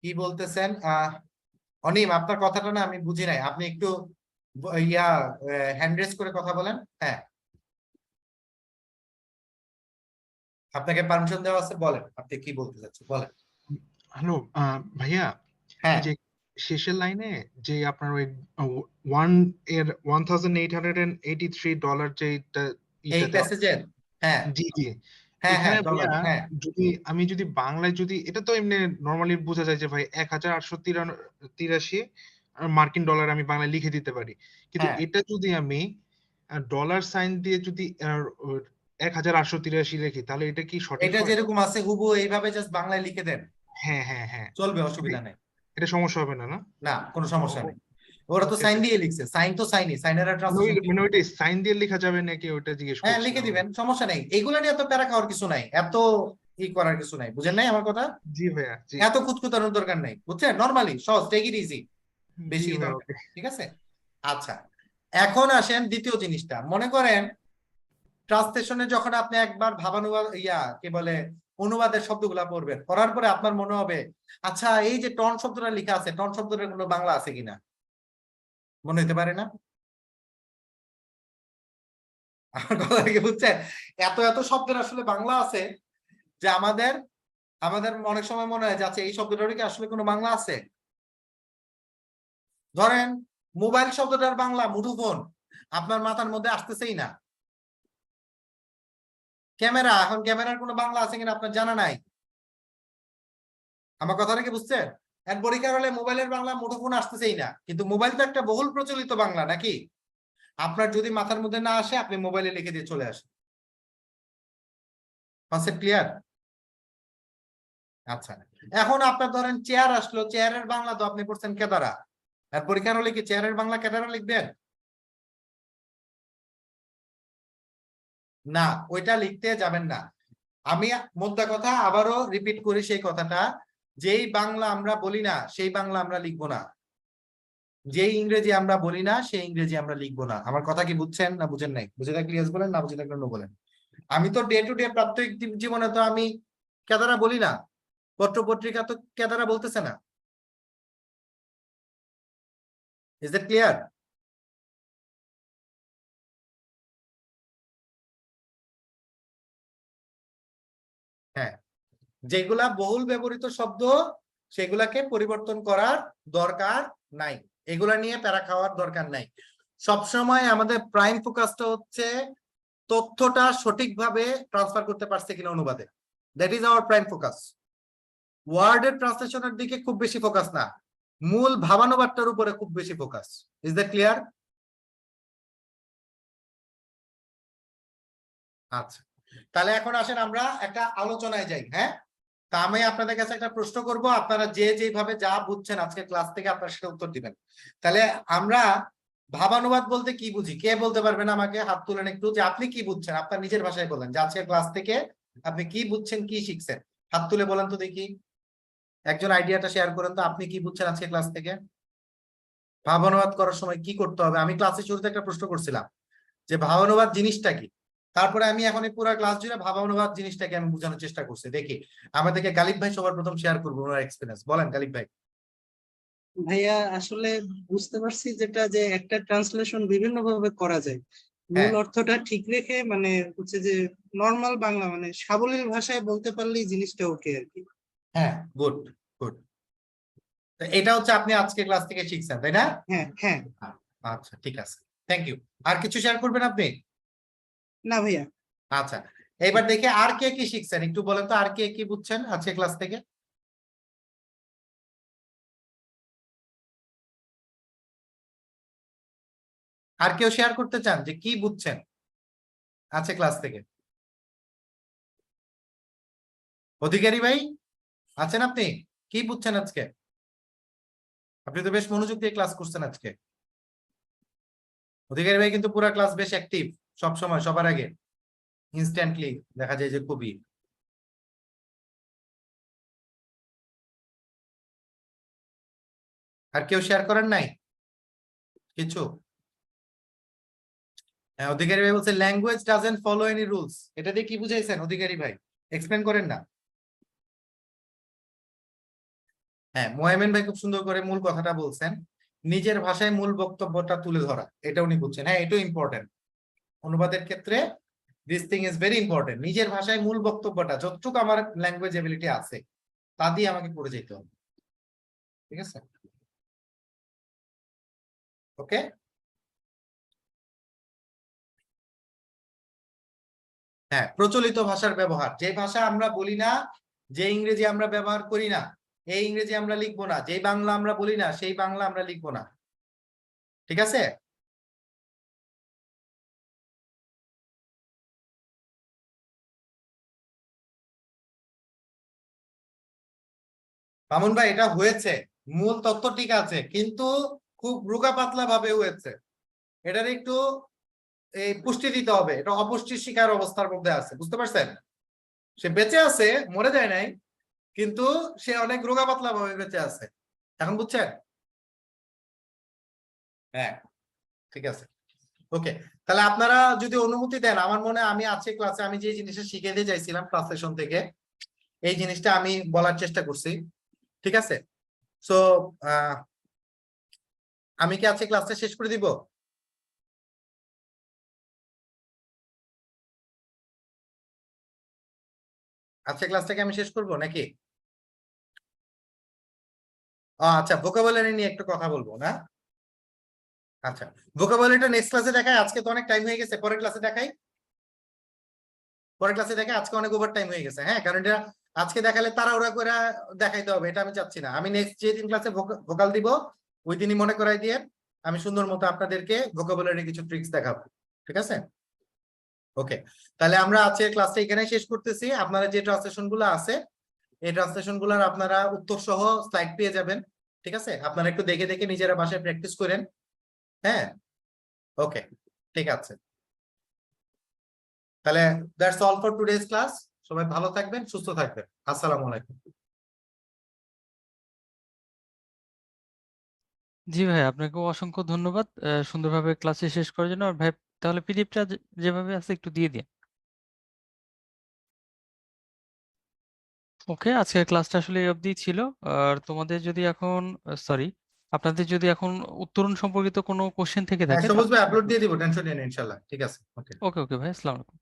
কি বলতেছেন? অনিম, আপনার কথাটা না আমি বুঝি নাই, আপনি একটু ইয়া হ্যান্ড রেজ করে কথা বলেন। হ্যাঁ, আপনাকে পারমিশন দেওয়া আছে, বলেন আপনি কি বলতে চাচ্ছেন, বলেন। হ্যালো ভাইয়া, হ্যাঁ, যে শেষের লাইনে যে আপনার ওই ওয়ান এর $1,883 যেটা এই ইটা দেওয়া, প্যাসেজের, হ্যাঁ জি জি, হ্যাঁ এখানে হ্যাঁ ডলার, ভাইয়া হ্যাঁ আমি যদি বাংলায় যদি, এটা তো এমনি নর্মালি বোঝা যায় যে ভাই 1,883 মার্কিন ডলার আমি বাংলায় লিখে দিতে পারি, কিন্তু হ্যাঁ, এটা যদি আমি ডলার সাইন দিয়ে যদি 1,883 লিখি, তাহলে এটা কি সঠিক এটা হয়? যেরকম আছে হুবহু এইভাবে জাস্ট বাংলায় লিখে দেন, হ্যাঁ হ্যাঁ হ্যাঁ, চলবে, অসুবিধা নেই। এটা সমস্যা হবে না, না? না কোনো সমস্যা নেই, ওরা তো ওকে, সাইন দিয়ে লিখছে, সাইন তো সাইনই, সাইনের ট্রান্সলেশন। মানে ওইটাই সাইন দিয়ে লেখা যাবে নাকি, ওইটা জিজ্ঞেস হ্যাঁ লিখে করছিলাম। দিবেন, সমস্যা নেই, এগুলো নিয়ে এত প্যারা খাওয়ার কিছু নাই, এত ই করার কিছু নাই, বুঝেন নাই আমার কথা? জি ভাইয়া, জি এত খুঁতখুতানোর দরকার নাই, বুঝছেন? নরমালি সহজ, টেক ইট ইজি, বেশি জি ভাইয়া, দরকার। ওকে। ঠিক আছে, আচ্ছা এখন আসেন দ্বিতীয় জিনিসটা। মনে করেন ট্রান্সলেশনে যখন আপনি একবার ভাবানুবাদ কি বলে অনুবাদের শব্দগুলা পড়বেন, পড়ার পরে আপনার মনে হবে আচ্ছা এই যে টন শব্দটা লেখা আছে, টন শব্দটার কোনো বাংলা আছে কিনা, মনে হতে পারে না? আমার কথা কি বুঝছেন? এত এত শব্দের আসলে বাংলা আছে যে আমাদের আমাদের অনেক সময় মনে হয় যাচ্ছে এই শব্দটার কি আসলে কোনো বাংলা আছে। ধরেন মোবাইল শব্দটার বাংলা মুঠোফোন, আপনার মাথার মধ্যে আসতেছেই না। ক্যামেরা, এখন ক্যামেরার কোনো বাংলা আছে কিনা আপনার জানা নাই। আমার কথাটা কি বুঝছেন? এক পরীক্ষার হলে মোবাইলের বাংলা মুঠোফোন আসতেছেই না, কিন্তু মোবাইল তো একটা বহুল প্রচলিত বাংলা নাকি? আপনার যদি মাথার মধ্যে না আসে, আপনি মোবাইলে লিখে দিয়ে চলে আসেন। Concept clear? আচ্ছা, এখন আপনার ধরেন চেয়ার আসলো, চেয়ারের বাংলা তো আপনি পড়ছেন কেদারা, আর পরীক্ষার হলে কি চেয়ারের বাংলা কেদারা লিখবেন? না, ওইটা লিখতে যাবেন না। আমি মোদ্দা কথা আবারও রিপিট করি সেই কথাটা, যেই বাংলা আমরা বলি না সেই বাংলা আমরা লিখবো না, যেই ইংরেজি আমরা বলি না সেই ইংরেজি আমরা লিখবো না। আমার কথা কি বুঝছেন না বুঝেন নাই? বুঝে থাকলে ইয়েস বলেন, না বুঝে থাকলে নো বলেন। আমি তো ডে টু ডে প্রাত্যহিক জীবনে তো আমি কেদারা বলি না, পত্র পত্রিকা তো কেদারা বলতেছে না। Is that clear? হ্যাঁ, যেগুলা বহুল ব্যবহৃত শব্দ সেগুলাকে পরিবর্তন করার দরকার নাই, এগুলা নিয়ে প্যারা খাওয়ার দরকার নাই। সবসময় আমাদের প্রাইম ফোকাসটা হচ্ছে তথ্যটা সঠিকভাবে ট্রান্সফার করতে পারছে কিনা অনুবাদে, that is our prime focus. ওয়ার্ডের ট্রান্সলেশনের দিকে খুব বেশি ফোকাস না, মূল ভাবানুবাদটার উপরে খুব বেশি ফোকাস। Is that clear? আচ্ছা, তাহলে এখন আসেন আমরা একটা আলোচনায় যাই। হ্যাঁ, তা আমি আপনাদের কাছে একটা প্রশ্ন করব, আপনারা যে যেভাবে যা বুঝছেন আজকে ক্লাস থেকে আপনারা সেটা উত্তর দিবেন। তাহলে আমরা ভাবানুবাদ বলতে কি বুঝি, কে বলতে পারবেন আমাকে? হাত তুলেন একটু, যে আপনি কি বুঝছেন, আপনার নিজের ভাষায় বলেন, যে আজকে ক্লাস থেকে আপনি কি বুঝছেন, কি শিখছেন। হাত তুলে বলেন তো দেখি, একজন আইডিয়াটা শেয়ার করেন তো, আপনি কি বুঝছেন আজকে ক্লাস থেকে? ভাবানুবাদ করার সময় কি করতে হবে? আমি ক্লাসের শুরুতে একটা প্রশ্ন করছিলাম যে ভাবানুবাদ জিনিসটা কি, তারপরে আমি এখন এই পুরো ক্লাস জুড়ে ভাবানুবাদ জিনিসটাকে আমি বোঝানোর চেষ্টা করছি। দেখি আমাদেরকে গালিব ভাই সবার প্রথম শেয়ার করবো ওনার এক্সপিরিয়েন্স। বলেন গালিব ভাই। ভাইয়া আসলে বুঝতে পারছি যেটা, যে একটা ট্রান্সলেশন বিভিন্ন ভাবে করা যায়, মূল হ্যাঁ অর্থটা ঠিক রেখে মানে হচ্ছে যে নর্মাল বাংলা মানে সাবলীল ভাষায় বলতে পারলেই জিনিসটা ওকে আর কি। হ্যাঁ, গুড গুড। এটা হচ্ছে আপনি আজকে ক্লাস থেকে শিখছেন, তাই না? হ্যাঁ হ্যাঁ। আচ্ছা ঠিক আছে, থ্যাংক ইউ। আর কিছু শেয়ার করবেন আপনি? না ভাইয়া। আচ্ছা, এবার দেখে আর কে কি শিখছেন একটু বলেন তো, আর কে কি বুঝছেন আজকে ক্লাস থেকে? আর কেউ শেয়ার করতে চান যে কি বুঝছেন আজকে ক্লাস থেকে? অধিকারী ভাই আছেন আপনি? কি বুঝছেন আজকে? আপনি তো বেশ মনোযোগ দিয়ে ক্লাস করছেন আজকে। অধিকারী ভাই কিন্তু পুরো ক্লাস বেশ অ্যাক্টিভ, সব সময় সবার আগে, ইনস্ট্যান্টলি দেখা যায় যে খুবই। আর কেউ শেয়ার করেন নাই কিছু? হ্যাঁ, অধিকারী ভাই বলছে language doesn't follow any rules. এটা দিয়ে কি বুঝাইছেন অধিকারী ভাই? এক্সপ্লেন করেন না। হ্যাঁ, মোয়ামেন ভাই খুব সুন্দর করে মূল কথাটা বলছেন, নিজের ভাষায় মূল বক্তব্যটা তুলে ধরা, এটা উনি বুঝছেন। হ্যাঁ, এটাও ইম্পর্টেন্ট অনুবাদের ক্ষেত্রে, this thing is very important. নিজের ভাষায় মূল বক্তব্যটা, যতটুকু আমার ল্যাঙ্গুয়েজ এবিলিটি আছে তা দিয়ে আমাকে করে যেতে হবে, ঠিক আছে? ওকে, হ্যাঁ, প্রচলিত ভাষার ব্যবহার, যে ভাষা আমরা বলি না, যে ইংরেজি আমরা ব্যবহার করি না, এই ইংরেজি আমরা লিখবো না। যেই বাংলা আমরা বলি না, সেই বাংলা আমরা লিখবো না, ঠিক আছে? মামুন ভাই এটা হয়েছে, মূল তথ্য ঠিক আছে, কিন্তু খুব রোগা পাতলা ভাবে হয়েছে। এটার একটু এই পুষ্টি দিতে হবে, এটা অপুষ্টির শিকার অবস্থার মধ্যে আছে, বুঝতে পারছেন? সে বেঁচে আছে, মরে যায় নাই, কিন্তু সে অনেক রোগা পাতলা ভাবে বেঁচে আছে। এখন বুঝছেন? হ্যাঁ, ঠিক আছে, ওকে। তাহলে আপনারা যদি অনুমতি দেন, আমার মনে হয় আমি আজকে ক্লাসে আমি যে জিনিসটা শিখে দিয়ে চাইছিলাম ক্লাস সেশন থেকে, এই জিনিসটা আমি বলার চেষ্টা করছি, ঠিক আছে? সো আমি কি আজকে ক্লাসটা শেষ করে দিব? আজকে ক্লাসটাকে আমি শেষ করব নাকি? আচ্ছা, ভোকাবুলারি নিয়ে একটু কথা বলবো না? আচ্ছা, ভোকাবুলারিটা নেক্সট ক্লাসে দেখাই, আজকে তো অনেক টাইম হয়ে গেছে, পরের ক্লাসে দেখাই। পরের ক্লাসে দেখাই, আজকে অনেক ওভার টাইম হয়ে গেছে। হ্যাঁ, কারণ এটা আজকে দেখালে তাড়াহুড়া করে দেখাইতে হবে, এটা আমি চাচ্ছি না। আমি নেক্সট যে দিন ক্লাসে ভোকাল দিব ওই দিনই মনে করাই দিয়ে আমি সুন্দর মতো আপনাদেরকে ভোকাবুলারি কিছু ট্রিক্স দেখাবো, ঠিক আছে? ওকে, তাহলে আমরা আজকে ক্লাসটা এখানে শেষ করতেছি। আপনারা যে ট্রান্সলেশন গুলো আছে, এই ট্রান্সলেশন গুলোর আপনারা উত্তর সহ স্লাইড পেয়ে যাবেন, ঠিক আছে? আপনারা একটু দেখে দেখে নিজেরা বাসায় প্র্যাকটিস করেন। হ্যাঁ, ওকে, ঠিক আছে। তাহলে that's all for today's class. সবাই ভালো থাকবেন, সুস্থ থাকবেন। আসসালামু আলাইকুম। জি ভাই, আপনাকেও অসংখ্য ধন্যবাদ সুন্দরভাবে ক্লাসে শেষ করার জন্য। আর ভাই তাহলে পিডিএফটা যেভাবে আছে একটু দিয়ে দিন। ওকে, আজকের ক্লাসটা আসলে এই অবধি ছিল। আর তোমাদের যদি এখন সরি, আপনাদের যদি এখন উত্তরণ সম্পর্কিত কোনো কোশ্চেন থেকে হ্যাঁ, থাকে সবুজ ভাই আপলোড দিয়ে দিব, টেনশন নিন ইনশাল্লাহ, ঠিক আছে, ওকে। ওকে ওকে ভাই, আসসালামু আলাইকুম।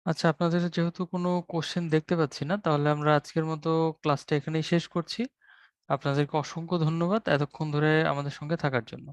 আচ্ছা, আপনাদের যেহেতু কোনো কোশ্চেন দেখতে পাচ্ছি না, তাহলে আমরা আজকের মতো ক্লাসটা এখানেই শেষ করছি। আপনাদেরকে অসংখ্য ধন্যবাদ এতক্ষণ ধরে আমাদের সঙ্গে থাকার জন্য।